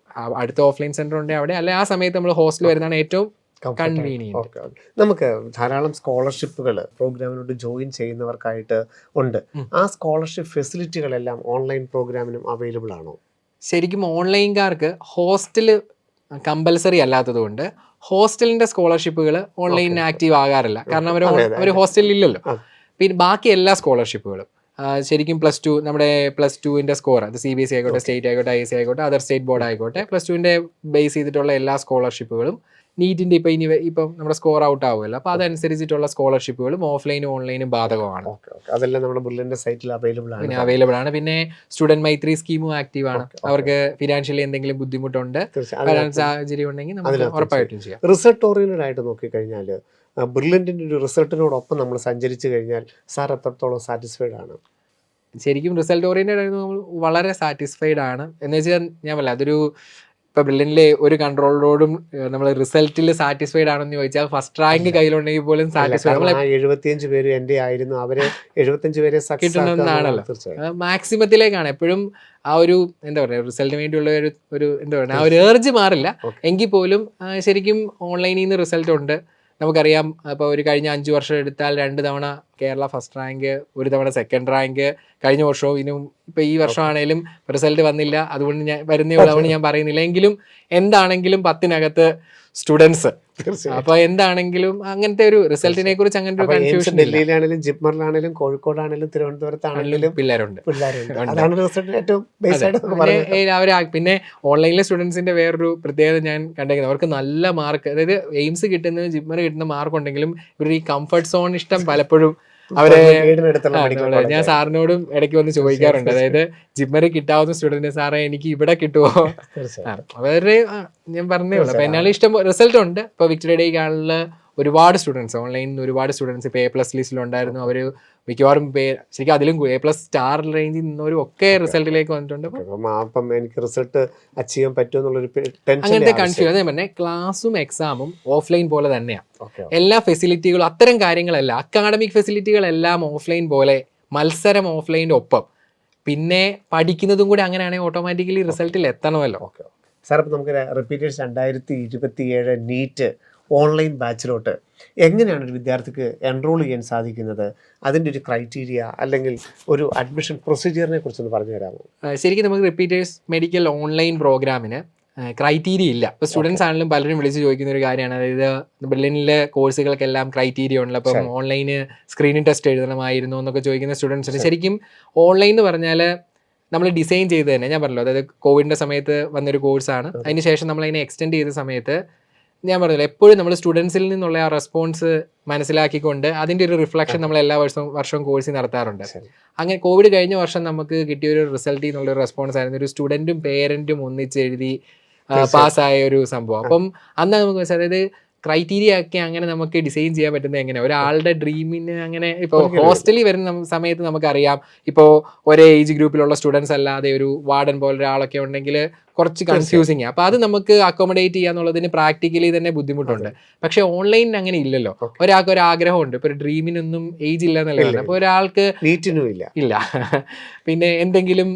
അടുത്ത ഓഫ്ലൈൻ സെൻറ്റർ ഉണ്ടെങ്കിൽ അവിടെ, അല്ലെ ആ സമയത്ത് നമ്മൾ ഹോസ്റ്റൽ വരുന്നതാണ് ഏറ്റവും കൺവീനിയൻറ്റ്. നമുക്ക് ധാരാളം സ്കോളർഷിപ്പുകൾ പ്രോഗ്രാമിനോട് ജോയിൻ ചെയ്യുന്നവർക്കായിട്ട് ഉണ്ട്. ആ സ്കോളർഷിപ്പ് ഫെസിലിറ്റികളെല്ലാം ഓൺലൈൻ പ്രോഗ്രാമിനും അവൈലബിൾ ആണോ? ശരിക്കും ഓൺലൈൻകാർക്ക് ഹോസ്റ്റൽ കമ്പൽസറി അല്ലാത്തത് കൊണ്ട് ഹോസ്റ്റലിൻ്റെ സ്കോളർഷിപ്പുകൾ ഓൺലൈൻ ആക്റ്റീവ് ആകാറില്ല. കാരണം അവർ ഹോസ്റ്റലിൽ ഇല്ലല്ലോ. പിന്നെ ബാക്കി എല്ലാ സ്കോളർഷിപ്പുകളും ശരിക്കും +2 നമ്മുടെ +2ൻ്റെ സ്കോർ, അത് CBSE ആയിക്കോട്ടെ, സ്റ്റേറ്റ് ആയിക്കോട്ടെ, ISC ആയിക്കോട്ടെ, അതർ സ്റ്റേറ്റ് ബോർഡ് ആയിക്കോട്ടെ, +2ൻ്റെ ബേസ് ചെയ്തിട്ടുള്ള എല്ലാ സ്കോളർഷിപ്പുകളും, നീറ്റിൻ്റെ ഇപ്പം നമ്മുടെ സ്കോർ ഔട്ട് ആവുമല്ലോ, അപ്പോൾ അതനുസരിച്ചിട്ടുള്ള സ്കോളർഷിപ്പുകളും ഓഫ്ലൈനും ഓൺലൈനും ബാധകമാണ്. അതെല്ലാം നമ്മുടെ ബുള്ളറ്റിൻ്റെ സൈറ്റിൽ അവൈലബിൾ ആണ്. പിന്നെ സ്റ്റുഡൻറ് മൈത്രി സ്കീമും ആക്റ്റീവ് ആണ്. അവർക്ക് ഫിനാൻഷ്യലി എന്തെങ്കിലും ബുദ്ധിമുട്ടുണ്ട്, സാഹചര്യം ഉണ്ടെങ്കിൽ നമുക്ക് ഉറപ്പായിട്ടും ചെയ്യാം. റിസൾട്ട് ഓറിയന്റഡ് ആയിട്ട് നോക്കിക്കഴിഞ്ഞാൽ ബ്രില്യൻറ്റിൻ്റെ ഒരു റിസൾട്ടിനോടൊപ്പം നമ്മൾ സഞ്ചരിച്ചു കഴിഞ്ഞാൽ സാർ എത്രത്തോളം സാറ്റിസ്ഫൈഡ് ആണ്? ശരിക്കും റിസൾട്ട് ഓറിയന്റഡ് ആയിരുന്നു നമ്മൾ വളരെ സാറ്റിസ്ഫൈഡ് ആണ്. എന്ന് വെച്ചാൽ ഞാൻ പറയാം, അതൊരു ഇപ്പോൾ ബ്രില്യൻറ്റിലെ ഒരു കൺട്രോളറോടും നമ്മൾ റിസൾട്ടിൽ സാറ്റിസ്ഫൈഡ് ആണെന്ന് ചോദിച്ചാൽ ഫസ്റ്റ് റാങ്ക് കയ്യിലുണ്ടെങ്കിൽ പോലും സാറ്റിസ്ഫൈഡ്. 75 പേര് എൻ്റെ ആയിരുന്നു, അവരെ 75 പേരെ കിട്ടുന്നതാണല്ലോ. മാക്സിമത്തിലേക്കാണ് എപ്പോഴും ആ ഒരു എന്താ പറയുക, റിസൾട്ടിന് വേണ്ടിയുള്ള ഒരു എന്താ പറയുക, ആ ഒരു ഏർജ് മാറില്ല. എങ്കിൽ പോലും ശരിക്കും ഓൺലൈനിൽ നിന്ന് റിസൾട്ട് ഉണ്ട്. നമുക്കറിയാം, ഇപ്പോൾ ഒരു കഴിഞ്ഞ 5 വർഷം എടുത്താൽ 2 തവണ കേരള ഫസ്റ്റ് റാങ്ക്, 1 തവണ സെക്കൻഡ് റാങ്ക്, കഴിഞ്ഞ വർഷവും ഇനും ഇപ്പോൾ ഈ വർഷമാണേലും റിസൾട്ട് വന്നില്ല, അതുകൊണ്ട് ഞാൻ വരുന്നേ ഉള്ളൂ, അതുകൊണ്ട് ഞാൻ പറയുന്നില്ല. എങ്കിലും എന്താണെങ്കിലും 10-നകത്ത് സ്റ്റുഡൻസ്, അപ്പോൾ എന്താണെങ്കിലും അങ്ങനത്തെ ഒരു റിസൾട്ടിനെ കുറിച്ച് അങ്ങനത്തെ ഒരു കൺഫ്യൂഷൻ. ഡൽഹിയിലാണെങ്കിലും ജിപ്മറിലാണെങ്കിലും കോഴിക്കോടാണെങ്കിലും തിരുവനന്തപുരത്താണെങ്കിലും പിള്ളേരുണ്ട്. പിന്നെ ഓൺലൈനിലെ സ്റ്റുഡൻസിന്റെ വേറൊരു പ്രത്യേകത ഞാൻ കണ്ടേക്കുന്നത്, അവർക്ക് നല്ല മാർക്ക്, അതായത് എയിംസ് കിട്ടുന്ന ജിപ്മർ കിട്ടുന്ന മാർക്ക് ഉണ്ടെങ്കിലും ഇവർ ഈ കംഫർട്ട് സോൺ ഇഷ്ടം പലപ്പോഴും അവരെ, ഞാൻ സാറിനോടും ഇടയ്ക്ക് വന്ന് ചോദിക്കാറുണ്ട്, അതായത് ജിപ്മറിൽ കിട്ടാവുന്ന സ്റ്റുഡൻറ് സാറേ എനിക്ക് ഇവിടെ കിട്ടുമോ, അവരുടെ ഞാൻ പറഞ്ഞേ ഉള്ളൂ. അപ്പോൾ എന്നാലും ഇഷ്ടം റിസൾട്ട് ഉണ്ട്. ഇപ്പോൾ വിക്ടറി ഡേക്കാളിൽ ഒരുപാട് സ്റ്റുഡൻസ്, ഓൺലൈനിൽ നിന്ന് ഒരുപാട് സ്റ്റുഡൻസ് ഇപ്പോൾ A+ ലിസ്റ്റിലുണ്ടായിരുന്നു. അവർ മിക്കവാറും ശരിക്കും അതിലും A+ സ്റ്റാർ റേഞ്ചിൽ നിന്നവരും ഒക്കെ റിസൾട്ടിലേക്ക് വന്നിട്ടുണ്ട്. അപ്പം എനിക്ക് റിസൾട്ട് അച്ചീവ് ചെയ്യാൻ പറ്റുമെന്നുള്ളൊരു അങ്ങനത്തെ കൺഫ്യൂഷൻ. അതേ പറഞ്ഞാൽ ക്ലാസ്സും എക്സാമും ഓഫ്ലൈൻ പോലെ തന്നെയാണ്. എല്ലാ ഫെസിലിറ്റികളും അത്തരം കാര്യങ്ങളെല്ലാം, അക്കാഡമിക് ഫെസിലിറ്റികളെല്ലാം ഓഫ്ലൈൻ പോലെ, മത്സരം ഓഫ്ലൈൻ്റെ ഒപ്പം, പിന്നെ പഠിക്കുന്നതും കൂടി അങ്ങനെയാണെങ്കിൽ ഓട്ടോമാറ്റിക്കലി റിസൾട്ടിൽ എത്തണമല്ലോ. സാർ, ഇപ്പം നമുക്ക് റിപ്പീറ്റേഴ്സ് 2027 നീറ്റ് ഓൺലൈൻ ബാച്ചിലോട്ട് എങ്ങനെയാണ് ഒരു വിദ്യാർത്ഥിക്ക് എൻറോൾ ചെയ്യാൻ സാധിക്കുന്നത്? അതിൻ്റെ ഒരു ക്രൈറ്റീരിയ അല്ലെങ്കിൽ ഒരു അഡ്മിഷൻ പ്രൊസീജിയറിനെ കുറിച്ചൊന്ന് പറഞ്ഞു തരാമോ? ശരിക്കും നമുക്ക് റിപ്പീറ്റേഴ്സ് മെഡിക്കൽ ഓൺലൈൻ പ്രോഗ്രാമിന് ക്രൈറ്റീരിയ ഇല്ല. ഇപ്പോൾ സ്റ്റുഡൻസ് ആണെങ്കിലും പലരും വിളിച്ച് ചോദിക്കുന്ന ഒരു കാര്യമാണ്, അതായത് ബ്രില്യൻറ്റിലെ കോഴ്സുകൾക്കെല്ലാം ക്രൈറ്റീരിയ ഉണ്ടല്ലോ, അപ്പം ഓൺലൈന് സ്ക്രീനിങ് ടെസ്റ്റ് എഴുതണമായിരുന്നു എന്നൊക്കെ ചോദിക്കുന്ന സ്റ്റുഡൻസിന്. ശരിക്കും ഓൺലൈൻ എന്ന് പറഞ്ഞാൽ നമ്മൾ ഡിസൈൻ ചെയ്ത് തന്നെ, ഞാൻ പറഞ്ഞല്ലോ, അതായത് കോവിഡിൻ്റെ സമയത്ത് വന്നൊരു കോഴ്സാണ്. അതിന് ശേഷം നമ്മൾ അതിനെ എക്സ്റ്റെൻഡ് ചെയ്ത സമയത്ത് ഞാൻ പറഞ്ഞല്ലോ, എപ്പോഴും നമ്മൾ സ്റ്റുഡൻസിൽ നിന്നുള്ള ആ റെസ്പോൺസ് മനസ്സിലാക്കിക്കൊണ്ട് അതിൻ്റെ ഒരു റിഫ്ലക്ഷൻ നമ്മൾ എല്ലാ വർഷവും കോഴ്സ് നടത്താറുണ്ട്. അങ്ങനെ കോവിഡ് കഴിഞ്ഞ വർഷം നമുക്ക് കിട്ടിയൊരു റിസൾട്ടിൽ നിന്നുള്ളൊരു റെസ്പോൺസ് ആയിരുന്നു ഒരു സ്റ്റുഡൻറ്റും പേരൻറ്റും ഒന്നിച്ച് എഴുതി പാസ്സായ ഒരു സംഭവം. അപ്പം അന്ന് നമുക്ക് മനസ്സിലായി, അതായത് ക്രൈറ്റീരിയ ഒക്കെ അങ്ങനെ നമുക്ക് ഡിസൈൻ ചെയ്യാൻ പറ്റുന്നത് എങ്ങനെയാണ്, ഒരാളുടെ ഡ്രീമിന് അങ്ങനെ. ഇപ്പോൾ ഹോസ്റ്റലിൽ വരുന്ന സമയത്ത് നമുക്കറിയാം, ഇപ്പോൾ ഒരേ ഏജ് ഗ്രൂപ്പിലുള്ള സ്റ്റുഡൻസ് അല്ലാതെ ഒരു വാർഡൻ പോലെ ഒരാളൊക്കെ ഉണ്ടെങ്കിൽ കുറച്ച് കൺഫ്യൂസിങ്. അപ്പോൾ അത് നമുക്ക് അക്കോമഡേറ്റ് ചെയ്യാന്നുള്ളതിന് പ്രാക്ടിക്കലി തന്നെ ബുദ്ധിമുട്ടുണ്ട്. പക്ഷേ ഓൺലൈനിൽ അങ്ങനെ ഇല്ലല്ലോ. ഒരാൾക്ക് ഒരു ആഗ്രഹമുണ്ട്, ഇപ്പോൾ ഒരു ഡ്രീമിനൊന്നും ഏജ് ഇല്ല എന്നുള്ളതാണ്. അപ്പോൾ ഒരാൾക്ക് ഇല്ല പിന്നെ എന്തെങ്കിലും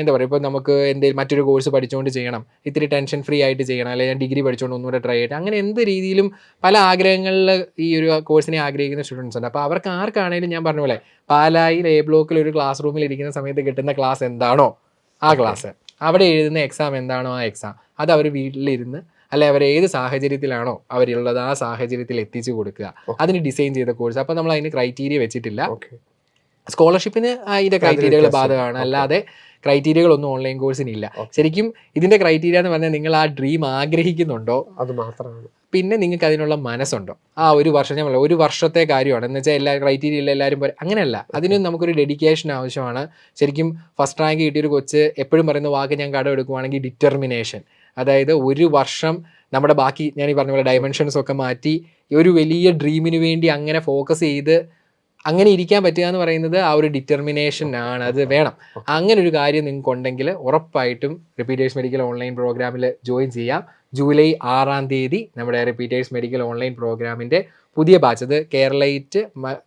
എന്താ പറയുക, ഇപ്പോൾ നമുക്ക് എന്തെങ്കിലും മറ്റൊരു കോഴ്സ് പഠിച്ചുകൊണ്ട് ചെയ്യണം, ഇത്തിരി ടെൻഷൻ ഫ്രീ ആയിട്ട് ചെയ്യണം, അല്ലെങ്കിൽ ഞാൻ ഡിഗ്രി പഠിച്ചുകൊണ്ട് ഒന്നുകൂടെ ട്രൈ ചെയ്യട്ടെ, അങ്ങനെ എന്ത് രീതിയിലും പല ആഗ്രഹങ്ങളിൽ ഈ ഒരു കോഴ്സിനെ ആഗ്രഹിക്കുന്ന സ്റ്റുഡൻസ് ഉണ്ട്. അപ്പോൾ അവർക്ക് ആർക്കാണെങ്കിലും ഞാൻ പറഞ്ഞ പോലെ പാലായിൽ A ബ്ലോക്കിൽ ഒരു ക്ലാസ് റൂമിൽ ഇരിക്കുന്ന സമയത്ത് കിട്ടുന്ന ക്ലാസ് എന്താണോ ആ ക്ലാസ്, അവിടെ എഴുതുന്ന എക്സാം എന്താണോ ആ എക്സാം, അത് അവർ വീട്ടിലിരുന്ന് അല്ലെ അവർ ഏത് സാഹചര്യത്തിലാണോ അവരുള്ളത് ആ സാഹചര്യത്തിൽ എത്തിച്ചു കൊടുക്കുക, അതിന് ഡിസൈൻ ചെയ്ത കോഴ്സ്. അപ്പോൾ നമ്മൾ അതിന് ക്രൈറ്റീരിയ വെച്ചിട്ടില്ല. സ്കോളർഷിപ്പിന് അതിൻ്റെ ക്രൈറ്റീരിയകൾ ബാധകമാണ്, അല്ലാതെ ക്രൈറ്റീരിയകളൊന്നും ഓൺലൈൻ കോഴ്സിനില്ല. ശരിക്കും ഇതിൻ്റെ ക്രൈറ്റീരിയ എന്ന് പറഞ്ഞാൽ നിങ്ങൾ ആ ഡ്രീം ആഗ്രഹിക്കുന്നുണ്ടോ അത് മാത്രമാണ്, പിന്നെ നിങ്ങൾക്ക് അതിനുള്ള മനസ്സുണ്ടോ. ആ ഒരു വർഷം, ഞാൻ പറയാം, ഒരു വർഷത്തെ കാര്യമാണ് എന്ന് വെച്ചാൽ എല്ലാ ക്രൈറ്റീരിയ ഇല്ല എല്ലാവരും പോലെ, അങ്ങനെയല്ല. അതിന് നമുക്കൊരു ഡെഡിക്കേഷൻ ആവശ്യമാണ്. ശരിക്കും ഫസ്റ്റ് റാങ്ക് കിട്ടിയൊരു കൊച്ച് എപ്പോഴും പറയുന്ന വാക്ക് ഞാൻ കടം എടുക്കുവാണെങ്കിൽ ഡിറ്റർമിനേഷൻ. അതായത് ഒരു വർഷം നമ്മുടെ ബാക്കി ഞാൻ ഈ പറഞ്ഞ പോലെ ഡയമെൻഷൻസ് ഒക്കെ മാറ്റി ഒരു വലിയ ഡ്രീമിന് വേണ്ടി അങ്ങനെ ഫോക്കസ് ചെയ്ത് അങ്ങനെ ഇരിക്കാൻ പറ്റുക എന്ന് പറയുന്നത് ആ ഒരു ഡിറ്റർമിനേഷൻ ആണ്, അത് വേണം. അങ്ങനെ ഒരു കാര്യം നിങ്ങൾക്ക് ഉണ്ടെങ്കിൽ ഉറപ്പായിട്ടും റിപ്പീറ്റേഴ്സ് മെഡിക്കൽ ഓൺലൈൻ പ്രോഗ്രാമിൽ ജോയിൻ ചെയ്യാം. ജൂലൈ 6 നമ്മുടെ റിപ്പീറ്റേഴ്സ് മെഡിക്കൽ ഓൺലൈൻ പ്രോഗ്രാമിൻ്റെ പുതിയ ബാച്ച്, അത് കേരളൈറ്റ്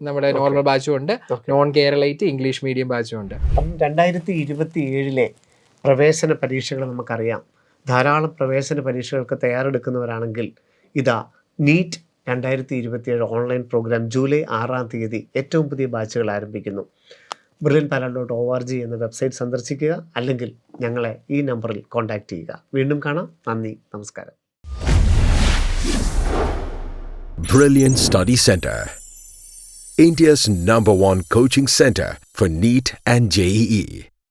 നമ്മുടെ നോർമൽ ബാച്ചും ഉണ്ട്, നോൺ കേരളൈറ്റ് ഇംഗ്ലീഷ് മീഡിയം ബാച്ചും ഉണ്ട്. 2027 പ്രവേശന പരീക്ഷകൾ നമുക്കറിയാം. ധാരാളം പ്രവേശന പരീക്ഷകൾക്ക് തയ്യാറെടുക്കുന്നവരാണെങ്കിൽ ഇതാ നീറ്റ് 2027 ഓൺലൈൻ പ്രോഗ്രാം ജൂലൈ 6 ഏറ്റവും പുതിയ ബാച്ചുകൾ ആരംഭിക്കുന്നു. brilliantpala.org എന്ന വെബ്സൈറ്റ് സന്ദർശിക്കുക, അല്ലെങ്കിൽ ഞങ്ങളെ ഈ നമ്പറിൽ കോൺടാക്റ്റ് ചെയ്യുക. വീണ്ടും കാണാം. നന്ദി, നമസ്കാരം. Brilliant Study Center, India's #1 coaching center for NEET and JEE.